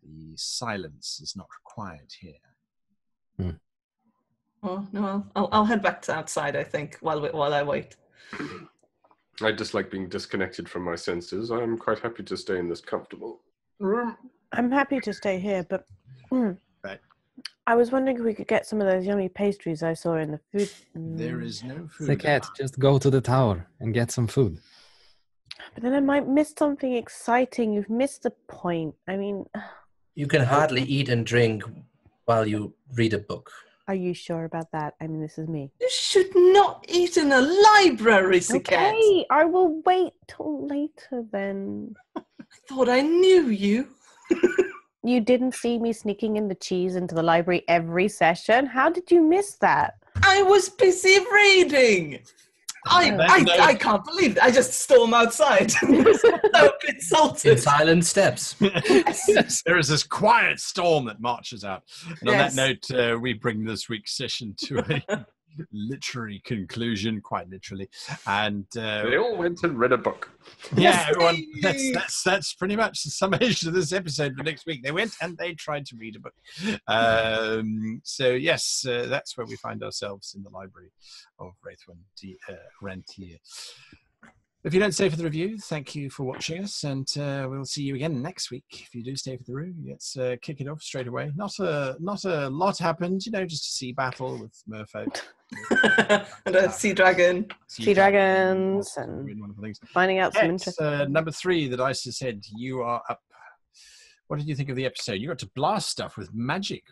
The silence is not required here. Oh no, I'll head back to outside. I think while I wait. I dislike being disconnected from my senses. I'm quite happy to stay in this comfortable room. I'm happy to stay here, but Right. I was wondering if we could get some of those yummy pastries I saw in the food. There is no food. Sejet, just go to the tower and get some food. But then I might miss something exciting. You've missed the point. I mean, You can hardly eat and drink while you read a book. are you sure about that? I mean, this is me. You should not eat in a library, Sejet. Okay, I will wait till later then. I thought I knew you. You didn't see me sneaking in the cheese into the library every session? How did you miss that? I was busy reading. I can't believe it. I just storm outside. So insulted. In silent steps. There is this quiet storm that marches out. And on that Yes. note, we bring this week's session to a literary conclusion, quite literally. And They all went and read a book. yeah, everyone, that's pretty much the summation of this episode for next week. They went and they tried to read a book. So yes, that's where we find ourselves in the library of Rythamwir. If you don't stay for the review, thank you for watching us, and we'll see you again next week. If you do stay for the review, let's kick it off straight away. Not a lot happened, just a sea battle with merfolk. And a sea dragon. Sea dragons and wonderful things. finding out some Yes, interesting... number 3 that Isa said, you are up. What did you think of the episode? You got to blast stuff with magic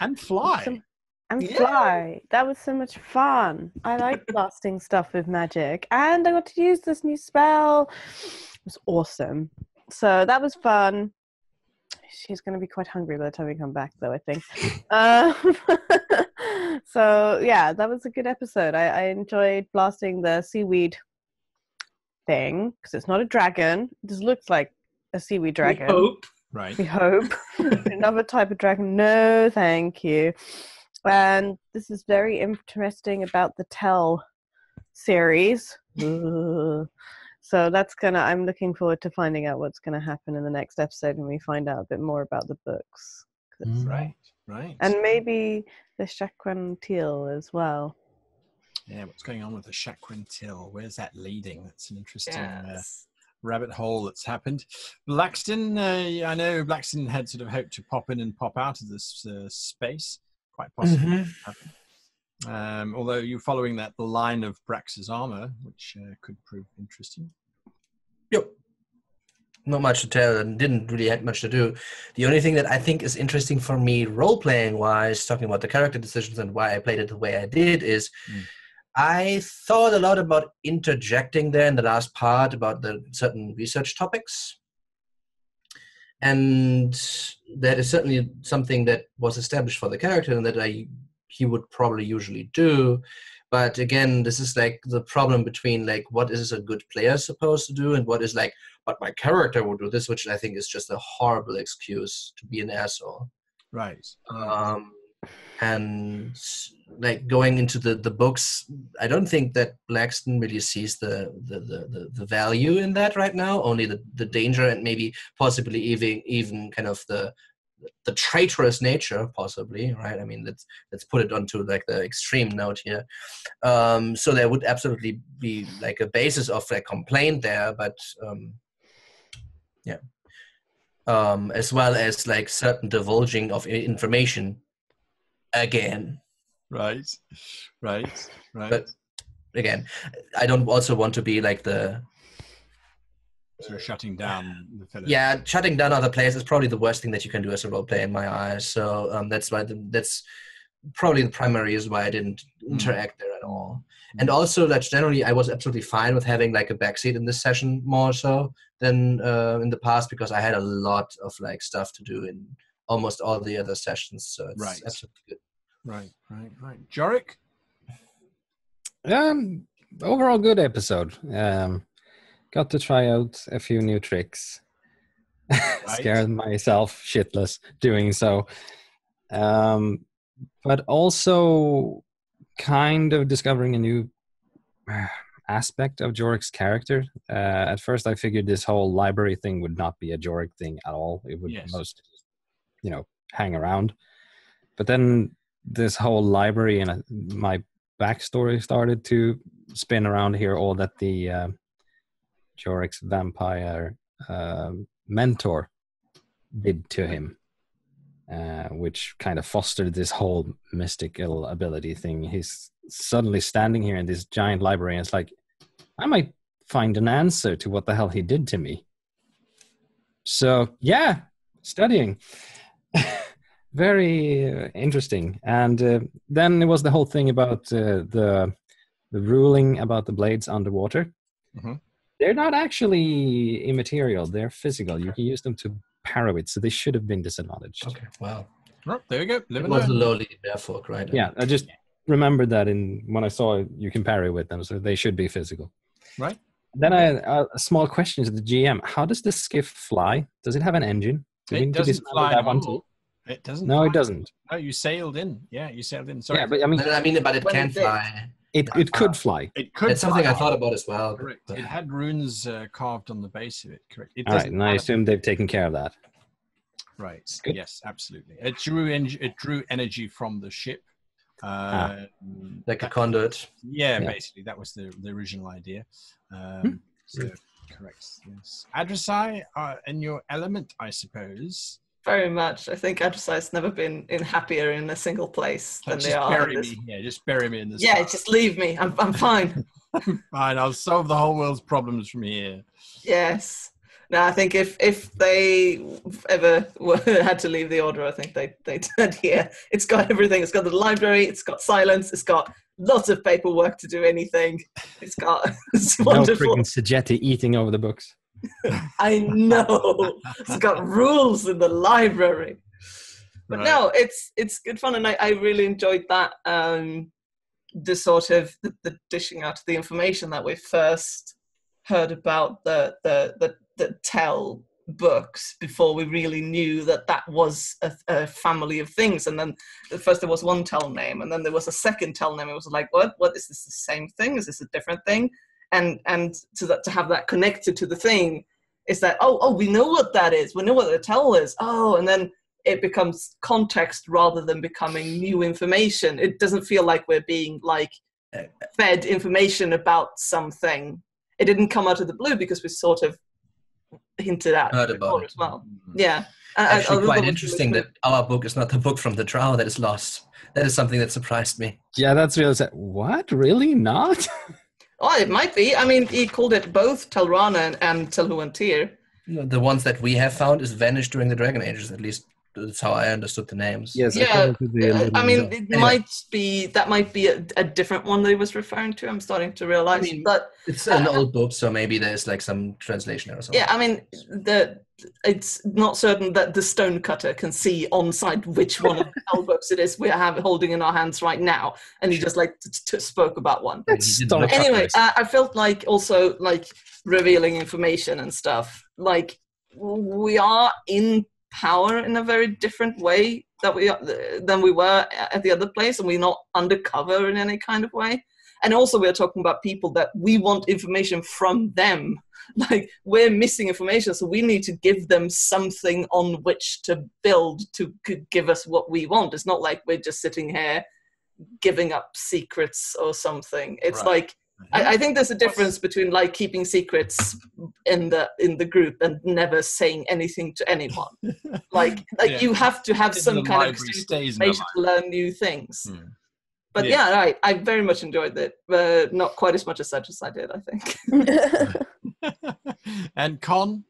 and fly. And Yeah. fly. That was so much fun. I like blasting stuff with magic. And I got to use this new spell. It was awesome. So that was fun. She's going to be quite hungry by the time we come back, though, I think. So, yeah, that was a good episode. I enjoyed blasting the seaweed thing, because it's not a dragon. It just looks like a seaweed dragon. We hope. Right. We hope. Another type of dragon. No, thank you. And this is very interesting about the Tell series. So that's I'm looking forward to finding out what's gonna happen in the next episode when we find out a bit more about the books. Right. And maybe the Chak'qu'ontyl as well. Yeah, what's going on with the Chak'qu'ontyl? Where's that leading? That's an interesting Yes. rabbit hole that's happened. Blaxton, I know Blaxton had sort of hoped to pop in and pop out of this space, quite possibly. Although you're following the line of Brax's armor, which could prove interesting. Yep. Not much to tell and didn't really have much to do. The only thing that I think is interesting for me role-playing wise, talking about the character decisions and why I played it the way I did, is I thought a lot about interjecting there in the last part about the certain research topics. And that is certainly something that was established for the character and that he would probably usually do. But again, this is like the problem between like what is a good player supposed to do and what is like, but my character will do this, which I think is just a horrible excuse to be an asshole. Right. And like going into the books, I don't think that Blaxton really sees the value in that right now. Only the danger and maybe possibly even kind of the traitorous nature, possibly, right? I mean, let's put it onto like the extreme note here. So there would absolutely be like a basis of like complaint there, but as well as like certain divulging of information again. Right. But again, I don't also want to be like the sort of shutting down the fellow. Yeah, shutting down other players is probably the worst thing that you can do as a role player in my eyes. So that's why that's probably the primary reason why I didn't interact there at all. And also that generally I was absolutely fine with having like a backseat in this session more so than in the past, because I had a lot of like stuff to do in almost all the other sessions. So it's absolutely good. Right. Jorik? Overall good episode. Got to try out a few new tricks. Scared myself shitless doing so. But also kind of discovering a new aspect of Jorik's character. At first I figured this whole library thing would not be a Jorik thing at all. It would mostly, hang around. But then this whole library and my backstory started to spin around here, all that the Jorik's vampire mentor did to him, which kind of fostered this whole mystical ability thing. He's suddenly standing here in this giant library and it's like, I might find an answer to what the hell he did to me. So yeah, studying. Very interesting. And then it was the whole thing about the ruling about the blades underwater. Mm-hmm. They're not actually immaterial. They're physical. You can use them to parry it, so they should have been disadvantaged. Okay, wow. Oh, there you go. It was a lowly barefoot, right? Yeah, I just remembered that when I saw you can parry with them, so they should be physical. Right. Then I had a small question to the GM. How does the skiff fly? Does it have an engine? It doesn't fly at all. It doesn't. No, it doesn't. Oh, you sailed in. Yeah, you sailed in. Sorry. Yeah, but it can fly. It could fly. It could. It's something I thought about as well. Correct. It had runes carved on the base of it. Correct. It all right, and I assume they've taken care of that. Right. Good. Yes, absolutely. It drew energy from the ship. Like a conduit. Yeah, basically that was the original idea. So correct. Yes. Adversai, in your element, I suppose. Very much. I think Adversai's never been happier in a single place than they are. Just bury me in this. Yeah, just leave me. I'm fine. Fine. I'll solve the whole world's problems from here. Yes. No, I think if they ever had to leave the Order, I think they did here. It's got everything. It's got the library. It's got silence. It's got lots of paperwork to do anything. It's wonderful. No freaking Sejet eating over the books. I know. It's got rules in the library. But no, it's good fun, and I really enjoyed that. The sort of the dishing out of the information that we first heard about the Tell books before we really knew that was a family of things. And then at first there was one Tell name, and then there was a second Tell name. It was like, what is this, the same thing? Is this a different thing? and to have that connected to the thing is that we know what that is, we know what the tell is, and then it becomes context rather than becoming new information. It doesn't feel like we're being like fed information about something. It didn't come out of the blue because we sort of hinted at Heard before about it as well. Yeah. Actually, quite interesting that our book is not the book from the Drow that is lost. That is something that surprised me. Yeah, that's really sad. What? Really? Not? Oh, it might be. I mean, he called it both Telrana and Chak'qu'ontyl. The ones that we have found is vanished during the Dragon Ages, at least that's how I understood the names. Yes. Yeah, I mean, it Anyway. might be a different one that he was referring to. I'm starting to realize. I mean, but it's an old book, so maybe there's like some translation or something. yeah, I mean, it's not certain that the stonecutter can see on site which one of the spell books it is we have holding in our hands right now, and he just like spoke about one. Anyway, I felt like also like revealing information and stuff. Like we are in power in a very different way than we were at the other place, and we're not undercover in any kind of way. And also we're talking about people that we want information from them. Like we're missing information, so we need to give them something on which to build to give us what we want. It's not like we're just sitting here giving up secrets or something. It's like I think there's a difference between like keeping secrets in the group and never saying anything to anyone. Like you have to have some kind of information to learn new things. But yeah, right. I very much enjoyed it, but not quite as much as I did, I think. And Con,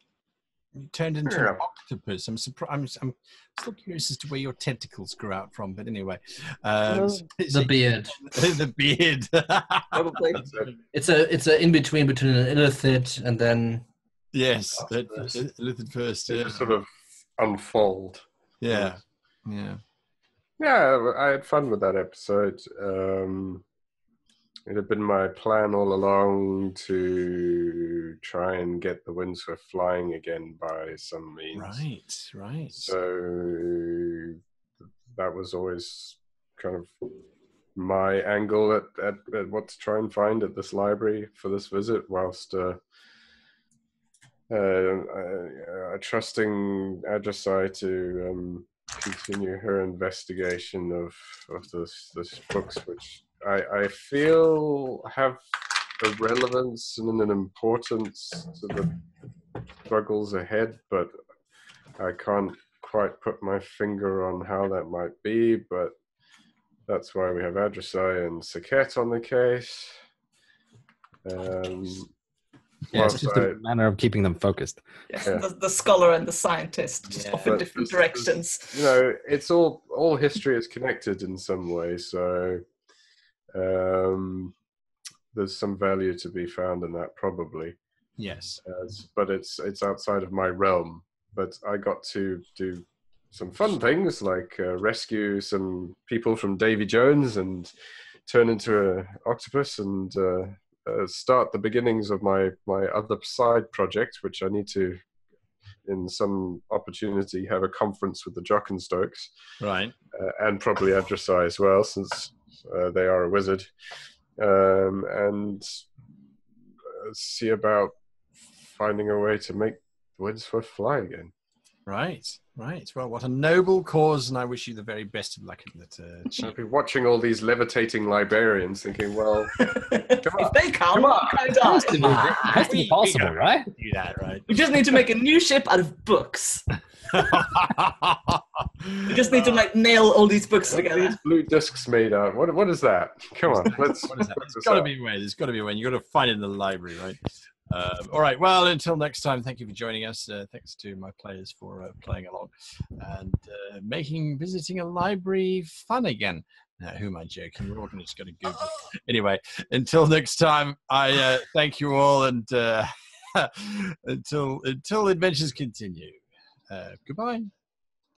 you turned into an octopus. I'm surprised. I'm still curious as to where your tentacles grew out from, but anyway. The beard. The beard. Probably. It's a in between an illithid and then. Yes, illithid first. It just sort of unfold. Yeah. Yeah, I had fun with that episode. It had been my plan all along to try and get the Windswift flying again by some means. Right. So that was always kind of my angle at what to try and find at this library for this visit, whilst trusting Adressai to continue her investigation of this books, which I feel have a relevance and an importance to the struggles ahead, but I can't quite put my finger on how that might be. But that's why we have Adressai and Sejet on the case. It's just a manner of keeping them focused. The scholar and the scientist just off in different directions. You know, it's all history is connected in some way, so there's some value to be found in that, probably. Yes. But it's outside of my realm. But I got to do some fun things like rescue some people from Davy Jones and turn into an octopus and start the beginnings of my other side project, which I need to, in some opportunity, have a conference with the Chak'qu'ontyl. Right. And probably Adressai as well, since they are a wizard. And see about finding a way to make Windswift fly again. Right. Well, what a noble cause, and I wish you the very best of luck in that. I'll be watching all these levitating librarians, thinking, "Well, if they come on, Has to be possible, right? Do that, right? We just need to make a new ship out of books. We just need to like nail all these books together. These blue discs made out. What is that? Come on, let's. What is that? There's got to be a way. There's got to be a way. You got to find it in the library, right? All right. Well, until next time, thank you for joining us. Thanks to my players for playing along and making visiting a library fun again. Who am I joking? We're all just going to Google. Anyway, until next time, I thank you all, and until adventures continue. Goodbye.